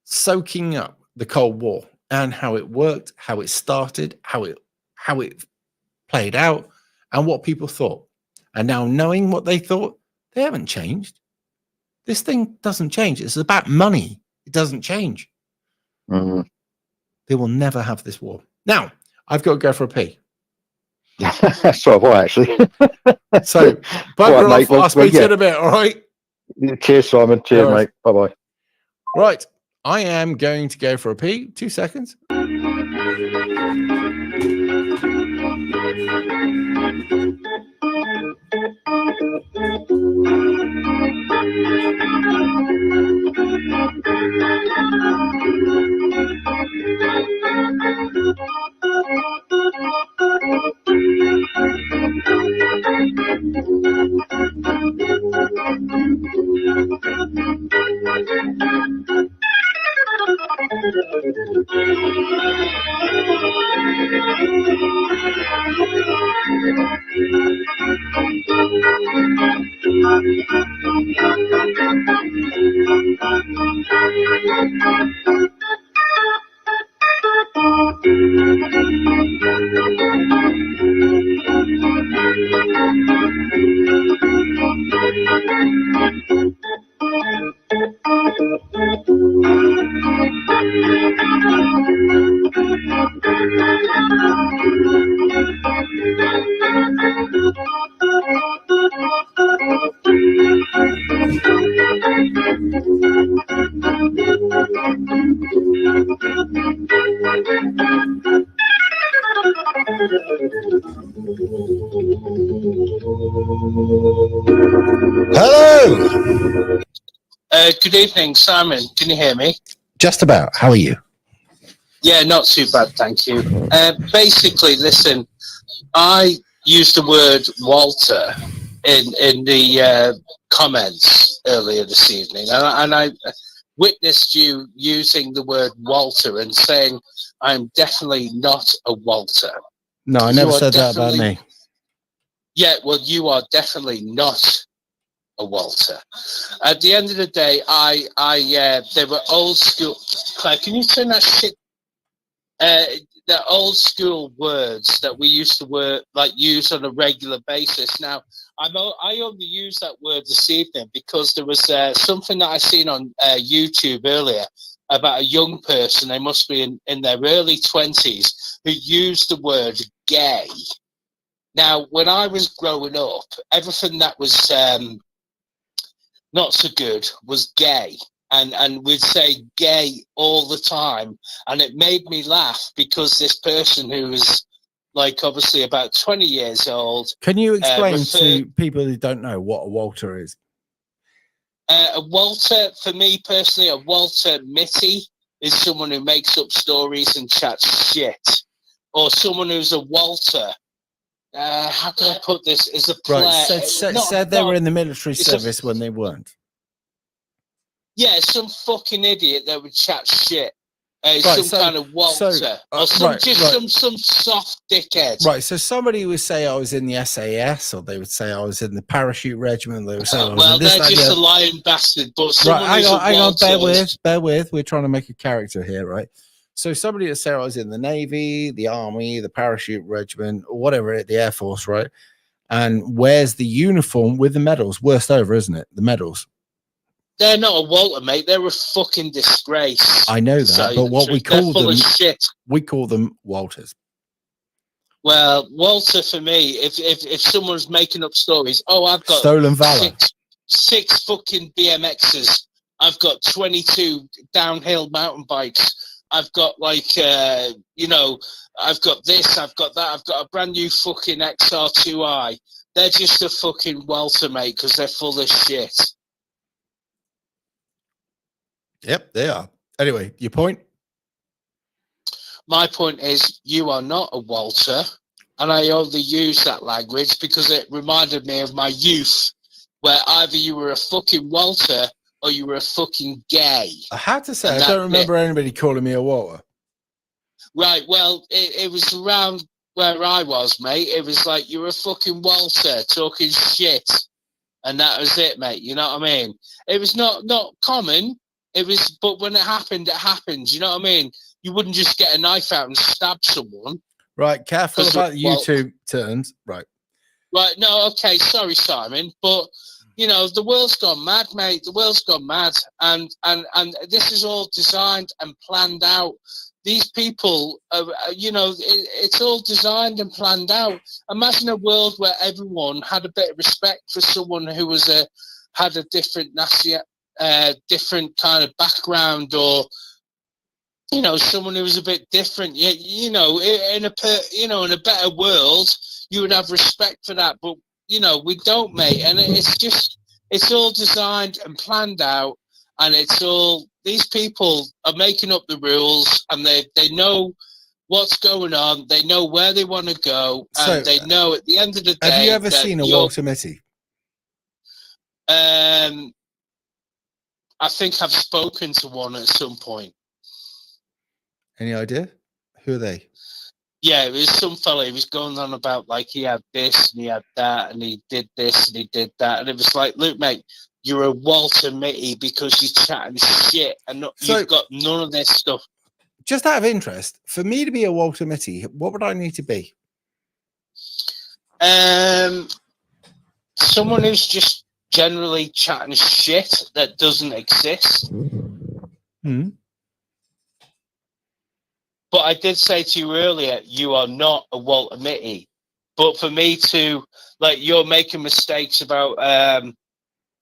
soaking up the Cold War and how it worked, how it started, how it played out, and what people thought. And now, knowing what they thought, they haven't changed. This thing doesn't change. It's about money. It doesn't change. They will never have this war. Now, I've got to go for a pee. So have I, actually. So, bugger All right, off. mate. I'll speak to you in a bit, all right? Cheers, Simon. Cheers, All right. mate. Bye-bye. Right. I am going to go for a pee. 2 seconds. Hello. Good evening, Simon. Can you hear me? Just about. How are you? Yeah, not too bad, thank you. Basically, listen, I used the word Walter in the comments earlier this evening, and I witnessed you using the word Walter and saying, I'm definitely not a Walter. No, I never said that about me. Yeah, well, you are definitely not a Walter. At the end of the day, they were old school. Claire, can you turn that shit? The old school words that we used to use on a regular basis. Now, I only used that word this evening because there was something that I seen on YouTube earlier about a young person. They must be in their early 20s who used the word gay. Now, when I was growing up, everything that was not so good was gay. And we'd say gay all the time. And it made me laugh because this person who was like obviously about 20 years old. Can you explain to people who don't know what a Walter is? A Walter, for me personally, a Walter Mitty is someone who makes up stories and chats shit. Or someone who's a Walter. How can I put this? Is a player. Right, said they were in the military service when they weren't. Yeah, some fucking idiot that would chat shit. Kind of Walter. Some soft dickhead. Right, so somebody would say I was in the SAS, or they would say I was in the parachute regiment. They would say I was in this, they're just a lying bastard. But right, hang on, bear with. We're trying to make a character here, right? So somebody would say I was in the Navy, the Army, the parachute regiment, or whatever, the Air Force, right? And wears the uniform with the medals. Worst over, isn't it? The medals. They're not a Walter, mate. They're a fucking disgrace. I know that, but what we call them, we call them Walters. Well, Walter for me, if someone's making up stories, I've got stolen valor, six fucking BMXs, I've got 22 downhill mountain bikes, I've got I've got this, I've got that, I've got a brand new fucking XR2i. They're just a fucking Walter, mate, because they're full of shit. Yep, they are. Anyway, your point? My point is, you are not a Walter, and I only use that language because it reminded me of my youth, where either you were a fucking Walter or you were a fucking gay. I had to say, I don't remember anybody calling me a Walter. Right, well, it was around where I was, mate. It was like, you were a fucking Walter talking shit, and that was it, mate. You know what I mean? It was not common. It was, but when it happened, you know what I mean? You wouldn't just get a knife out and stab someone. Right, careful 'Cause, about well- YouTube terms. Right. Right, no, okay, sorry, Simon, but you know the world's gone mad, mate. The world's gone mad, and this is all designed and planned out. These people, you know, it's all designed and planned out. Imagine a world where everyone had a bit of respect for someone who was had a different different kind of background, or you know, someone who was a bit different. You know, in a better world, you would have respect for that. But you know, we don't, mate. And it's all designed and planned out, and it's all, these people are making up the rules, and they know what's going on. They know where they want to go, and So, they know at the end of the day. Have you ever that seen a you're- Walter Mitty? I think I've spoken to one at some point. Any idea? Who are they? Yeah, it was some fella. He was going on about like he had this and he had that and he did this and he did that, and it was like, look, mate, you're a Walter Mitty because you're chatting shit and you've got none of this stuff. Just out of interest, for me to be a Walter Mitty, what would I need to be? Someone who's just generally chatting shit that doesn't exist. Hmm. But I did say to you earlier, you are not a Walter Mitty. But for me to, like, you're making mistakes about,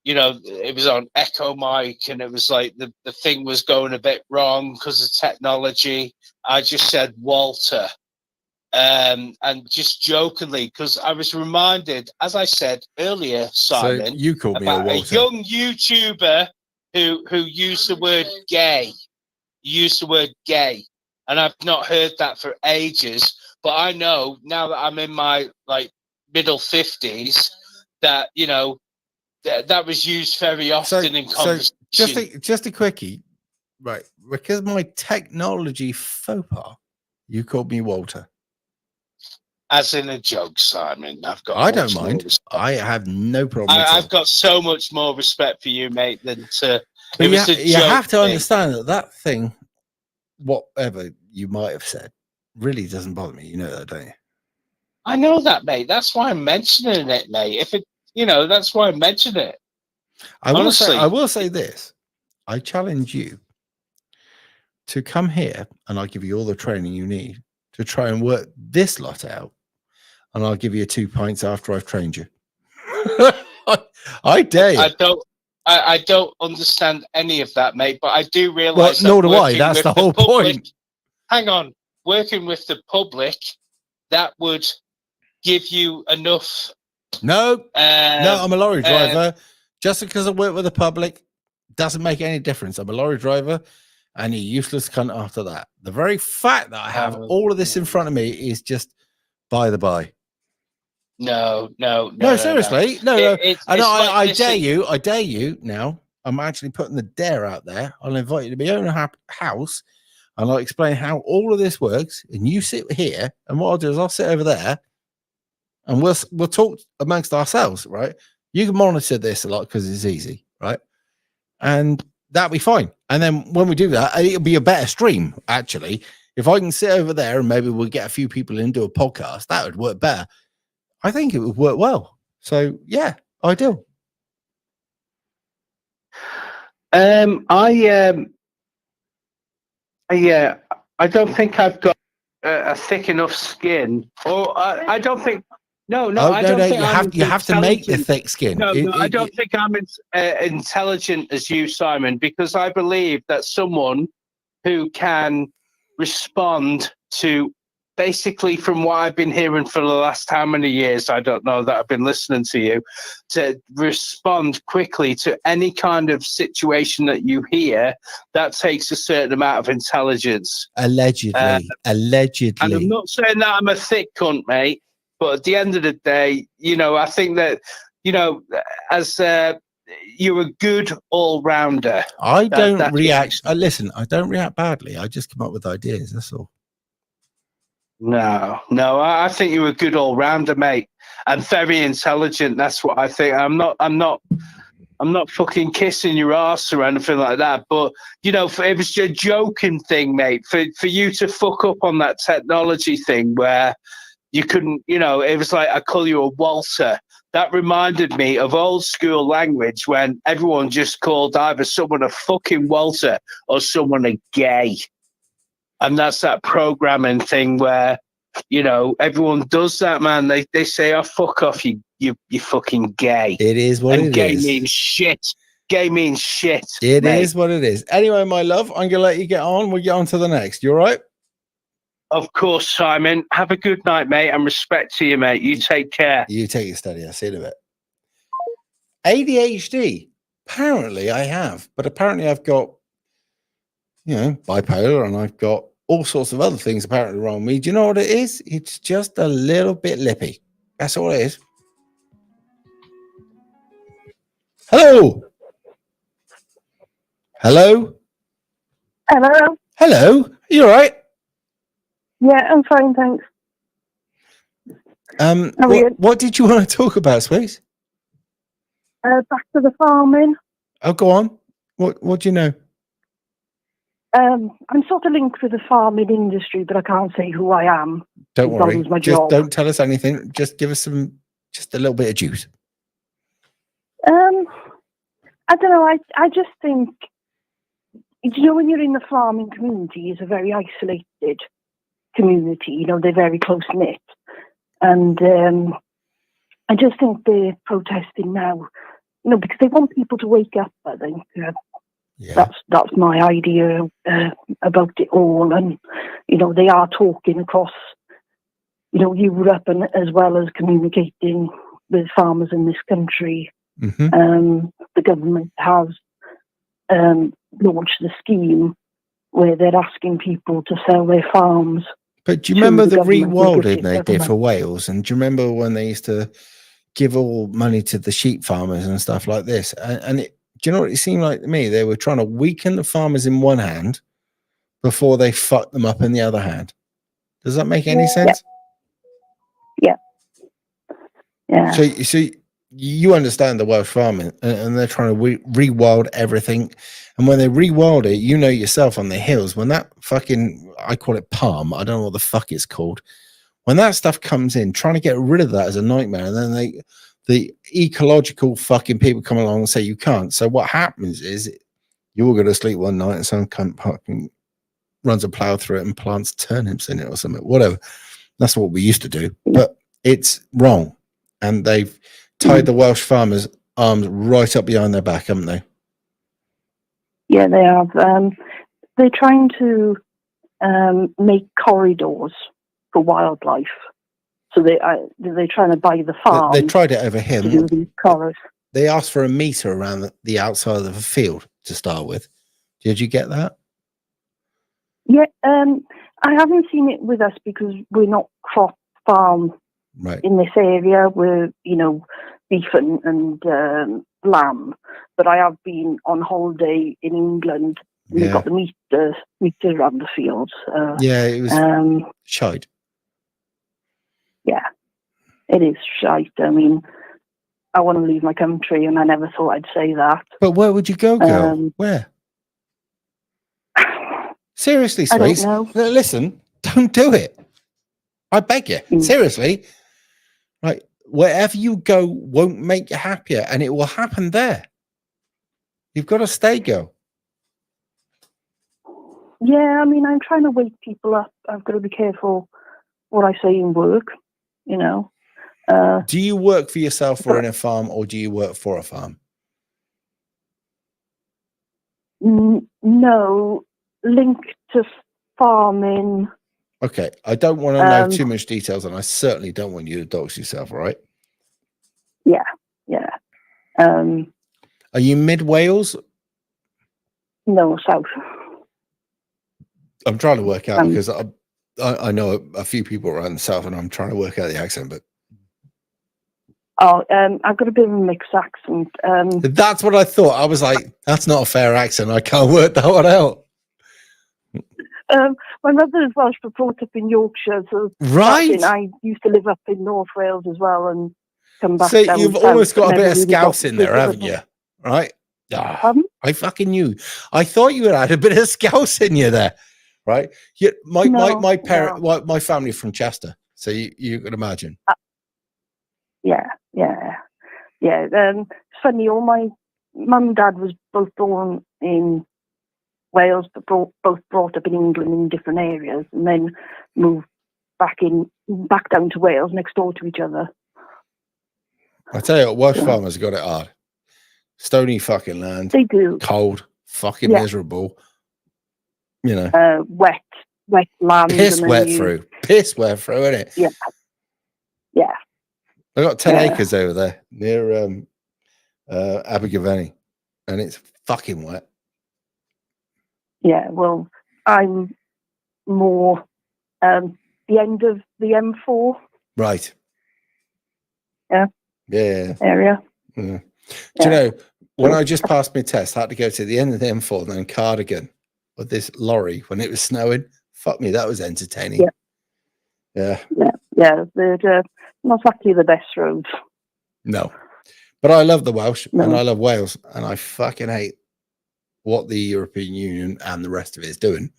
you know, it was on Echo Mic and it was like the thing was going a bit wrong because of technology. I just said Walter. And just jokingly, because I was reminded, as I said earlier, Simon, So you called me a about Walter. young YouTuber who used the word gay. Used the word gay. And I've not heard that for ages, but I know now that I'm in my like middle 50s that, you know, that was used very often in conversation. Just a quickie, right? Because my technology faux pas, you called me Walter. As in a joke, Simon. I don't mind. I have no problem. I've got so much more respect for you, mate, than to. But It was a you joke have to thing. understand that thing, whatever you might have said, really doesn't bother me. You know that, don't you? I know that, mate. That's why I'm mentioning it, mate. If it, you know, that's why I mention it. I will say this. I challenge you to come here and I'll give you all the training you need to try and work this lot out. And I'll give you 2 pints after I've trained you. I dare you. I don't understand any of that, mate, but I do realise nor do I. That's the whole point. Hang on. Working with the public, that would give you enough. No, I'm a lorry driver. Just because I work with the public doesn't make any difference. I'm a lorry driver and a useless cunt after that. The very fact that I have all of this in front of me is just by the by. No, seriously. No. It's I dare you now. I'm actually putting the dare out there. I'll invite you to my own house and I'll explain how all of this works. And you sit here, and what I'll do is I'll sit over there and we'll talk amongst ourselves, right? You can monitor this a lot because it's easy, right? And that'll be fine. And then when we do that, it'll be a better stream, actually. If I can sit over there and maybe we'll get a few people in, do a podcast, that would work better. I think it would work well. So, yeah, ideal. I don't think I've got a thick enough skin, or I don't think. No, I don't think you have to make the thick skin. No, I don't think I'm intelligent as you, Simon, because I believe that someone who can respond to, basically, from what I've been hearing for the last how many years, I don't know, that I've been listening to you, to respond quickly to any kind of situation that you hear, that takes a certain amount of intelligence. Allegedly. And I'm not saying that I'm a thick cunt, mate, but at the end of the day, you know, I think that, you know, as you're a good all-rounder. I don't react. Listen, I don't react badly. I just come up with ideas. That's all. No, I think you're a good all-rounder, mate, and very intelligent. That's what I think. I'm not I'm not fucking kissing your ass or anything like that. But, you know, it was a joking thing, mate. For you to fuck up on that technology thing where you couldn't, you know, it was like I call you a Walter. That reminded me of old school language when everyone just called either someone a fucking Walter or someone a gay. And that's that programming thing where, you know, everyone does that, man. They say, oh, fuck off, you fucking gay. It is what and it gay is. means shit. Gay means shit. It mate. is what it is. Anyway, my love, I'm going to let you get on. We'll get on to the next. You all right? Of course, Simon. Have a good night, mate, and respect to you, mate. You take care. You take it steady. I'll see you in a bit. ADHD. Apparently I have, but apparently I've got, you know, bipolar, and I've got all sorts of other things apparently wrong with me. Do you know what it is? It's just a little bit lippy. That's all it is. Hello. Hello. Hello. Hello. Are you all right? Yeah, I'm fine, thanks. What did you want to talk about, Space? Back to the farming. Oh, go on. What do you know? I'm sort of linked with the farming industry, but I can't say who I am. Don't worry. That was my Just job. don't tell us anything. Just give us just a little bit of juice. I don't know. I just think, you know, when you're in the farming community, it's a very isolated community. You know, they're very close knit, and I just think they're protesting now. You know, because they want people to wake up. I think that's my idea about it all. And you know, they are talking across, you know, Europe and as well as communicating with farmers in this country. Mm-hmm. The government has launched the scheme where they're asking people to sell their farms. But do you remember the government, rewilding they did government. for Wales? And do you remember when they used to give all money to the sheep farmers and stuff like this? And do you know what it seemed like to me? They were trying to weaken the farmers in one hand before they fucked them up in the other hand. Does that make any sense? Yeah. So you understand the Welsh farming, and they're trying to rewild everything. And when they rewild it, you know yourself on the hills, when that fucking, I call it palm, I don't know what the fuck it's called. When that stuff comes in, trying to get rid of that is a nightmare. And then the ecological fucking people come along and say you can't. So what happens is you're going to sleep one night and some cunt fucking runs a plow through it and plants turnips in it or something, whatever. That's what we used to do, but it's wrong. And they've tied the Welsh farmers' arms right up behind their back, haven't they? Yeah, they have. They're trying to make corridors for wildlife. So they're trying to buy the farm. They tried it over here. To do these corridors. They asked for a meter around the outside of a field to start with. Did you get that? Yeah, I haven't seen it with us because we're not crop farm in this area. We're, you know, beef and lamb. But I have been on holiday in England. And we've got the meters around the fields. It was shite. Yeah, it is shite. I mean, I want to leave my country, and I never thought I'd say that. But where would you go, girl? Where? Seriously, Space. I don't know. Listen, don't do it. I beg you. Seriously. Like, wherever you go won't make you happier, and it will happen there. You've got to stay, girl. Yeah, I mean, I'm trying to wake people up. I've got to be careful what I say in work, you know. Do you work for yourself or in a farm, or do you work for a farm? No, linked to farming. Okay, I don't want to know too much details, and I certainly don't want you to dox yourself, all right? Yeah. Are you mid Wales? No, south. I'm trying to work out because I know a few people around the south, and I'm trying to work out the accent, but I've got a bit of a mixed accent. That's what I thought. I was like, that's not a fair accent. I can't work that one out. My mother is Welsh, but brought up in Yorkshire, so I used to live up in North Wales as well, and come back. So you've almost got a bit of Scouse in there, haven't you? right? Ah, Pardon? I fucking knew. I thought you had a bit of scouse in you there, right? My parent, no. my family from Chester, so you can imagine. Yeah. It's funny. All my mum and dad was both born in Wales, but both brought up in England in different areas, and then moved back down to Wales, next door to each other. I tell you what, Welsh farmers got it hard. Stony fucking land. They do. Cold, fucking miserable. You know, wet land. Piss wet through, isn't it? Yeah. I got 10 acres over there near Abergavenny, and it's fucking wet. Yeah, well, I'm more the end of the M4. Right. Yeah. Area. Yeah. Do you know, when I just passed my test, I had to go to the end of the M4 and then Cardigan with this lorry when it was snowing. Fuck me, that was entertaining. Yeah. They're not exactly the best roads. No. But I love the Welsh and I love Wales, and I fucking hate what the European Union and the rest of it is doing.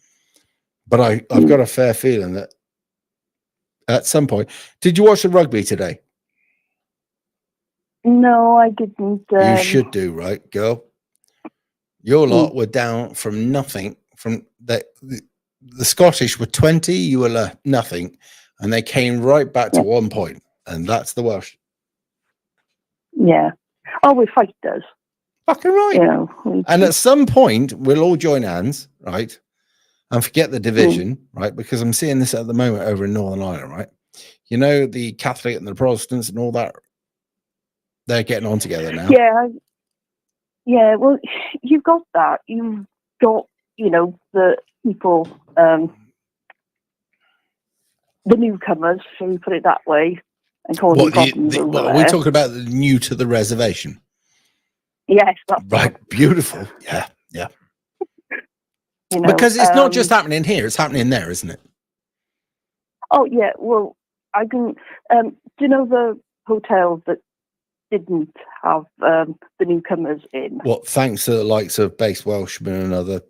But I've got a fair feeling that at some point, did you watch the rugby today? No, I didn't. You should do, right, girl? Your lot were down from nothing. From the Scottish were 20, you were nothing, and they came right back to 1 point, and that's the Welsh. Yeah. Oh, we're fighters. Fucking right. You know, and at some point, we'll all join hands, right? And forget the division, right? Because I'm seeing this at the moment over in Northern Ireland, right? You know, the Catholic and the Protestants and all that, they're getting on together now. Yeah, well, you've got that. You've got, you know, the people, the newcomers, shall we put it that way, and causing problems over Are we talking about the new to the reservation? Yes, that's right. Beautiful. Yeah. You know, because it's not just happening here; it's happening there, isn't it? Oh yeah. Well, I can. Do you know the hotels that didn't have the newcomers in? Well, thanks to the likes of Base Welshman and other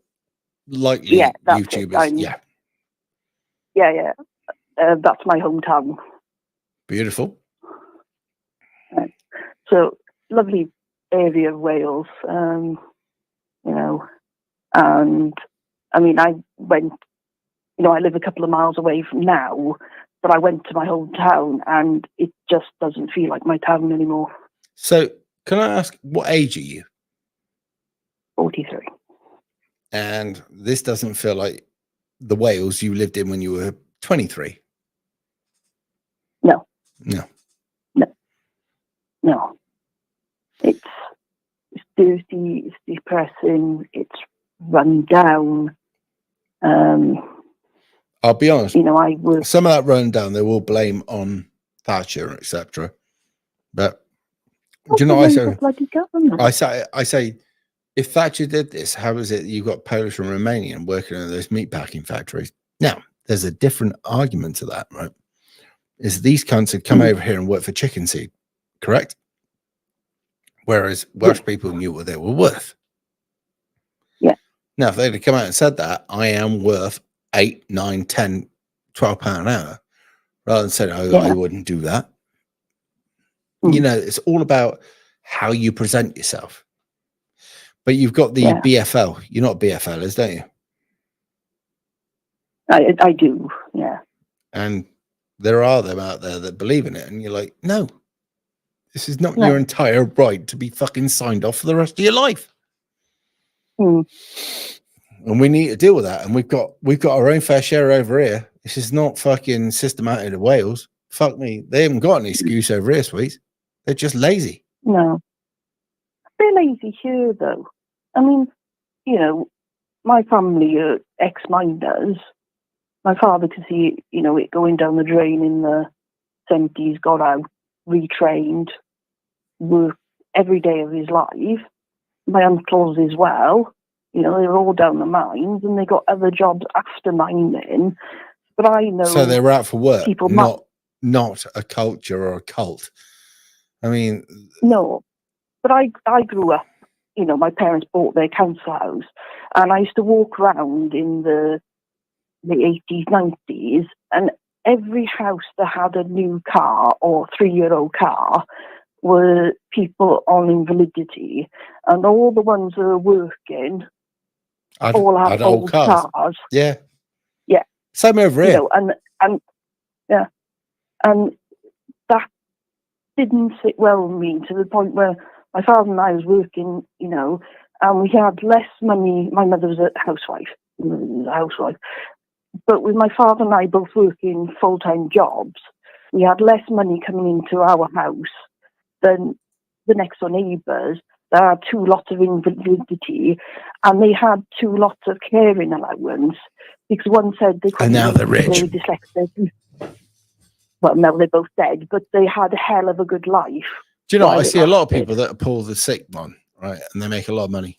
likely YouTubers. Yeah. That's my hometown. Beautiful. So lovely area of Wales. You know, and I mean, I went. You know, I live a couple of miles away from now, but I went to my hometown, and it just doesn't feel like my town anymore. So, can I ask, what age are you? 43. And this doesn't feel like the Wales you lived in when you were 23? No. It's dirty, it's depressing, it's run down. I'll be honest. You know, some of that run down they will blame on Thatcher, etc. But do you know what I say? If Thatcher did this, how is it you got Polish and Romanian working in those meatpacking factories? Now, there's a different argument to that, right? Is these cunts had come over here and worked for chicken seed, correct? Whereas Welsh people knew what they were worth. Yeah. Now, if they'd have come out and said that, I am worth 8, 9, 10, 12 pound an hour, rather than saying, I wouldn't do that. You know, it's all about how you present yourself. But you've got the BFL. You're not BFLers, don't you? I do, yeah. And there are them out there that believe in it, and you're like, no, this is not your entire right to be fucking signed off for the rest of your life. And we need to deal with that. And we've got our own fair share over here. This is not fucking systematic in Wales. Fuck me, they haven't got an excuse over here, sweets. They're just lazy. No, they're lazy here, though. I mean, you know, my family are ex-miners. My father could see, you know, it going down the drain in the 70s, got out, retrained, worked every day of his life. My uncles as well, you know, they were all down the mines and they got other jobs after mining. But I know. So they were out for work, not a culture or a cult. I mean. No, but I grew up my parents bought their council house, and I used to walk around in the 80s, 90s, and every house that had a new car or 3-year-old car were people on invalidity, and all the ones that were working all had old cars. Yeah. Yeah. Same over here. And that didn't sit well with me, to the point where my father and I was working, and we had less money. My mother was a housewife, but with my father and I both working full-time jobs, we had less money coming into our house than the next door neighbours that had 2 lots of invalidity, and they had 2 lots of caring allowance, because one said they couldn't. And now they're rich. They were dyslexic. Well, no, they're both dead, but they had a hell of a good life. Do you know, I see a lot of people that pull the sick one, right? And they make a lot of money.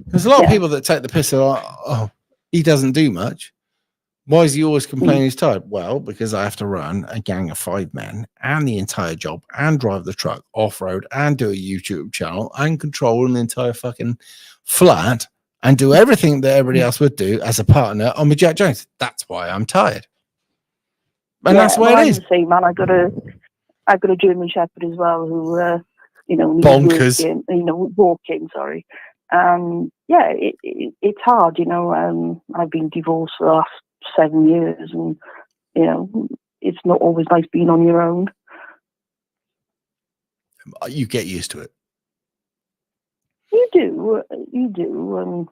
There's a lot of people that take the piss of, oh, he doesn't do much. Why is he always complaining he's tired? Well, because I have to run a gang of 5 men and the entire job and drive the truck off-road and do a YouTube channel and control an entire fucking flat and do everything that everybody else would do as a partner on with Jack Jones. That's why I'm tired. And that's why it is. I'm the same, man. I've got a German Shepherd as well who, bonkers. Walking, sorry. Yeah, it's hard, I've been divorced for the last 7 years, and it's not always nice being on your own. You get used to it. You do.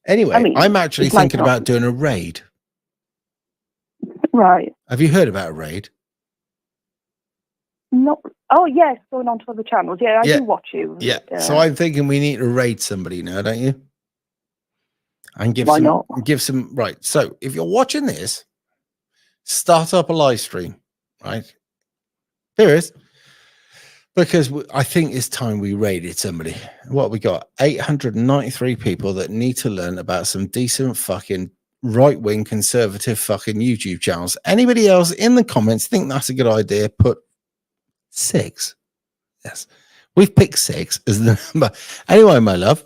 Anyway, I'm actually thinking about doing a raid. Right. Have you heard about a raid? No. Oh yes, going on to other channels. Yeah, I do watch you. Yeah. So I'm thinking we need to raid somebody now, don't you? And give some right. So if you're watching this, start up a live stream, right? There is, because I think it's time we raided somebody. What we got? 893 people that need to learn about some decent fucking right-wing conservative fucking YouTube channels. Anybody else in the comments think that's a good idea? Put 6. Yes, we've picked 6 as the number. Anyway, my love,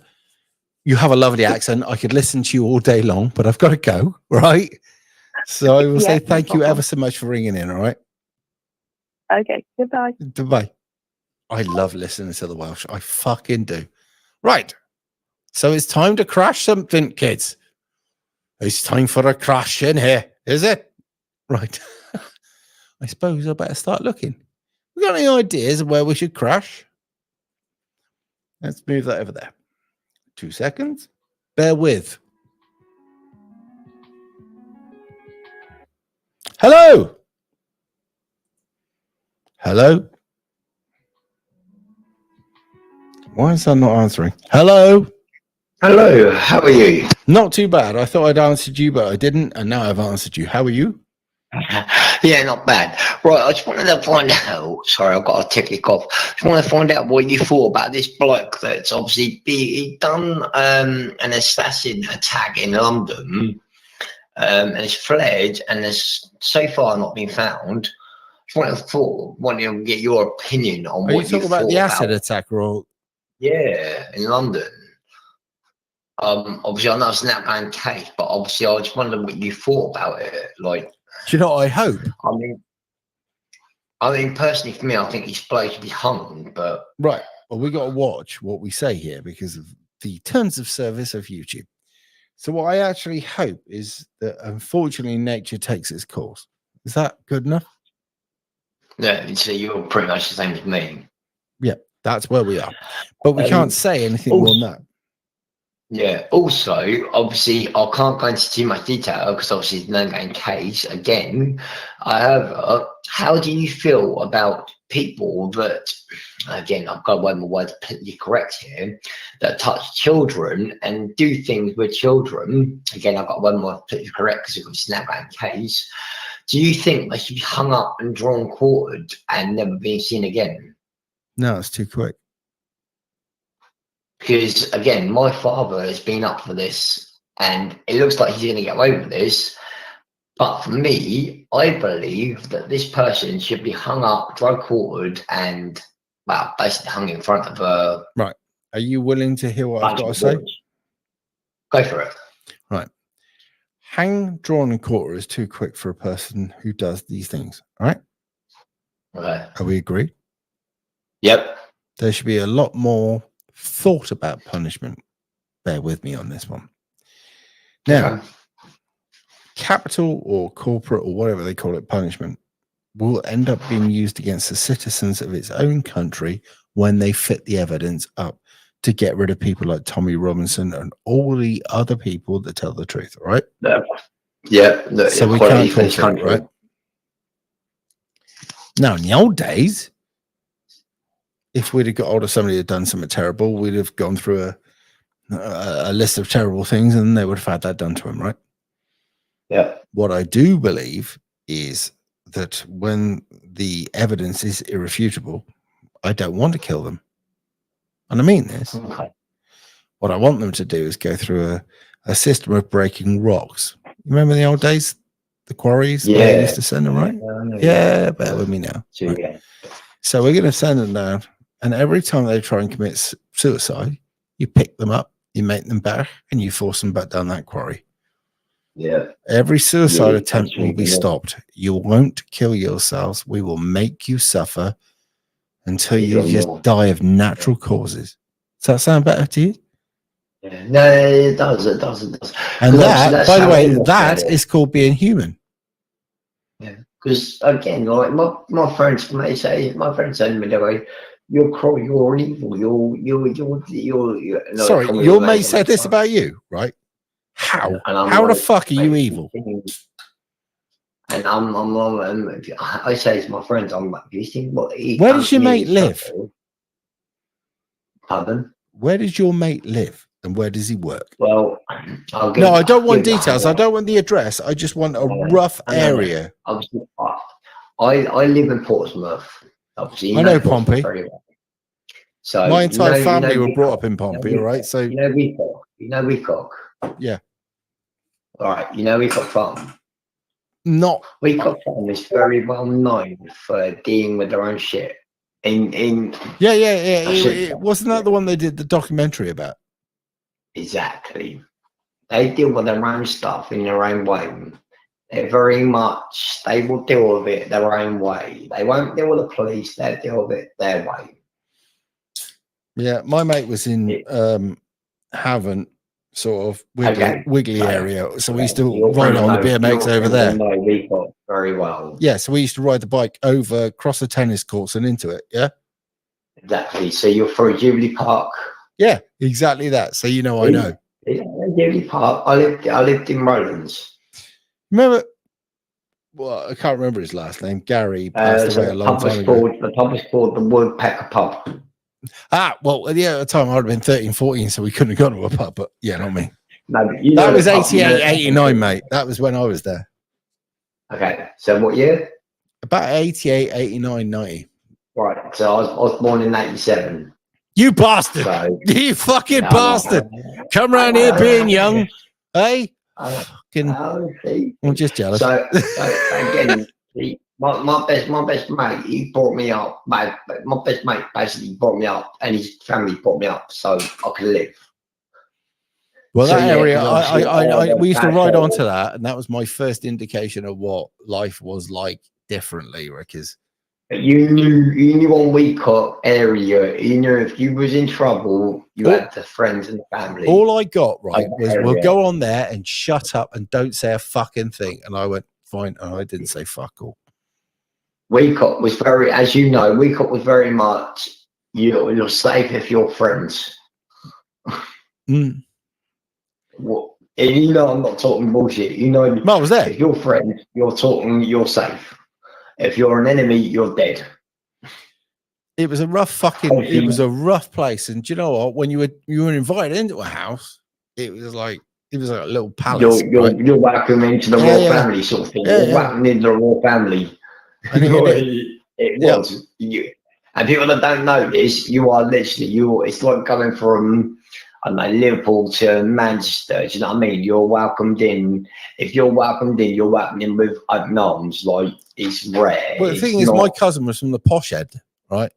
you have a lovely accent. I could listen to you all day long, but I've got to go, right? So I will say thank you ever so much for ringing in, all right? Okay, goodbye. Goodbye. I love listening to the Welsh. I fucking do. Right. So it's time to crash something, kids. It's time for a crash in here, is it? Right. I suppose I better start looking. We got any ideas of where we should crash? Let's move that over there. 2 seconds. Bear with. Hello. Hello. Why is that not answering? Hello. Hello. How are you? Not too bad. I thought I'd answered you, but I didn't, and now I've answered you. How are you? Yeah, not bad. Right, I just wanted to find out. Sorry, I've got a tickly cough. Just want to find out what you thought about this bloke that's obviously he done an assassin attack in London, and has fled and has so far not been found. Just wanted to get your opinion on what you talking about the acid attack, or yeah, in London. Obviously, I know it's an outbound case, but obviously, I just wondered what you thought about it. Like, do you know what I hope? I mean, personally, for me, I think he's supposed to be hung, but right. Well, we got to watch what we say here because of the terms of service of YouTube. So, what I actually hope is that, unfortunately, nature takes its course. Is that good enough? Yeah, so you're pretty much the same as me. Yeah, that's where we are, but we can't say anything more than that. Yeah. Also, obviously, I can't go into too much detail because obviously it's no game case. Again, however, how do you feel about people that, again, I've got one more word politically correct here, that touch children and do things with children? Again, I've got one more politically correct because it's a snapback case. Do you think they should be hung up and drawn quartered and never being seen again? No, it's too quick. Because, again, my father has been up for this, and it looks like he's going to get away with this. But for me, I believe that this person should be hung up, dry quartered, and, well, basically hung in front of a... Right. Are you willing to hear what I've got to say? Go for it. Right. Hang, drawn, and quarter is too quick for a person who does these things. All right. Okay. Are we agreed? Yep. There should be a lot more thought about punishment. Bear with me on this one. Now, capital or corporate or whatever they call it, punishment will end up being used against the citizens of its own country when they fit the evidence up to get rid of people like Tommy Robinson and all the other people that tell the truth, right? Yeah. So we can't talk it, right? Now, in the old days, if we'd have got hold of somebody who had done something terrible, we'd have gone through a list of terrible things and they would have had that done to him, right? Yeah. What I do believe is that when the evidence is irrefutable, I don't want to kill them. And I mean this. Okay. What I want them to do is go through a system of breaking rocks. Remember the old days? The quarries? Yeah. Where they used to send them, right? Yeah, bear with me now. Right? Yeah. So we're going to send them down. And every time they try and commit suicide, you pick them up, you make them back, and you force them back down that quarry. Yeah. Every suicide attempt will be stopped. You won't kill yourselves. We will make you suffer until you just die of natural causes. Does that sound better to you? Yeah. No, it does. It does. It does. And that, by the way, that is called being human. Yeah. Because again, like my friends may say, my friends say to me, they go, "You're cruel. You're evil. You're." Sorry, your mate said this about you, right? How? How the fuck are you evil? And I say to my friends, I'm like, you think what? Where does your mate live? Pardon? Where does your mate live and where does he work? Well, no, I don't want details. I don't want the address. I just want a rough area. I live in Portsmouth. Obviously, I know Pompey. Very well. So my entire family were brought up in Pompey, right? So you know Weacock. Yeah. All right. You know Weacock Farm. Not Weacock Farm is very well known for dealing with their own shit. Yeah. Wasn't that the one they did the documentary about? Exactly. They deal with their own stuff in their own way. They're very much, they will deal with it their own way. They won't deal with the police, they'll deal with it their way. Yeah, my mate was in Havant, sort of wiggly area. So we used to ride on the BMX over there. We got very well. Yeah, so we used to ride the bike over, across the tennis courts and into it. Yeah, exactly. So you're through Jubilee Park. Yeah, exactly that. So you know, I know. Jubilee Park. I lived in Rowlands. Remember? Well, I can't remember his last name. Gary passed away a long time ago. The pub was called the Woodpecker Pub. Well, yeah, at the time I'd have been 13, 14, so we couldn't have gone to a pub, but yeah, not me. No, that was 88, 89, mate. That was when I was there. Okay, so what year? About 88, 89, 90. Right, so I was born in 87. You bastard! So, you fucking bastard! Come round here being young, hey? I'm just jealous. So again, my best mate, he brought me up. My best mate basically brought me up, and his family brought me up so I could live. Well, that area, we used to ride onto that, and that was my first indication of what life was like differently, Rickers. You knew on Weacock area, you knew if you was in trouble, you had the friends and the family. All I got was we'll go on there and shut up and don't say a fucking thing. And I went, fine, and I didn't say fuck all. Weacock was very, as you know, Weacock was very much you're safe if you're friends. Mm. Well, and you know I'm not talking bullshit. You know, I was there. If you're friends, you're safe. If you're an enemy, you're dead. It was a rough it was a rough place. And do you know what? When you were invited into a house, it was like a little palace. You're welcome into the royal family sort of thing. You're welcome into the royal family. It was. And people that don't know this, you are literally it's like coming from Liverpool to Manchester. Do you know what I mean? You're welcomed in. If you're welcomed in, you're welcomed in with open arms. Like, it's rare. Well, the thing is, my cousin was from the posh end, right?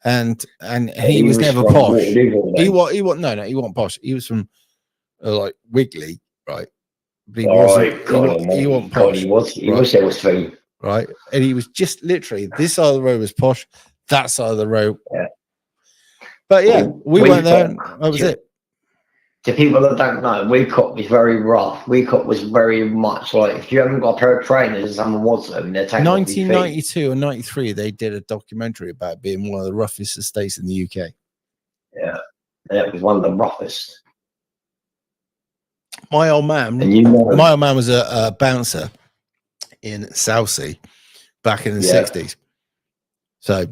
and he was never from posh. Waterloo, He then. wasn't posh. He was from like Wigley, right? But he All wasn't. right, God, He wasn't God, posh. he right? was there was three. Right, and he was just literally this side of the road was posh, that side of the road. Yeah. But yeah, Well, we went there, and that was it. To people that don't know, Weecott was very rough. Weecott was very much like, if you haven't got a pair of trainers and someone wants them, they're taking off your feet. 1992 and 93, they did a documentary about being one of the roughest estates in the UK. Yeah, that was one of the roughest. My old man, And you know, my old man was a bouncer in Southsea back in the 60s. So,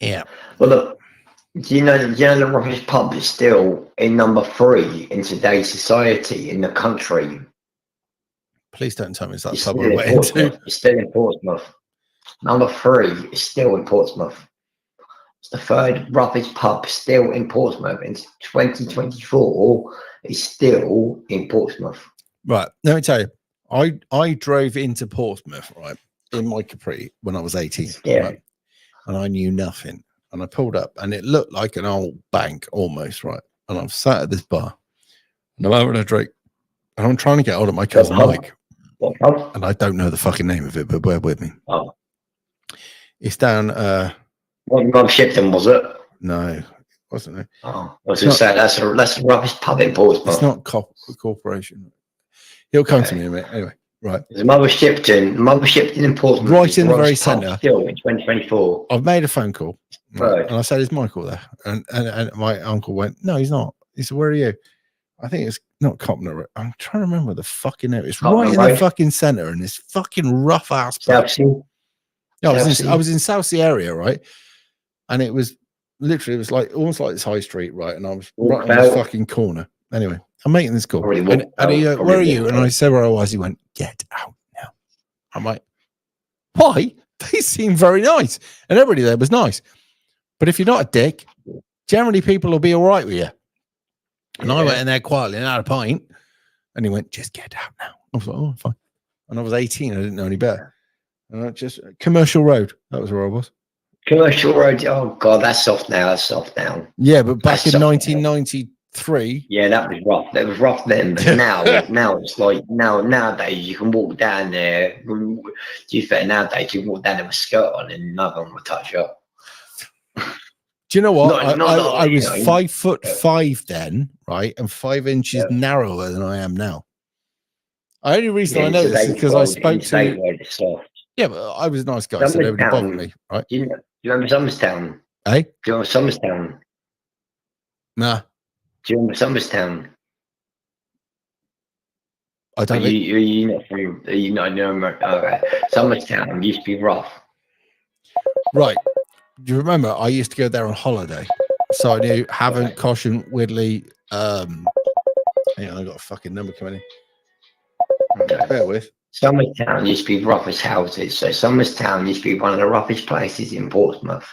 yeah. Well, look, do you know the roughest pub is still in number 3 in today's society in the country? Please don't tell me it's that It's pub still I in went Portsmouth. into. It's still in Portsmouth. Number 3 is still in Portsmouth. It's the 3rd roughest pub still in Portsmouth. In 2024, it's still in Portsmouth. Right. Let me tell you, I drove into Portsmouth, right, in my Capri when I was 18. Right? And I knew nothing. And I pulled up and it looked like an old bank almost, right? And I'm sat at this bar and I'm having a drink and I'm trying to get hold of my cousin Mike. And I don't know the fucking name of it, but bear with me. Oh. It's down What Shipton was it? No, it wasn't it? Oh, I was going to say that's the roughest pub in Portsmouth. It's not corporation. It'll come to me in a minute. Anyway, right. There's Mother Shipton in Portsmouth. Right in the very centre. Still in 2024. I've made a phone call. Right, and I said, "Is Michael there?" And my uncle went, "No, he's not." He said, "Where are you?" I think it's not Copner. I'm trying to remember the fucking name. It's Copner right in Road. the fucking centre in this fucking rough ass. Southsea. No, I was in Southsea area, right? And it was literally, it was like almost like this high street, right? And I was right on this fucking corner. Anyway, I'm making this call. And he "Where are you?" And I said where I was. He went, "Get out now." I'm like, "Why?" They seem very nice, and everybody there was nice. But if you're not a dick, generally people will be all right with you. And I went in there quietly and had a pint, and he went, "Just get out now." I was like, "Oh, fine." And I was 18. I didn't know any better. And I just Commercial Road. That was where I was. Commercial Road. Oh God, that's soft now. That's soft now. Yeah, but back in 1993. Yeah, that was rough. That was rough then. But now it's like nowadays you can walk down there. To be fair, nowadays you can walk down there with a skirt on and no one will touch you. Do you know what? I was 5'5" 5'5" then, right, and 5 inches narrower than I am now. The only reason I know this is because I spoke to. Yeah, but I was a nice guy, so nobody bothered me, right? Do you remember Somerstown? Eh? Do you remember Somerstown? Nah. Do you remember Somerstown? I don't. You not from? You not okay. Somerstown used to be rough. Right. Do you remember? I used to go there on holiday, so I knew Havant, Caution, Widley. Hang on, I got a fucking number coming in. Okay. Bear with. Somerstown used to be roughest houses. So Somerstown used to be one of the roughest places in Portsmouth.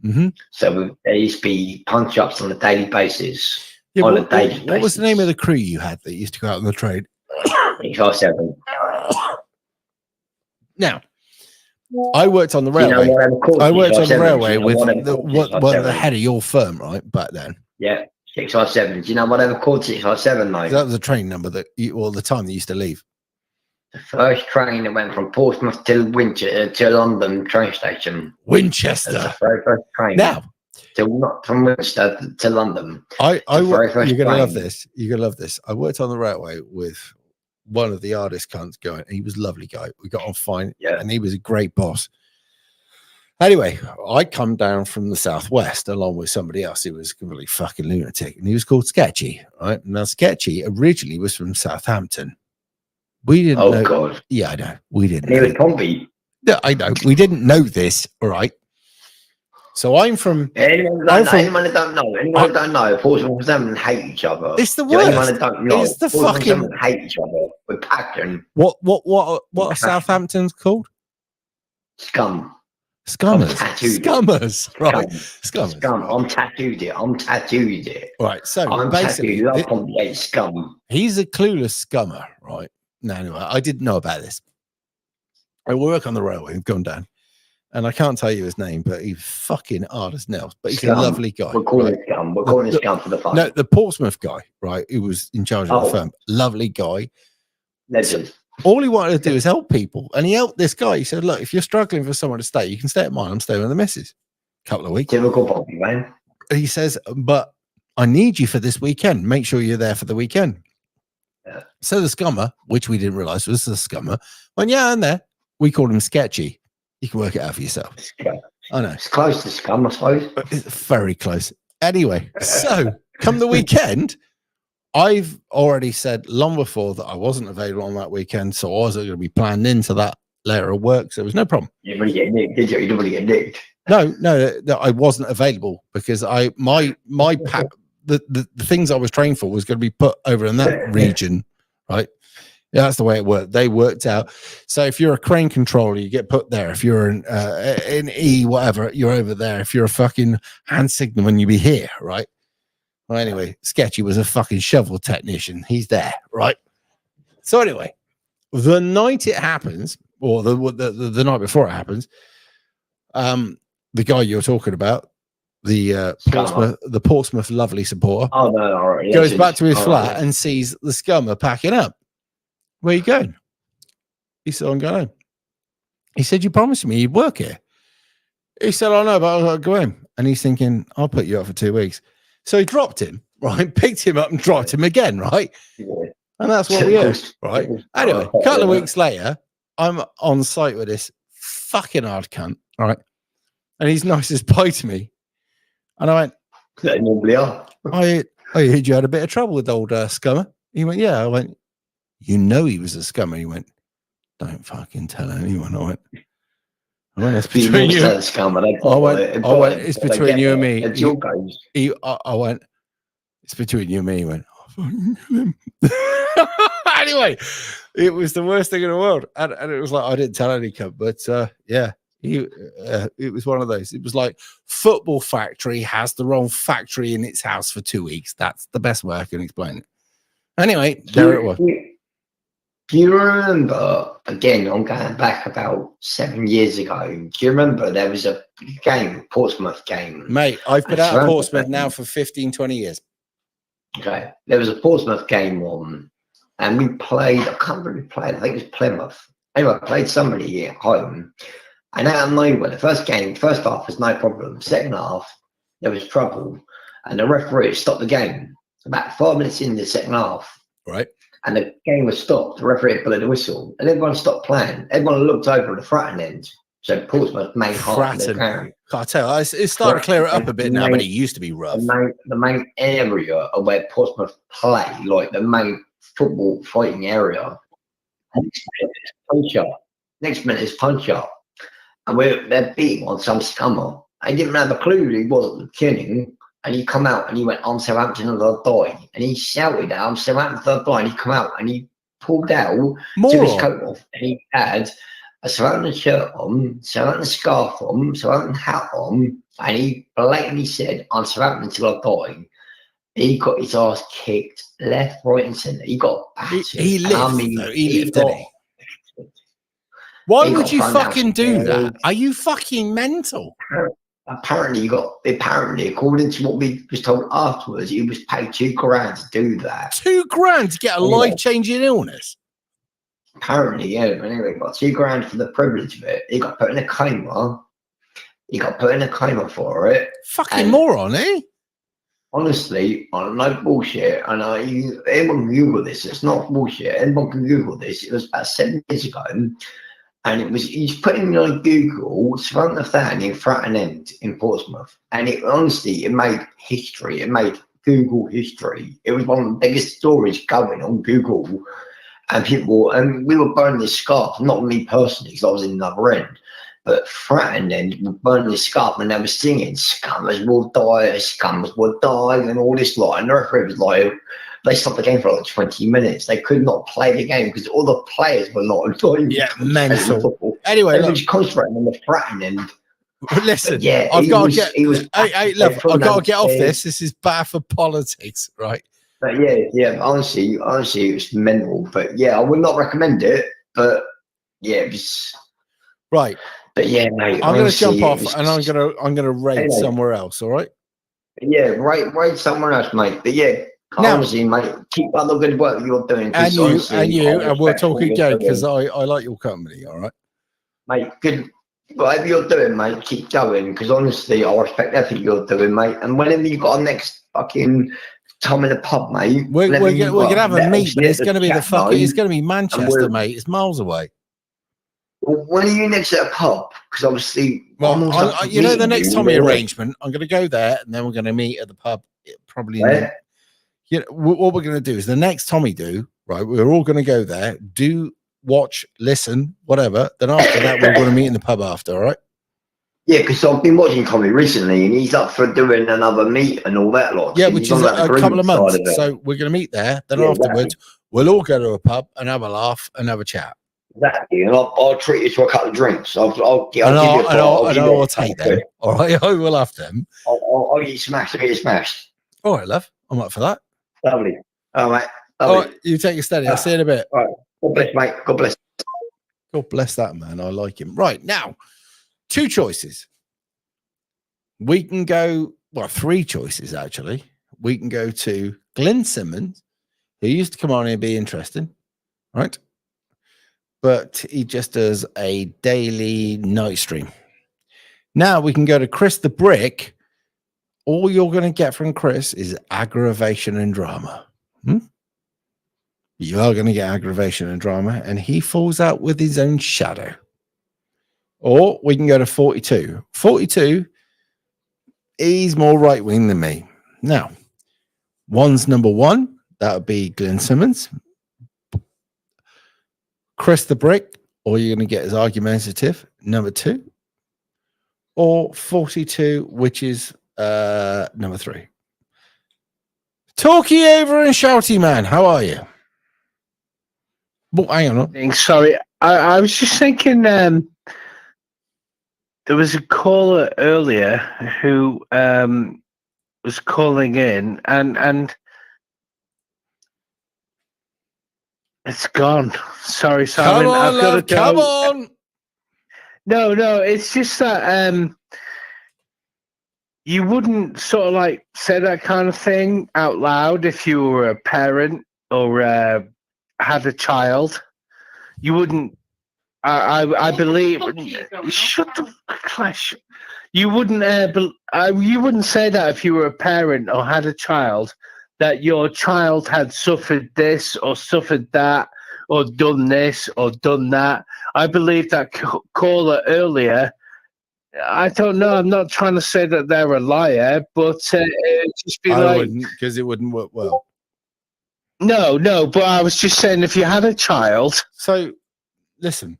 Mm-hmm. So there used to be punch ups on a daily basis. Yeah, what was the name of the crew you had that used to go out on the trade? 7. Now, I worked on the railway. I worked on the railway with the head of your firm, right? Back then. Yeah, 657. Do you know what they were called 657 though? That was a train number that the time they used to leave. The first train that went from Portsmouth to London train station. Winchester. The very first train. Now. Not from Winchester to London. You're gonna love this. You're gonna love this. I worked on the railway with one of the hardest cunts going. He was a lovely guy. We got on fine, and he was a great boss. Anyway, I come down from the southwest along with somebody else who was a completely fucking lunatic, and he was called Sketchy. Right now, Sketchy originally was from Southampton. We didn't. Oh know, God! Yeah, I know. We didn't. He was Pompey. Yeah, I know. We didn't know this. All right. So I'm from. Anyone that don't know, Portsmouth and hate each other. It's the worst. Anyone that don't know, it's the fucking hate each other with passion. What are Southampton's called? Scum. Scummers. Right. Scummers. Scum. I'm tattooed it. Right. So I'm basically, tattooed scum. He's a clueless scummer, right? Now, anyway, I didn't know about this. I work on the railway. We've gone down. and I can't tell you his name, but he's fucking hard as nails. But he's Scum. a lovely guy. We're calling right? it Scum. We're calling it Scum for the fun. No, the Portsmouth guy, right? Who was in charge of the firm. Lovely guy. Legend. All he wanted to do is help people, and he helped this guy. He said, "Look, if you're struggling for someone to stay, you can stay at mine. I'm staying with the missus. Couple of weeks." Typical Bobby, man. He says, "But I need you for this weekend. Make sure you're there for the weekend." Yeah. So the scummer, which we didn't realize was the scummer, went, "Yeah, I'm there." We called him Sketchy. You can work it out for yourself. I know. It's close to Scum, I suppose. It's very close. Anyway, so come the weekend, I've already said long before that I wasn't available on that weekend, so I wasn't going to be planned into that layer of work, so there was no problem. You didn't really get nicked, did you? You didn't really get nicked. No, I wasn't available because the things I was trained for was going to be put over in that region, right? Yeah, that's the way it worked. They worked out. So if you're a crane controller, you get put there. If you're an E, whatever, you're over there. If you're a fucking hand signalman, you be here, right? Well, anyway, Sketchy was a fucking shovel technician. He's there, right? So anyway, the night it happens, or the night before it happens, the guy you're talking about, the Portsmouth lovely supporter, goes back to his flat and sees the scummer packing up. Where you going? He said, "I'm going home." He said, "You promised me you'd work here." He said, "I know, but I've got to go home." And he's thinking, "I'll put you up for 2 weeks." So he dropped him, right? Picked him up and dropped him again, right? And that's what we heard, right? Anyway, a couple of weeks later, I'm on site with this fucking hard cunt, right? And he's nice as pie to me. And I went, "They normally are." I heard you had a bit of trouble with old scummer. He went, "Yeah." I went, "You know he was a scummer." He went, "Don't fucking tell anyone." I went, "It's between you." I went, "It's between you and me." I went, "It's between you and me." He went, anyway, it was the worst thing in the world. And it was like, I didn't tell any cunt, but yeah, it was one of those. It was like Football Factory has the wrong factory in its house for 2 weeks. That's the best way I can explain it. Anyway, there it was. Do you remember, again, I'm going back about 7 years ago, do you remember there was a game, Portsmouth game? Mate, I've been out of Portsmouth now for 15, 20 years. Okay. There was a Portsmouth game on, and we played, I can't remember who played, I think it was Plymouth. Anyway, I played somebody at home, and out of nowhere, the first half was no problem. Second half, there was trouble, and the referee stopped the game. About 5 minutes in the second half. Right. And the game was stopped. The referee blew the whistle, and everyone stopped playing. Everyone looked over at the Fratton end. So Portsmouth main half of the ground. I tell you, it's starting to clear it up a bit now, but it used to be rough. The main area of where Portsmouth play, like the main football fighting area. Next minute is punch up, and they're beating on some scummer. I didn't have a clue he wasn't kidding. And he come out and he went, "I'm Southampton and I'll die." And he shouted out, "I'm Southampton and I'll die." And he come out and he pulled out, took his coat off, and he had a Southampton shirt on, Southampton scarf on, Southampton hat on, and he blatantly said, "I'm Southampton until I die." He got his ass kicked left, right, and centre. He got battered. He lived, didn't he? Why would you fucking do that? Are you fucking mental? Apparently, according to what we was told afterwards, he was paid £2,000 to do that. £2,000 to get a life-changing illness? Apparently, yeah. Anyway, got £2,000 for the privilege of it. He got put in a coma. For it. Fucking moron, eh? Honestly, no bullshit. And everyone can Google this. It's not bullshit. Everyone can Google this. It was about 7 years ago. And he's putting on Google, Southampton fan in Fratton End in Portsmouth. And it made history. It made Google history. It was one of the biggest stories going on Google. And we were burning this scarf, not me personally, because I was in the other end. But Fratton End were burning this scarf and they were singing, "Scummers will die, and all this lot. And the referee was like, they stopped the game for like 20 minutes. They could not play the game because all the players were not enjoying. Yeah, mental. Anyway, they were just concentrating on the Fratton End. Listen, yeah, I've got to get. I've got to get off this. This is bad for politics, right? But yeah. Honestly, it was mental. But yeah, I would not recommend it. But yeah, it was right. But yeah, mate. I'm going to jump off honestly, and I'm going to raid Anyway. somewhere else. All right. Yeah, right somewhere else, mate. But yeah, Now- honestly, mate, keep up the good work you're doing. 'cause And you, honestly, I and we'll respect talk what you're again doing. because I like your company. All right. Mate, good. Whatever you're doing, mate, keep going. Because honestly, I respect everything you're doing, mate. And whenever you got a next fucking time in the pub, mate, We're gonna have a meet, but it's gonna be the fucking. It's gonna be Manchester, we'll- mate. It's miles away. Well, when are you next at a pub? Because obviously, I'm Well, also you know, the meeting next you, Tommy we're away. arrangement, I'm going to go there, and then we're going to meet at the pub. Probably. Where? You know, what we're going to do is the next Tommy do, right? We're all going to go there, do, watch, listen, whatever. Then after that, we're going to meet in the pub after. All right. Yeah, because I've been watching Tommy recently, and he's up for doing another meet and all that lot. Yeah, So which he's is on that a couple of agreement side months. of it. So we're going to meet there. Then Yeah, afterwards, we'll all go to a pub and have a laugh and have a chat. Exactly, and I'll treat you to a couple of drinks. I'll give you a I'll take them. All right, I will have them. I'll get you smashed. I'll get you smashed. All right, love. I'm up for that. Lovely. All right. All right, you take it steady. I'll see you in a bit. All right. God bless, mate. God bless. God bless that man. I like him. Right now, two choices. We can go, well, three choices actually. We can go to Glenn Simmons, who used to come on here and be interesting, right? But he just does a daily night stream. Now we can go to Chris the Brick. All you're going to get from Chris is aggravation and drama. You are going to get aggravation and drama, and he falls out with his own shadow. Or we can go to 42. 42, he's more right wing than me. Now, one's number one. That would be Glenn Simmons. Chris the Brick, all you're going to get is argumentative, number two. Or 42, which is number three. Talky over and shouty man, how are you? Well, hang on. Sorry, I was just thinking there was a caller earlier who was calling in and it's gone. Sorry, Simon. Come on, I've got love, to go. come on. No, it's just that you wouldn't sort of like say that kind of thing out loud if you were a parent or had a child. You wouldn't. I believe. Shut the clash. You wouldn't. You wouldn't say that if you were a parent or had a child, that your child had suffered this or suffered that or done this or done that. I believe that caller earlier. I don't know. I'm not trying to say that they're a liar, but just be I wouldn't, because it wouldn't work well. No, but I was just saying if you had a child. So, listen,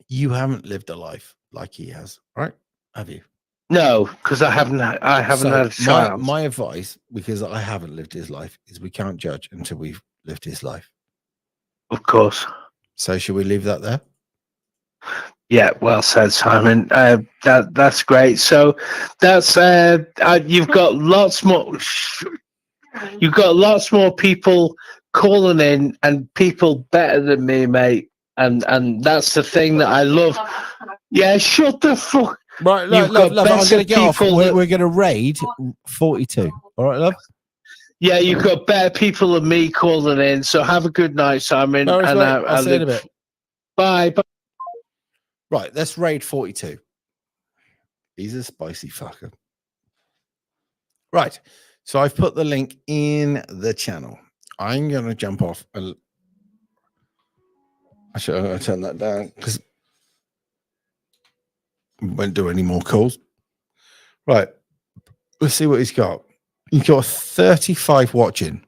you haven't lived a life like he has, right? Have you? No, because I haven't had a child. My advice, because I haven't lived his life, is we can't judge until we've lived his life. Of course. So, should we leave that there? Yeah, well said, Simon. That's great. So that's you've got lots more. You've got lots more people calling in, and people better than me, mate. And that's the thing that I love. Yeah, shut the fuck. Right, love. I'm going to get off. We're going to raid 42. All right, love. Yeah, you've got better people than me calling in. So have a good night, Simon. No, and I'll see you in a bit. Bye. Right, let's raid 42. He's a spicy fucker. Right, so I've put the link in the channel. I'm going to jump off. I should turn that down because we won't do any more calls. Right, let's see what he's got. He's got 35 watching.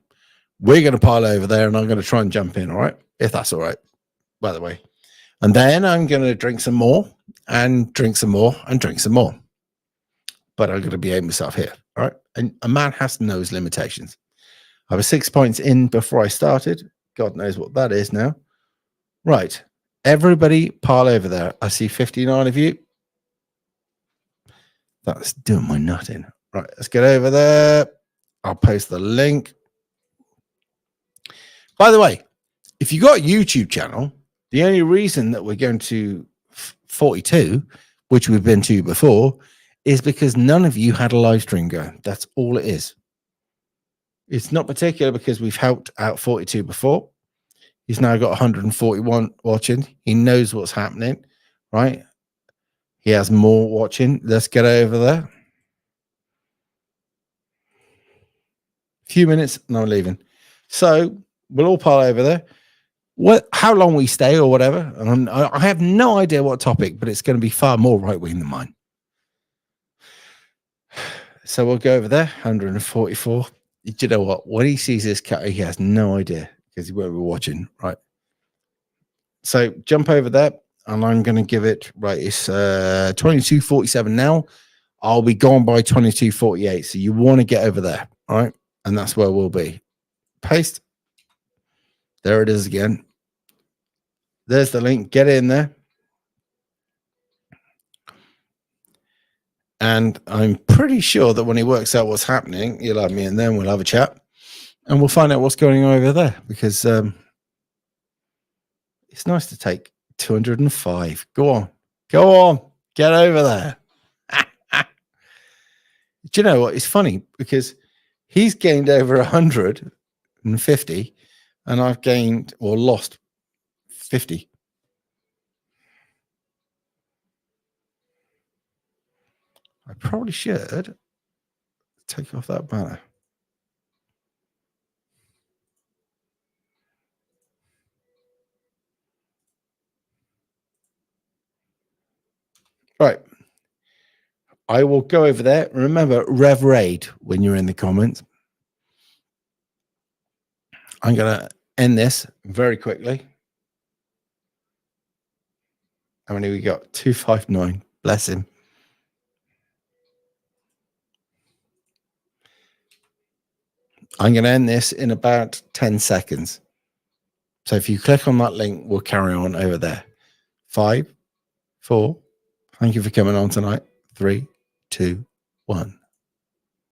We're going to pile over there and I'm going to try and jump in, all right? If that's all right, by the way. And then I'm going to drink some more and drink some more and drink some more. But I'm going to behave myself here. All right. And a man has to know his limitations. I was 6 points in before I started. God knows what that is now. Right. Everybody pile over there. I see 59 of you. That's doing my nut in. Right. Let's get over there. I'll post the link. By the way, if you got a YouTube channel, the only reason that we're going to 42, which we've been to before, is because none of you had a live stream going. That's all it is. It's not particular because we've helped out 42 before. He's now got 141 watching. He knows what's happening, right? He has more watching. Let's get over there. Few minutes and I'm leaving. So we'll all pile over there. How long we stay or whatever. And I have no idea what topic, but it's going to be far more right wing than mine. So we'll go over there. 144. Do you know what? When he sees this cat, he has no idea because he won't be watching, right? So jump over there, and I'm going to give it right. It's 22:47 now. I'll be gone by 22:48. So you want to get over there, all right? And that's where we'll be. Paste. There it is again. There's the link. Get in there. And I'm pretty sure that when he works out what's happening, he'll have me in there and we'll have a chat. And we'll find out what's going on over there. Because it's nice to take 205. Go on. Go on. Get over there. Do you know what? It's funny because he's gained over 150 and I've gained or lost 50. I probably should take off that banner. Right. I will go over there. Remember, Rev Raid when you're in the comments. I'm going to end this very quickly. How many we got? 259. Bless him. I'm going to end this in about 10 seconds. So if you click on that link, we'll carry on over there. 5, 4. Thank you for coming on tonight. 3, 2, 1.